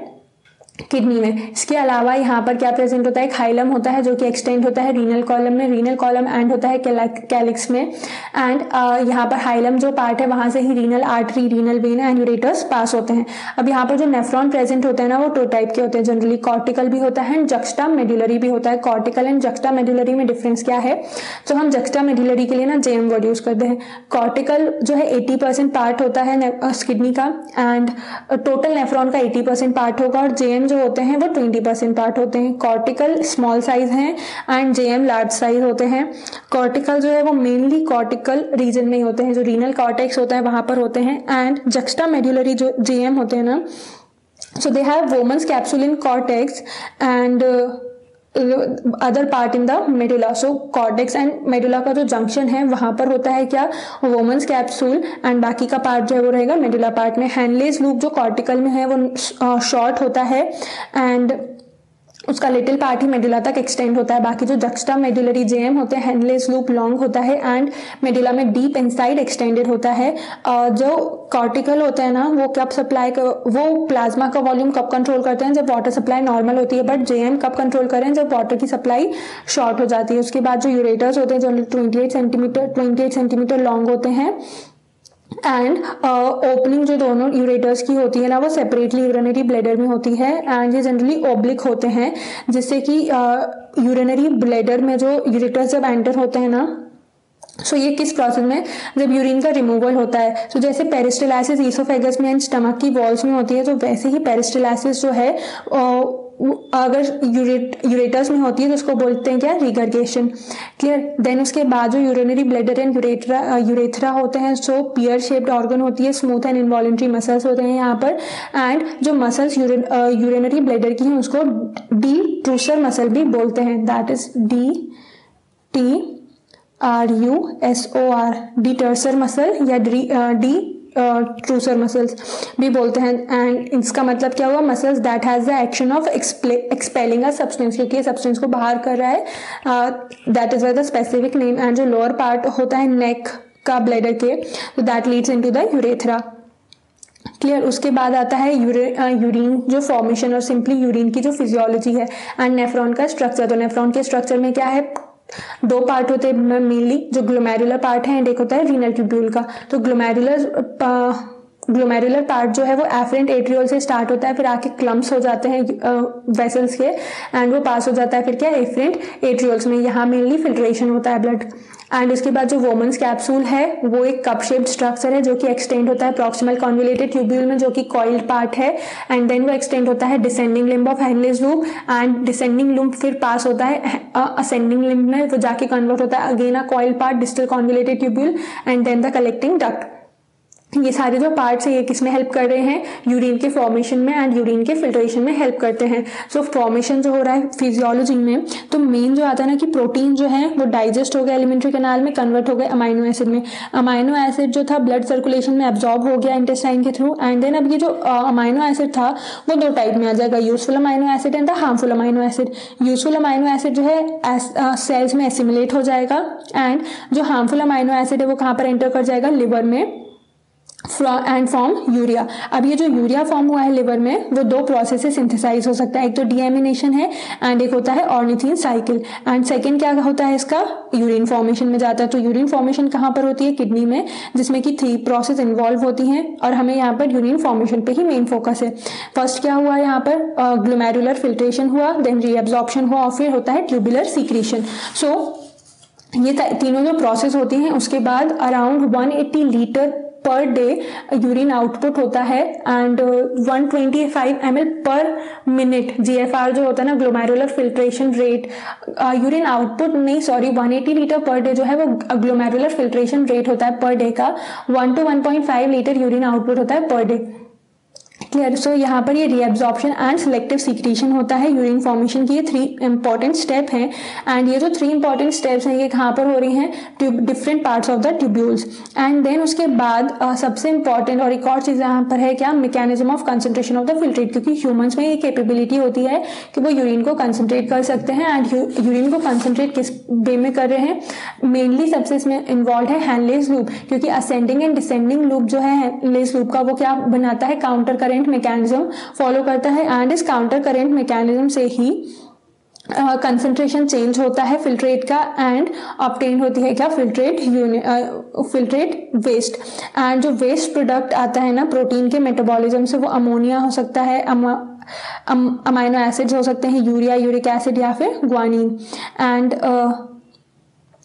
किडनी में। इसके अलावा यहाँ पर क्या प्रेजेंट होता है, एक हाइलम होता है जो कि एक्सटेंड होता है रीनल कॉलम में, रीनल कॉलम एंड होता है कैलिक्स में एंड यहाँ पर हाइलम जो पार्ट है वहां से ही renal artery, renal vein and ureters pass होते हैं। अब यहाँ पर जो नेफ्रॉन प्रेजेंट होते हैं ना वो 2 टाइप के होते हैं, जनरली कॉर्टिकल भी होता है एंड जक्स्टा मेडुलरी भी होता है। कॉर्टिकल एंड जक्स्टा मेडुलरी में डिफरेंस क्या है, तो हम जक्स्टा मेडुलरी के लिए ना जेएम वर्ड यूज करते हैं। कॉर्टिकल जो है 80% पार्ट होता है किडनी का एंड टोटल नेफ्रॉन का 80% पार्ट होगा और जेएम जो होते हैं वो 20% पार्ट होते हैं। कॉर्टिकल स्मॉल साइज हैं एंड जेएम लार्ज साइज होते हैं। कॉर्टिकल जो है वो मेनली कॉर्टिकल रीजन में ही होते हैं, जो रीनल कॉर्टेक्स होता है वहां पर होते हैं एंड जक्स्टा मेडुलरी जो जेएम होते हैं ना so they have Bowman's capsule in cortex and other part in the medulla. So cortex and medulla का जो जंक्शन है वहां पर होता है क्या, वोमन्स कैप्सूल एंड बाकी का पार्ट जो है वो रहेगा मेडुला पार्ट में। हैनलेस लूप जो कॉर्टिकल में है वो शॉर्ट होता है एंड उसका लिटिल पार्ट ही मेडुला तक एक्सटेंड होता है। बाकी जो जक्स्टा मेडुलरी जेएम होते हैं हैंडलेस लूप लॉन्ग होता है एंड मेडुला में डीप इनसाइड एक्सटेंडेड होता है। जो कॉर्टिकल होता है ना वो कब सप्लाई वो प्लाज्मा का वॉल्यूम कब कंट्रोल करते हैं, जब वाटर सप्लाई नॉर्मल होती है, बट जेएम कब कंट्रोल करें, जब वाटर की सप्लाई शॉर्ट हो जाती है। उसके बाद जो यूरेटर्स होते हैं जो 28 सेंटीमीटर लॉन्ग होते हैं एंड ओपनिंग जो दोनों यूरेटर्स की होती है ना वो सेपरेटली यूरिनरी ब्लैडर में होती है एंड ये जनरली ओब्लिक होते हैं, जिससे कि यूरिनरी ब्लैडर में जो यूरेटर्स जब एंटर होते हैं ना सो ये किस प्रोसेस में, जब यूरिन का रिमूवल होता है। सो जैसे पेरिस्टलाइसिस ईसोफेगस में एंड स्टमक की वॉल्स में होती है तो वैसे ही पेरिस्टलाइसिस जो है अगर यूरेटर्स में होती है तो उसको बोलते हैं क्या, रिगरगेशन। क्लियर। देन उसके बाद जो यूरिनरी ब्लैडर एंड यूरेथ्रा होते हैं, सो पियर शेप्ड ऑर्गन होती है, स्मूथ एंड इनवॉलेंट्री मसल्स होते हैं यहाँ पर। एंड जो मसल्स यूरिनरी ब्लैडर की हैं उसको डी ट्रूसर मसल भी बोलते हैं, that is DTRUSOR, D Tarsar muscle या डी ट्रूसर मसल्स भी बोलते हैं। एंड इसका मतलब क्या हुआ, muscles that has the action of expelling a substance, क्योंकि ये सब्सटेंस को बाहर कर रहा है, that is the specific name. And जो लोअर पार्ट होता है नेक का ब्लैडर के, तो that leads into the urethra. Clear. उसके बाद आता है यूरिन जो फॉर्मेशन और सिंपली यूरिन की जो फिजियोलॉजी है, एंड नेफ्रॉन का स्ट्रक्चर। तो नेफ्रॉन के स्ट्रक्चर में क्या है, दो पार्ट होते हैं मेनली, जो ग्लोमेरुलर पार्ट है एंड एक होता है रीनल ट्यूब्यूल का। तो ग्लोमेरुलर पार्ट जो है वो एफरेंट एट्रियोल से स्टार्ट होता है, फिर आके क्लम्प्स हो जाते हैं वेसल्स के, एंड वो पास हो जाता है फिर क्या, एफरेंट एट्रियोल्स में। यहाँ मेनली फिल्ट्रेशन होता है ब्लड। एंड उसके बाद जो वोमन्स कैप्सूल है वो एक कप शेप्ड स्ट्रक्चर है जो कि एक्सटेंड होता है प्रॉक्सिमल कॉन्वोल्यूटेड ट्यूब्यूल में, जो कि कॉइल्ड पार्ट है। एंड देन वो एक्सटेंड होता है descending limb of Henle's loop, and descending limb फिर पास होता है असेंडिंग लिम्ब में, वो जाके कन्वर्ट होता है again a coiled part, distal convoluted tubule, and then the collecting duct. ये सारे जो पार्ट्स हैं ये किसमें हेल्प कर रहे हैं, यूरिन के फॉर्मेशन में एंड यूरिन के फिल्ट्रेशन में हेल्प करते हैं। सो फॉर्मेशन जो हो रहा है फिजियोलॉजी में, तो मेन जो आता है ना कि प्रोटीन जो है वो डाइजेस्ट हो गया एलिमेंट्री कैनाल में, कन्वर्ट हो गए अमाइनो एसिड में। अमाइनो एसिड जो था ब्लड सर्कुलेशन में एब्जॉर्ब हो गया इंटेस्टाइन के थ्रू, एंड देन अब ये जो अमाइनो एसिड था वो दो टाइप में आ जाएगा, useful amino acid and the harmful amino acid. Useful amino acid जो है सेल्स में एसिमिलेट हो जाएगा, एंड जो हार्मफुल अमाइनो एसिड है वो कहाँ पर एंटर कर जाएगा, लिवर में, एंड फॉर्म यूरिया। अब ये जो यूरिया फॉर्म हुआ है लिवर में, वो दो प्रोसेस से सिंथेसाइज हो सकता है, एक तो डीएमिनेशन है एंड एक होता है ऑर्निथिन साइकिल। एंड सेकंड क्या होता है इसका, यूरिन फॉर्मेशन में जाता है। तो यूरिन फॉर्मेशन कहाँ पर होती है, किडनी में, जिसमें कि 3 प्रोसेस इन्वॉल्व होती हैं, और हमें यहाँ पर यूरिन फॉर्मेशन पे ही मेन फोकस है। फर्स्ट क्या हुआ यहाँ पर, ग्लोमेरुलर फिल्ट्रेशन हुआ, देन रीएब्जॉर्प्शन हुआ, और फिर होता है ट्यूबुलर सीक्रेशन। सो ये तीनों जो प्रोसेस होती हैं, उसके बाद around 180 litre per day urine output होता है, and 125 ml per minute GFR जो होता है ना, glomerular filtration rate. Urine output नहीं, सॉरी, 180 लीटर पर डे जो है वो ग्लोमेरुलर फिल्ट्रेशन रेट होता है पर डे का। 1 to 1.5 लीटर यूरिन आउटपुट होता है पर डे। क्लियर। सो यहाँ पर ये रीएब्जॉर्प्शन एंड सिलेक्टिव सीक्रेशन होता है यूरिन फॉर्मेशन की। ये 3 इंपॉर्टेंट स्टेप हैं, एंड ये जो 3 इंपॉर्टेंट स्टेप्स हैं ये कहाँ पर हो रही हैं, different parts of the tubules. And then उसके बाद सबसे इंपॉर्टेंट और एक और चीज़ यहाँ पर है क्या, mechanism of concentration of the filtrate. क्योंकि ह्यूमंस में ये कैपेबिलिटी होती है कि वो यूरिन को कंसंट्रेट कर सकते हैं, एंड यूरिन को कंसंट्रेट किस वे में कर रहे हैं, मेनली सबसे इसमें इन्वॉल्व है हैनलेस लूप, क्योंकि असेंडिंग एंड डिसेंडिंग लूप जो है हैनलेस लूप का, वो क्या बनाता है, काउंटर करंट मैकेनिज्म फॉलो करता है, एंड इस काउंटर करंट मैकेनिज्म से ही कंसंट्रेशन चेंज होता है फिल्ट्रेट का, एंड ऑब्टेन होती है क्या, फिल्ट्रेट वेस्ट। एंड जो वेस्ट प्रोडक्ट आता है ना प्रोटीन के मेटाबॉलिज्म से, वो अमोनिया हो सकता है, अमाइनो एसिड्स हो सकते हैं, यूरिया, यूरिक एसिड या फिर ग्वानिन। एंड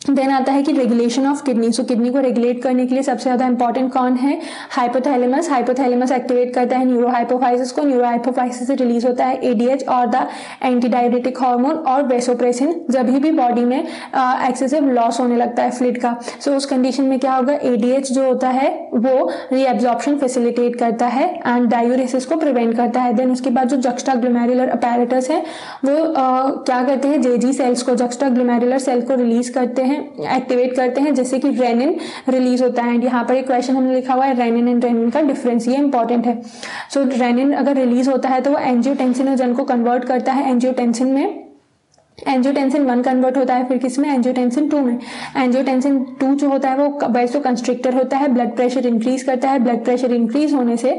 देन आता है कि regulation of kidney. So kidney को रेगुलेट करने के लिए सबसे ज्यादा इंपॉर्टेंट कौन है, हाइपोथैलेमस। हाइपोथैलेमस एक्टिवेट करता है न्यूरोहाइपोफाइसिस को, न्यूरोहाइपोफाइसिस से रिलीज होता है एडीएच और द एंटीडायरेटिक हार्मोन और वेसोप्रेसिन। जब भी बॉडी में एक्सेसिव लॉस होने लगता है फ्लूइड का, सो उस कंडीशन में क्या होगा, एडीएच जो होता है वो रीएब्जॉर्प्शन फैसिलिटेट करता है एंड डायूरेसिस को प्रिवेंट करता है। देन उसके बाद जो जक्स्टा ग्लोमेरुलर अपैरेटस है वो क्या करते हैं, जेजी सेल्स को, जक्स्टा ग्लोमेरुलर सेल को रिलीज करते हैं, एक्टिवेट करते हैं, जैसे कि रेनिन रिलीज होता है। यहाँ पर एक क्वेश्चन हमने लिखा हुआ है रेनिन एंड रेनिन का डिफरेंस, ये इंपॉर्टेंट है। सो रेनिन अगर रिलीज होता है तो वो एंजियोटेंसिनोजन को कन्वर्ट करता है एंजियोटेंसिन में, एंजियोटेंसिन 1 कन्वर्ट होता है फिर किसमें, एंजियोटेंसिन 2 में। एंजियोटेंसिन 2 जो होता है वो वैसो कंस्ट्रिक्टर होता है, ब्लड प्रेशर इंक्रीज करता है, ब्लड प्रेशर इंक्रीज होने से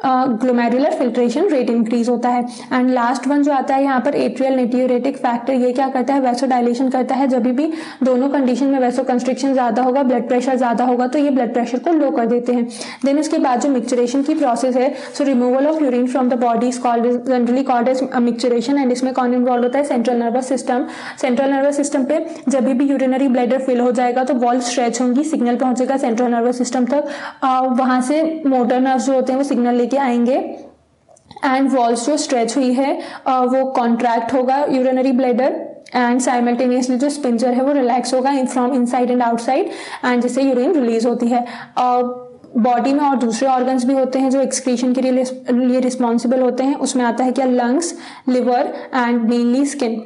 ग्लोमेरुलर फिल्ट्रेशन रेट इंक्रीज होता है। एंड लास्ट वन जो आता है यहाँ पर एट्रियल नेटियोरेटिक फैक्टर, ये क्या करता है, वैसो डायलेशन करता है। जब भी दोनों कंडीशन में वैसो कंस्ट्रिक्शन ज्यादा होगा, ब्लड प्रेशर ज्यादा होगा, तो ये ब्लड प्रेशर को लो कर देते हैं। देन उसके बाद जो मिक्सचरेशन की प्रोसेस है, so removal of urine from the body is generally called as micturition, and इसमें कौन इन्वॉल्व होता है, central nervous system. Central nervous system पे जब भी यूरिनरी ब्लैडर फिल हो जाएगा तो वॉल्व स्ट्रेच होंगी, सिग्नल पहुंचेगा सेंट्रल नर्वस सिस्टम तक, वहां से मोटर नर्व्स जो होते हैं वो सिग्नल लेके आएंगे एंड वॉल्स जो स्ट्रेच हुई है वो कॉन्ट्रैक्ट होगा यूरिनरी ब्लैडर, एंड साइमल्टेनियसली जो स्पिंजर है वो रिलैक्स होगा from inside and outside, and जिससे यूरिन रिलीज होती है। बॉडी में और दूसरे ऑर्गन्स भी होते हैं जो एक्सक्रीशन के लिए रिस्पॉन्सिबल होते हैं, उसमें आता है क्या, lungs, liver and mainly skin.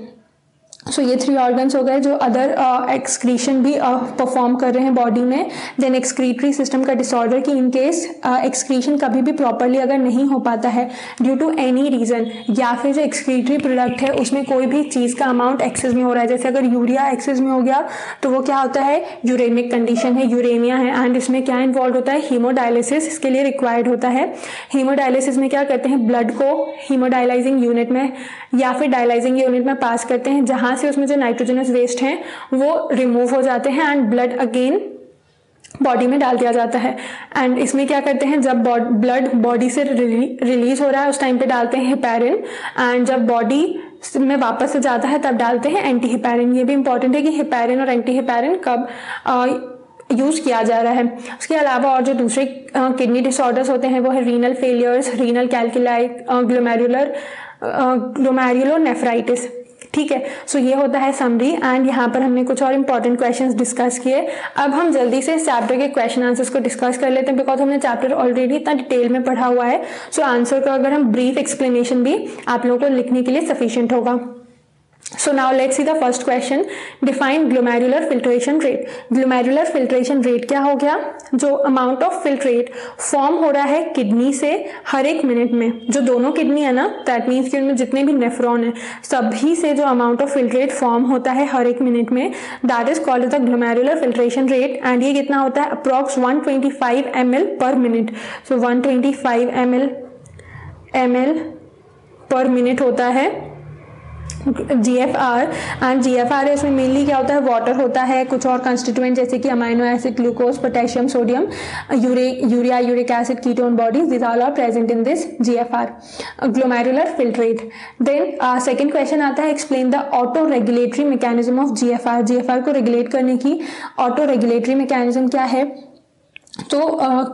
So ये 3 ऑर्गन्स हो गए जो अदर एक्सक्रीशन भी परफॉर्म कर रहे हैं बॉडी में। देन एक्सक्रीटरी सिस्टम का डिसऑर्डर कि इन केस एक्सक्रीशन कभी भी प्रॉपरली अगर नहीं हो पाता है ड्यू टू एनी रीजन, या फिर जो एक्सक्रीटरी प्रोडक्ट है उसमें कोई भी चीज़ का अमाउंट एक्सेस में हो रहा है, जैसे अगर यूरिया एक्सेस में हो गया तो वो क्या होता है, यूरेमिक कंडीशन है, यूरेमिया है, एंड इसमें क्या इन्वॉल्व होता है, हीमोडायलिसिस इसके लिए रिक्वायर्ड होता है। हीमोडायलिसिस में क्या करते हैं, ब्लड को हीमोडायलाइजिंग यूनिट में या फिर डायलाइजिंग यूनिट में पास करते हैं, जहां से उसमें जो नाइट्रोजनस वेस्ट हैं वो रिमूव हो जाते हैं एंड ब्लड अगेन बॉडी में डाल दिया जाता है। एंड इसमें क्या करते हैं, जब ब्लड बॉडी से रिलीज हो रहा है उस टाइम पे डालते हैं हेपेरिन, एंड जब बॉडी में वापस से जाता है तब डालते हैं एंटी हेपेरिन। ये भी इंपॉर्टेंट है कि हेपेरिन और एंटी हेपेरिन कब यूज किया जा रहा है। उसके अलावा और जो दूसरे किडनी डिसऑर्डर्स होते हैं वो है रीनल फेलियर्स, रीनल कैल्कुलाई, ग्लोमेरुलोनेफ्राइटिस। ठीक है, सो ये होता है समरी, एंड यहाँ पर हमने कुछ और इंपॉर्टेंट क्वेश्चंस डिस्कस किए। अब हम जल्दी से चैप्टर के क्वेश्चन आंसर्स को डिस्कस कर लेते हैं, बिकॉज हमने चैप्टर ऑलरेडी इतना डिटेल में पढ़ा हुआ है। सो आंसर का अगर हम ब्रीफ एक्सप्लेनेशन भी आप लोगों को लिखने के लिए सफिशिएंट होगा। So now let's see the first question. Define glomerular filtration rate. Glomerular filtration rate क्या हो गया, जो अमाउंट ऑफ फिल्ट्रेट फॉर्म हो रहा है किडनी से हर एक मिनट में, जो दोनों किडनी है ना, दैट मीन्स कि उनमें जितने भी नेफ्रॉन है सभी से जो अमाउंट ऑफ फिल्ट्रेट फॉर्म होता है हर एक मिनट में, that is called the glomerular filtration rate. And ये कितना होता है, अप्रॉक्स 125 ml पर मिनट। सो 125 ml पर मिनट होता है GFR, एंड GFR है, इसमें मेनली क्या होता है, वाटर होता है, कुछ और कंस्टिट्यूएंट जैसे कि amino acid, glucose, potassium, sodium, urea, uric acid, ketone bodies, this all are present in this GFR, glomerular filtrate. Then second question आता है, explain the auto regulatory mechanism of GFR। GFR को regulate करने की auto regulatory mechanism क्या है। तो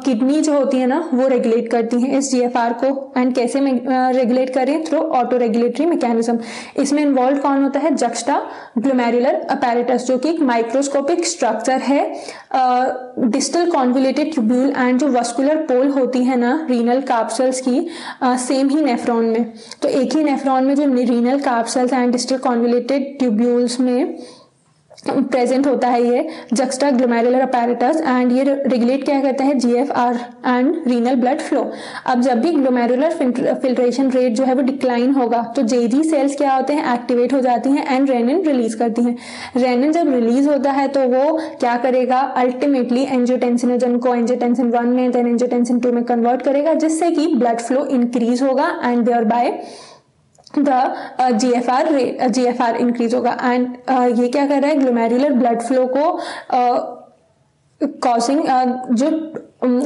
kidney जो होती है ना वो रेगुलेट करती हैं इस GFR को, एंड कैसे रेगुलेट करें, थ्रू ऑटो रेगुलेटरी मैकेनिज्म। इसमें इन्वॉल्व कौन होता है, जक्स्टा ग्लोमेरुलर अपैरेटस, जो कि एक माइक्रोस्कोपिक स्ट्रक्चर है, डिस्टल कॉन्वोल्यूटेड ट्यूब्यूल, एंड जो वस्कुलर पोल होती है ना रीनल कैप्सल्स की, सेम ही नेफ्रॉन में, तो एक ही नेफ्रॉन में जो renal capsules and distal convoluted tubules में प्रेजेंट होता है ये जक्स्टा ग्लोमेरुलर अपैरेटस, एंड ये रेगुलेट क्या करता है, GFR and renal blood flow. अब जब भी ग्लोमेरुलर फिल्ट्रेशन रेट जो है वो डिक्लाइन होगा तो JG सेल्स क्या होते हैं, एक्टिवेट हो जाती हैं एंड रेनिन रिलीज करती हैं। रेनिन जब रिलीज होता है तो वो क्या करेगा, अल्टीमेटली एंजियोटेंसिनोजन को एंजियोटेंसिन 1 में देन एंजियोटेंसिन 2 में कन्वर्ट करेगा, जिससे कि ब्लड फ्लो इंक्रीज होगा and thereby the GFR increase होगा। एंड ये क्या कर रहा है, ग्लोमेरुलर ब्लड फ्लो को कॉजिंग जो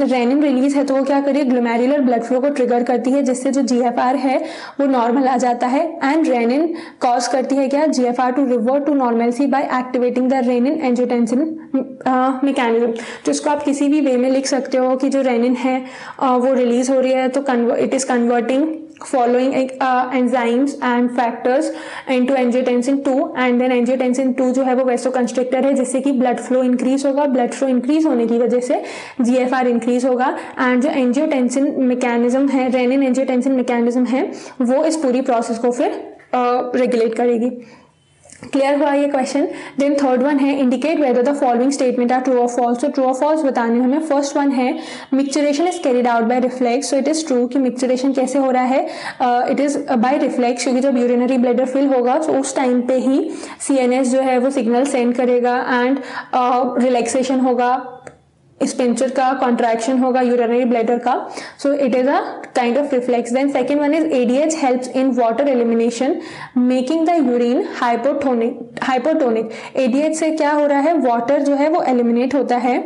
रेनिन रिलीज है तो वो क्या करिए, ग्लोमेरुलर ब्लड फ्लो को ट्रिगर करती है, जिससे जो GFR है वो नॉर्मल आ जाता है। एंड रेनिन कॉज करती है क्या, GFR to revert to normalcy by activating the renin angiotensin mechanism. तो इसको आप किसी भी वे में लिख सकते हो कि जो रेनिन है वो रिलीज हो रही है तो it is converting following enzymes and factors into angiotensin 2, and then angiotensin 2 जो है वो वैसोकंस्ट्रिक्टर है, जिससे कि ब्लड फ्लो इंक्रीज होगा, ब्लड फ्लो इंक्रीज होने की वजह से GFR इंक्रीज होगा, एंड जो एंजियोटेंसिन मैकेनिज्म है, रेनिन एंजियोटेंसिन मैकेनिज्म है, वो इस पूरी प्रोसेस को फिर रेगुलेट करेगी। क्लियर हुआ ये क्वेश्चन। देन थर्ड वन है, indicate whether the following statement are true और फॉल्स। तो ट्रू और फॉल्स बताने हमें। फर्स्ट वन है, micturition is carried out by reflex. So it is true कि मिक्सचरेशन कैसे हो रहा है, इट इज बाय रिफ्लेक्स, क्योंकि जब यूरिनरी ब्लैडर फिल होगा तो उस टाइम पे ही CNS जो है वो सिग्नल सेंड करेगा एंड रिलैक्सेशन होगा, स्पिंचर का कॉन्ट्रैक्शन होगा यूरिनरी ब्लैडर का। So it is a kind of reflex. Then second one is ADH helps in water elimination making the urine hypotonic. ADH से क्या हो रहा है, वाटर जो है वो एलिमिनेट होता है,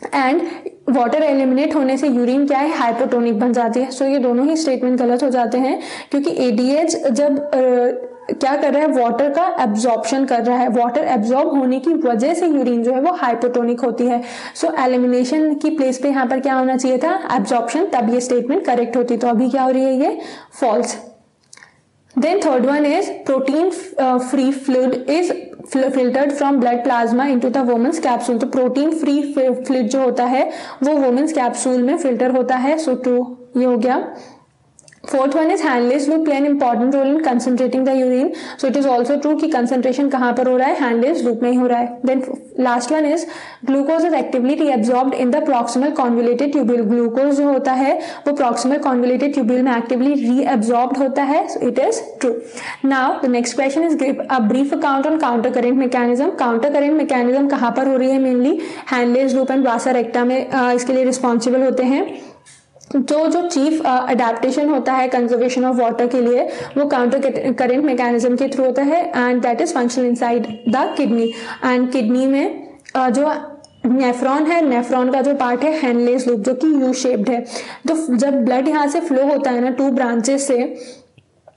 एंड वाटर एलिमिनेट होने से यूरिन क्या है, हाइपोटोनिक बन जाती है। सो ये दोनों ही स्टेटमेंट गलत हो जाते हैं, क्योंकि ADH जब क्या कर रहा है, वाटर का एब्जॉर्प्शन कर रहा है। वाटर एब्जॉर्ब होने की वजह से यूरिन जो है वो हाइपोटोनिक होती है। सो एलिमिनेशन की प्लेस पे यहाँ पर क्या होना चाहिए था, एब्जॉर्प्शन, तब ये स्टेटमेंट करेक्ट होती। तो अभी क्या हो रही है, ये false. Then third one is protein free fluid is filtered from blood plasma into the woman's capsule। तो प्रोटीन फ्री फ्लूइड जो होता है वो वुमेन्स कैप्सूल में फिल्टर होता है। सो टू ये हो गया। Fourth one is Henle's loop play an important role in concentrating the urine. So it is also true कि कंसंट्रेशन कहाँ पर हो रहा है, हैंडलेस लूप में ही हो रहा है। Then last one is glucose is actively reabsorbed in the proximal convoluted tubule. Glucose जो होता है वो प्रॉक्सिमल कॉन्वोल्यूटेड ट्यूब्यूल में एक्टिवली रीअब्सॉर्ब्ड होता है। So it is true. Now the next question is give a brief account on counter current mechanism. Counter current mechanism कहाँ पर हो रही है, mainly Henle's loop and vasa recta में इसके लिए रिस्पॉन्सिबल होते हैं। जो चीफ अडेप्टेशन होता है कंजर्वेशन ऑफ वाटर के लिए वो काउंटर करेंट मैकेनिज्म के थ्रू होता है and that is function inside the kidney. And kidney में जो नेफ्रॉन है, नेफ्रॉन का जो पार्ट है हैंडलेस लूप जो कि यू शेप्ड है। तो जब ब्लड यहाँ से फ्लो होता है ना टू ब्रांचेस से,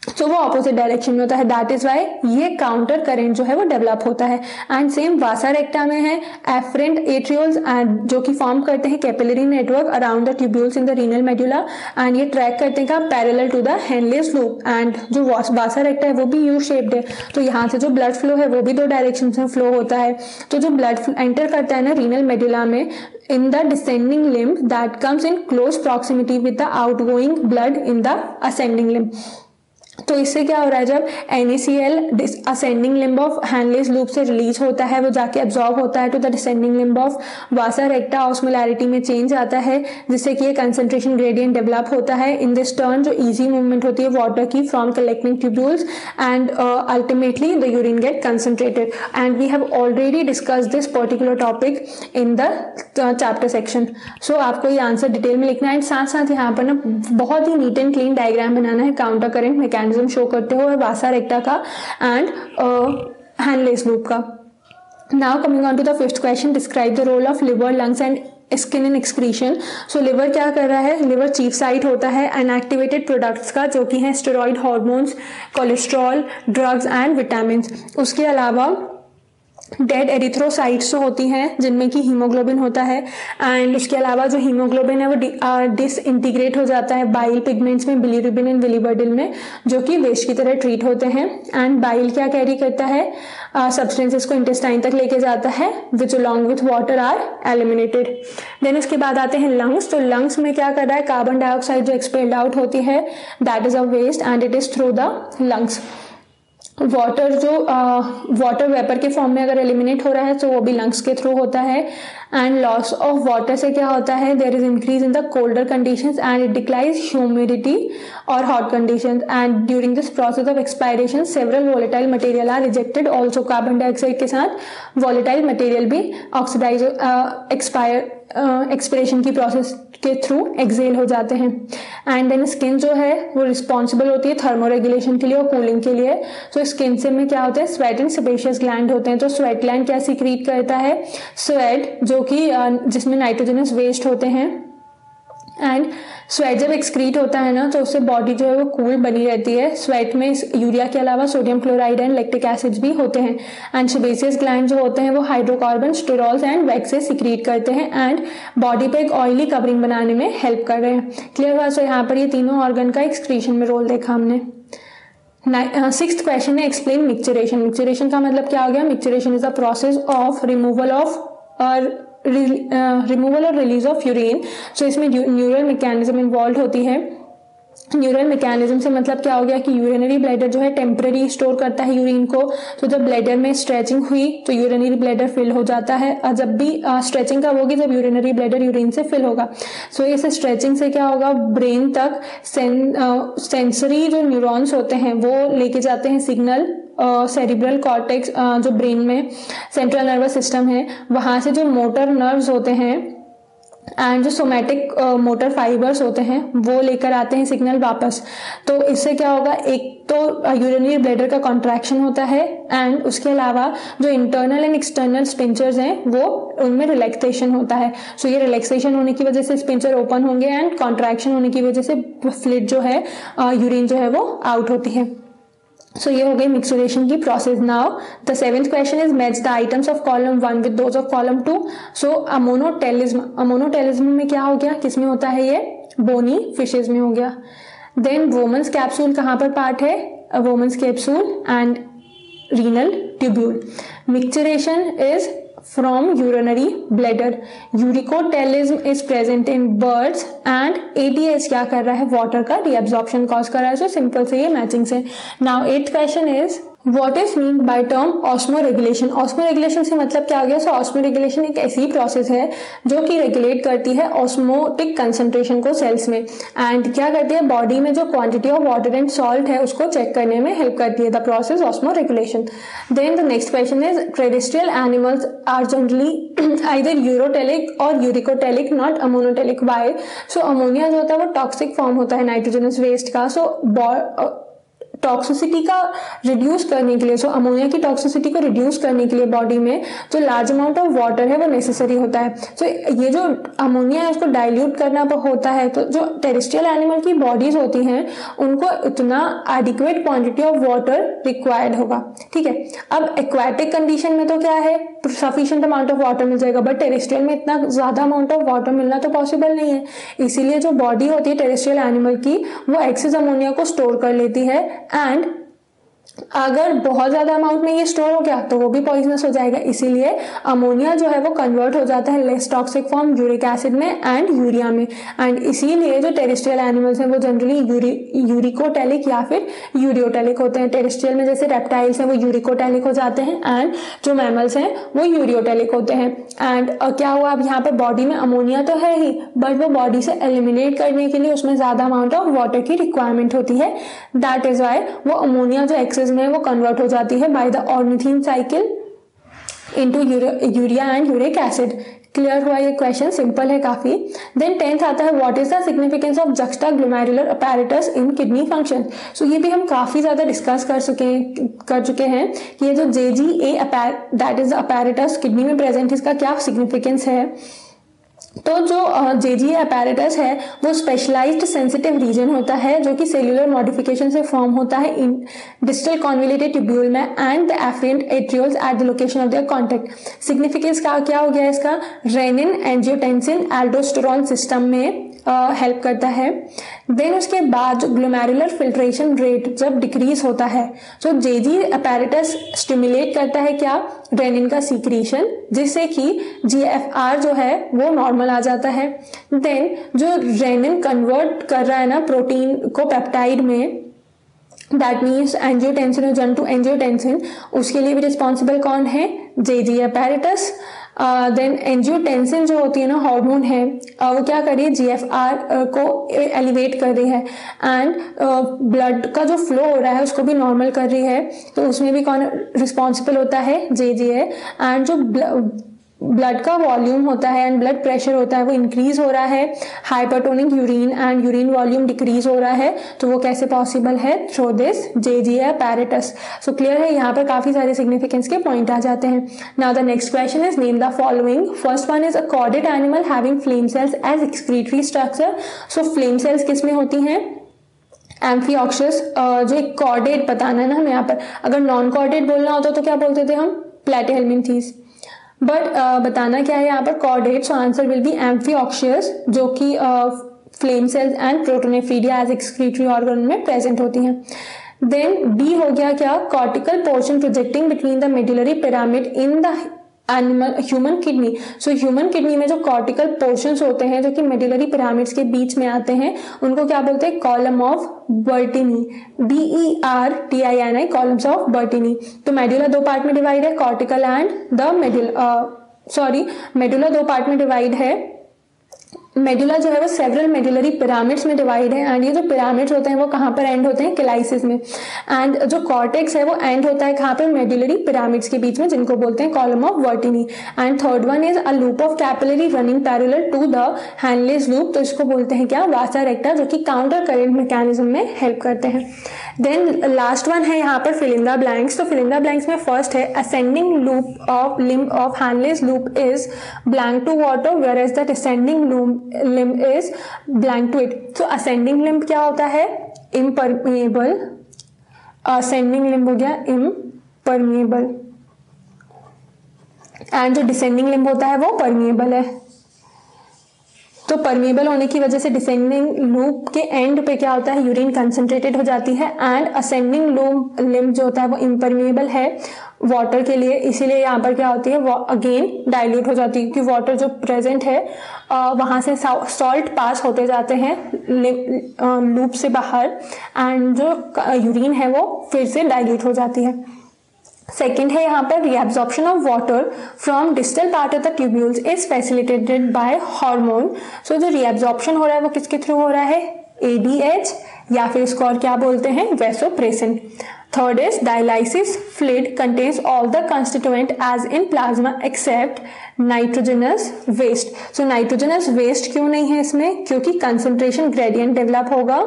तो वो ऑपोजिट डायरेक्शन में होता है। दैट इज वाई ये काउंटर करेंट जो है वो डेवलप होता है। एंड सेम वासा रेक्टा में है एफरेंट एट्रियोल्स एंड जो कि फॉर्म करते हैं capillary network around the tubules in the renal medulla and ये ट्रैक करते हैं parallel to the Henle's loop. And जो वासा रेक्टा है वो भी यू शेप्ड है, तो यहाँ से जो ब्लड फ्लो है वो भी दो डायरेक्शन में फ्लो होता है। तो जो ब्लड एंटर करता है ना रीनल मेडुला में in the descending limb that comes in close proximity with the outgoing blood in the ascending limb। तो इससे क्या हो रहा है, जब NaCl ascending limb of Henle's loop से रिलीज होता है वो जाके एब्जॉर्ब होता है to the descending limb of vasa recta, osmolarity में चेंज आता है जिससे कि ये कंसंट्रेशन ग्रेडियंट डेवलप होता है। इन दिस टर्न जो इजी मूवमेंट होती है वाटर की from collecting tubules and ultimately the urine get concentrated. And we have already discuss this particular topic in the chapter section. So आपको ये answer detail में लिखना है एंड साथ साथ यहाँ पर ना बहुत ही नीट एंड क्लीन डायग्राम बनाना है काउंटर करेंट मैकेनिज्म शो करते हो वासा रेक्टा का एंड हैंडलेस लूप का। Now coming on to the fifth question, describe the role of liver, lungs and skin in excretion. So liver क्या कर रहा है, liver chief site होता है अनएक्टिवेटेड प्रोडक्ट्स का जो कि है steroid hormones, cholesterol, drugs and vitamin. उसके अलावा डेड एरिथ्रोसाइट्स होती हैं जिनमें कि हीमोग्लोबिन होता है एंड उसके अलावा जो हीमोग्लोबिन है वो डिसइंटीग्रेट हो जाता है बाइल पिगमेंट्स में, बिलीरुबिन एंड बिलीवर्डिन में, जो कि वेस्ट की तरह ट्रीट होते हैं। एंड बाइल क्या कैरी करता है, सब्सटेंसेस को इंटेस्टाइन तक लेके जाता है which along with water are eliminated. Then उसके बाद आते हैं लंग्स। तो लंग्स में क्या कर रहा है, कार्बन डाइऑक्साइड जो एक्सपेल्ड आउट होती है that is a waste and it is through the lungs. Water जो वाटर वेपर के फॉर्म में अगर एलिमिनेट हो रहा है तो वो भी लंग्स के थ्रू होता है। एंड लॉस ऑफ वाटर से क्या होता है, there is increase in the colder conditions and it declines humidity और hot conditions and during this process of expiration several volatile material are rejected. Also carbon dioxide के साथ volatile material भी oxidise expiration की process के through एक्सेल हो जाते हैं। एंड देन स्किन जो है वो रिस्पॉन्सिबल होती है थर्मोरेगुलेशन के लिए और कूलिंग के लिए। तो स्किन से में क्या होता है, स्वेट एंड सेबेशियस ग्लैंड होते हैं। तो स्वेट ग्लैंड क्या सीक्रेट करता है, स्वेट जो कि जिसमें नाइट्रोजनस वेस्ट होते हैं। एंड स्वेट जब एक्सक्रीट होता है ना तो उससे बॉडी जो है वो कूल बनी रहती है। स्वेट में यूरिया के अलावा sodium chloride and lactic acids भी होते हैं। एंड सेबेशियस ग्लैंड जो होते हैं वो hydrocarbon, sterols and waxes secrete करते हैं एंड बॉडी पे एक ऑयली कवरिंग बनाने में हेल्प कर रहे हैं। क्लियर हुआ। सो यहाँ पर ये तीनों ऑर्गन का एक्सक्रीशन में रोल देखा हमने। सिक्स्थ क्वेश्चन है एक्सप्लेन मिक्सचरेशन। मिक्सचरेशन का मतलब क्या हो गया, micturition is a process of removal और रिलीज ऑफ यूरिन। सो इसमें न्यूरल मैकेनिज्म इन्वॉल्व होती है। न्यूरल मैकेनिज्म से मतलब क्या हो गया कि यूरिनरी ब्लैडर जो है टेम्पररी स्टोर करता है यूरिन को। तो जब ब्लैडर में स्ट्रेचिंग हुई तो यूरिनरी ब्लैडर फिल हो जाता है और जब भी स्ट्रेचिंग कब होगी, जब यूरिनरी ब्लैडर यूरिन से फिल होगा। सो इस स्ट्रेचिंग से क्या होगा, ब्रेन तक सेंसरी जो न्यूरॉन्स होते हैं वो लेके जाते हैं सिग्नल। सेरिब्रल कॉर्टेक्स जो ब्रेन में सेंट्रल नर्वस सिस्टम है वहां से जो मोटर नर्व्स होते हैं एंड जो सोमैटिक मोटर फाइबर्स होते हैं वो लेकर आते हैं सिग्नल वापस। तो इससे क्या होगा, एक तो यूरिनरी ब्लैडर का कॉन्ट्रैक्शन होता है एंड उसके अलावा जो इंटरनल एंड एक्सटर्नल स्पिंचर्स हैं वो उनमें रिलैक्सेशन होता है। सो ये रिलैक्सेशन होने की वजह से स्पिंचर ओपन होंगे एंड कॉन्ट्रैक्शन होने की वजह से फ्लूइड जो है यूरिन जो है वो आउट होती है। सो ये हो गई मिक्सचरेशन की process. Now the seventh question is match the items of column 1 with those of column 2. So ammonotelism में क्या हो गया, किसमें होता है ये, बोनी फिशेज में हो गया. देन वोमन्स कैप्सूल कहाँ पर पार्ट है, Bowman's capsule and renal tubule. Micturition is from urinary bladder. Uricotelism is present in birds and ATS क्या कर रहा है, water का reabsorption cause कर रहा है. So simple से ये मैचिंग से. Now 8th question is What is meant by term osmoregulation? Osmoregulation से मतलब क्या हो गया. So osmoregulation एक ऐसी प्रोसेस है जो कि रेगुलेट करती है ऑस्मोटिक कंसंट्रेशन को सेल्स में, एंड क्या करती है, बॉडी में जो quantity of water and salt है उसको चेक करने में हेल्प करती है. The process osmoregulation. Then the next question is terrestrial animals are generally either ureotelic और uricotelic, not ammonotelic. Why? So ammonia जो होता है वो टॉक्सिक फॉर्म होता है नाइट्रोजनस वेस्ट का. सो टॉक्सिसिटी का रिड्यूस करने के लिए, सो अमोनिया की टॉक्सिसिटी को रिड्यूस करने के लिए बॉडी में जो लार्ज अमाउंट ऑफ वाटर है वो नेसेसरी होता है. सो ये जो अमोनिया है उसको डाइल्यूट करना होता है. तो जो टेरेस्ट्रियल एनिमल की बॉडीज होती हैं उनको इतना adequate quantity of water required होगा. ठीक है. अब एक्वाटिक कंडीशन में तो क्या है, सफिशिएंट अमाउंट ऑफ वाटर मिल जाएगा, बट टेरेस्ट्रियल में इतना ज्यादा अमाउंट ऑफ वाटर मिलना तो पॉसिबल नहीं है. इसीलिए जो बॉडी होती है टेरेस्ट्रियल एनिमल की वो एक्सेस अमोनिया को स्टोर कर लेती है, एंड अगर बहुत ज्यादा अमाउंट में ये स्टोर हो गया तो वो भी पॉइजनस हो जाएगा. इसीलिए अमोनिया जो है वो कन्वर्ट हो जाता है less toxic form uric acid में एंड यूरिया में. एंड इसीलिए जो टेरेस्ट्रियल एनिमल्स हैं वो जनरली यूरिकोटेलिक या फिर यूरियोटेलिक होते हैं. टेरेस्ट्रियल में जैसे रेप्टाइल्स हैं वो यूरिकोटेलिक हो जाते हैं, एंड जो मैमल्स हैं वो यूरियोटेलिक होते हैं. एंड क्या हुआ, अब यहाँ पे बॉडी में अमोनिया तो है ही, बट वो बॉडी से एलिमिनेट करने के लिए उसमें ज्यादा अमाउंट ऑफ वाटर की रिक्वायरमेंट होती है. दैट इज वाई वो अमोनिया जो एक्सेस में वो कन्वर्ट हो जाती है by the ornithine cycle into urea and uric acid. Clear हुआ ये क्वेश्चन, सिंपल है काफी. देन 10th आता है what is the significance of juxtaglomerular apparatus in kidney function. So ये भी हम काफी ज्यादा डिस्कस कर चुके हैं कि ये जो JGA that is apparatus kidney में प्रेजेंट, इसका क्या सिग्निफिकेंस है. तो जो JGA अपैरेटस है वो स्पेशलाइज्ड सेंसिटिव रीजन होता है जो कि सेल्यूलर मॉडिफिकेशन से फॉर्म होता है इन डिस्टल कॉन्वोल्यूटेड ट्यूब्यूल में and the efferent arterioles at the location of their contact. Significance का क्या हो गया इसका, रेनिन एंजियोटेंसिन एल्डोस्टेरोन सिस्टम में हेल्प करता है. देन उसके बाद जो ग्लोमेरुलर फिल्ट्रेशन रेट जब डिक्रीज होता है, तो JGA अपैरेटस स्टिमुलेट करता है क्या, रेनिन का सीक्रेशन, जिससे कि GFR जो है वो नॉर्मल आ जाता है. देन जो रेनिन कन्वर्ट कर रहा है ना प्रोटीन को पेप्टाइड में, that means angiotensinogen to angiotensin, उसके लिए भी रिस्पॉन्सिबल कौन है, JGA अपैरेटस. देन एंजियोटेंसिन जो होती है ना हार्मोन है, वो क्या कर रही है, GFR को एलिवेट कर रही है, एंड ब्लड का जो फ्लो हो रहा है उसको भी नॉर्मल कर रही है. तो उसमें भी कौन रिस्पॉन्सिबल होता है, JGA. एंड जो ब्लड का वॉल्यूम होता है एंड ब्लड प्रेशर होता है वो इंक्रीज हो रहा है, hypertonic urine and urine volume decrease हो रहा है, तो वो कैसे पॉसिबल है, through this JGA apparatus. So clear है, यहाँ पर काफी सारे सिग्निफिकेंस के पॉइंट आ जाते हैं. Now the next question is name the following. First one is a chordate animal having flame cells as excretory structure. So flame cells किस में होती हैं, एम्फिऑक्सियस. जो एक कॉर्डेड बताना है ना हमें यहाँ पर, अगर नॉन कॉर्डेड बोलना होता तो क्या बोलते थे हम, प्लेटिहेल्मिन्थीज, बट बताना क्या है यहाँ पर, chordate. So answer will be amphioxus, जो कि flame cells and protonephridia as excretory organ में प्रेजेंट होती हैं. देन B हो गया क्या, cortical portion projecting between the medullary pyramid in the animal human kidney. So human kidney में जो कॉर्टिकल पोर्शंस होते हैं जो कि मेडुलरी पिरामिड्स के बीच में आते हैं उनको क्या बोलते हैं, column of Bertini, BERTINI, columns of Bertini. तो मेडुला दो पार्ट में डिवाइड है, कॉर्टिकल एंड द मेडुला दो पार्ट में डिवाइड है. मेडुला जो है वो सेवरल मेडुलरी पिरामिड्स में डिवाइड है, एंड ये जो पिरामिड्स होते हैं वो कहाँ पर एंड होते हैं, कैलाइसिस में. एंड जो कॉर्टेक्स है वो एंड होता है कहाँ पर, मेडुलरी पिरामिड्स के बीच में, जिनको बोलते हैं column of Bertini. And third one is a loop of capillary running parallel to the Henle's loop. तो इसको बोलते हैं क्या, वासा रेक्टा, जो कि काउंटर करेंट मैकेनिज्म में हेल्प करते हैं. देन लास्ट वन है यहाँ पर फिल इन द ब्लैंक्स. तो फिल इन द ब्लैंक्स में फर्स्ट है ascending loop of limb of Henle's loop is blank to water, whereas the descending limb is blank to it. So ascending limb क्या होता है, impermeable, ascending limb हो गया impermeable, and जो descending limb होता है वो परमिएबल है। तो परमिएबल होने की वजह से डिसेंडिंग लूप के एंड पे क्या होता है, यूरिन कंसंट्रेटेड हो जाती है, एंड असेंडिंग लिम्ब जो होता है वो इम्परमिएबल है वाटर के लिए, इसीलिए यहाँ पर क्या होती है वो अगेन डाइल्यूट हो जाती है, क्योंकि वाटर जो प्रेजेंट है वहाँ से सॉल्ट पास होते जाते हैं लूप से बाहर, एंड जो यूरिन है वो फिर से डाइल्यूट हो जाती है। सेकेंड है यहाँ पर reabsorption of water from distal part of the tubules is facilitated by hormone. So जो रीअब्जॉर्प्शन हो रहा है वो किसके थ्रू हो रहा है, ADH, या फिर इसको और क्या बोलते हैं, vasopressin. Third is dialysis fluid contains all the constituent as in plasma except nitrogenous waste. So nitrogenous waste क्यों नहीं है इसमें, क्योंकि कंसंट्रेशन ग्रेडियंट डेवलप होगा,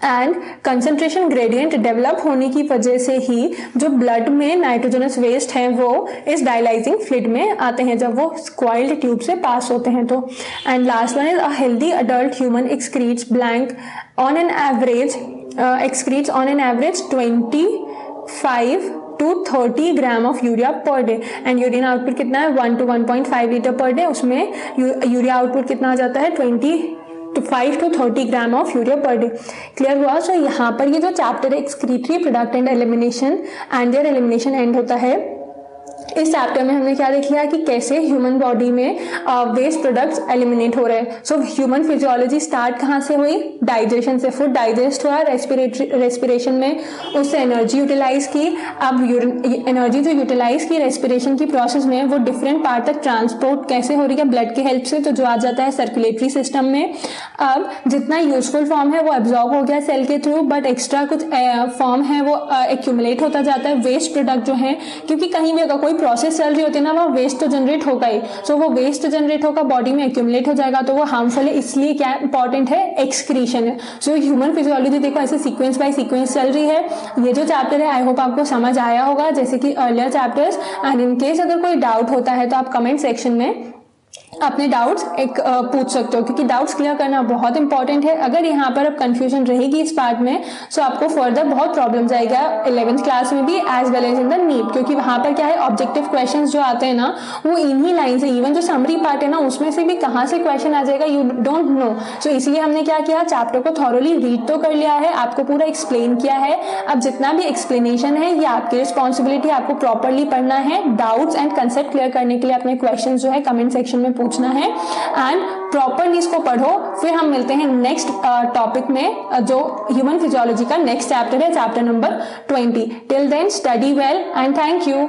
एंड कंसंट्रेशन ग्रेडियंट डेवलप होने की वजह से ही जो ब्लड में नाइट्रोजनस वेस्ट है वो इस डायलाइजिंग फ्लूइड में आते हैं जब वो स्क्वाइल्ड ट्यूब से पास होते हैं तो। And last one is a healthy adult human excretes blank on an average 25 to 30 gram of urea पर डे, एंड यूरिन आउटपुट कितना है 1 to 1.5 लीटर पर डे, उसमें यूरिया आउटपुट कितना आ जाता है 25 to 30 gram of urea per day. Clear हुआ। सो यहाँ पर ये जो चैप्टर है excretory product and elimination and their elimination and होता है। इस चैप्टर में हमने क्या देख लिया कि कैसे ह्यूमन बॉडी में वेस्ट प्रोडक्ट्स एलिमिनेट हो रहे हैं। सो ह्यूमन फिजियोलॉजी स्टार्ट कहाँ से हुई, डाइजेशन से, फूड डाइजेस्ट हुआ, रेस्पिरेशन में उससे एनर्जी यूटिलाइज की, अब एनर्जी जो यूटिलाइज की रेस्पिरेशन की प्रोसेस में वो डिफरेंट पार्ट तक ट्रांसपोर्ट कैसे हो रही है, ब्लड की हेल्प से, तो जो आ जाता है सर्कुलेटरी सिस्टम में। अब जितना यूजफुल फॉर्म है वो एब्जॉर्ब हो गया सेल के थ्रू, बट एक्स्ट्रा कुछ फॉर्म है वो एक्यूमुलेट होता जाता है, वेस्ट प्रोडक्ट जो है, क्योंकि कहीं भी अगर कोई प्रोसेस चल रही होती है ना वहाँ वेस्ट तो जनरेट होगा ही। सो वो वेस्ट जनरेट होगा, बॉडी में एक्यूमुलेट हो जाएगा, तो वो हार्मफुल है, इसलिए क्या इंपॉर्टेंट है, एक्सक्रीशन है। सो ह्यूमन फिजियोलॉजी देखो ऐसे सीक्वेंस बाय सीक्वेंस चल रही है। ये जो चैप्टर है आई होप आपको समझ आया होगा जैसे कि earlier chapters, and in case अगर कोई डाउट होता है तो आप कमेंट सेक्शन में अपने डाउट्स पूछ सकते हो, क्योंकि डाउट्स क्लियर करना बहुत इंपॉर्टेंट है। अगर यहाँ पर अब कंफ्यूजन रहेगी इस पार्ट में सो आपको फर्दर बहुत प्रॉब्लम्स आएगा 11th क्लास में भी as well as in the NEET, क्योंकि वहाँ पर क्या है ऑब्जेक्टिव क्वेश्चंस जो आते हैं ना वो इन्हीं लाइन से, इवन जो समरी पार्ट है ना उसमें से भी कहाँ से क्वेश्चन आ जाएगा यू डोंट नो। सो इसलिए हमने क्या किया, चैप्टर को थॉरोली रीड तो कर लिया है, आपको पूरा एक्सप्लेन किया है। अब जितना भी एक्सप्लेनेशन है ये आपकी रिस्पॉन्सिबिलिटी, आपको प्रॉपरली पढ़ना है, डाउट्स एंड कंसेप्ट क्लियर करने के लिए अपने क्वेश्चन जो है कमेंट सेक्शन में पूछना है, एंड प्रॉपरली इसको पढ़ो। फिर हम मिलते हैं नेक्स्ट टॉपिक में जो ह्यूमन फिजियोलॉजी का नेक्स्ट चैप्टर है, chapter number 20। Till then study well and thank you.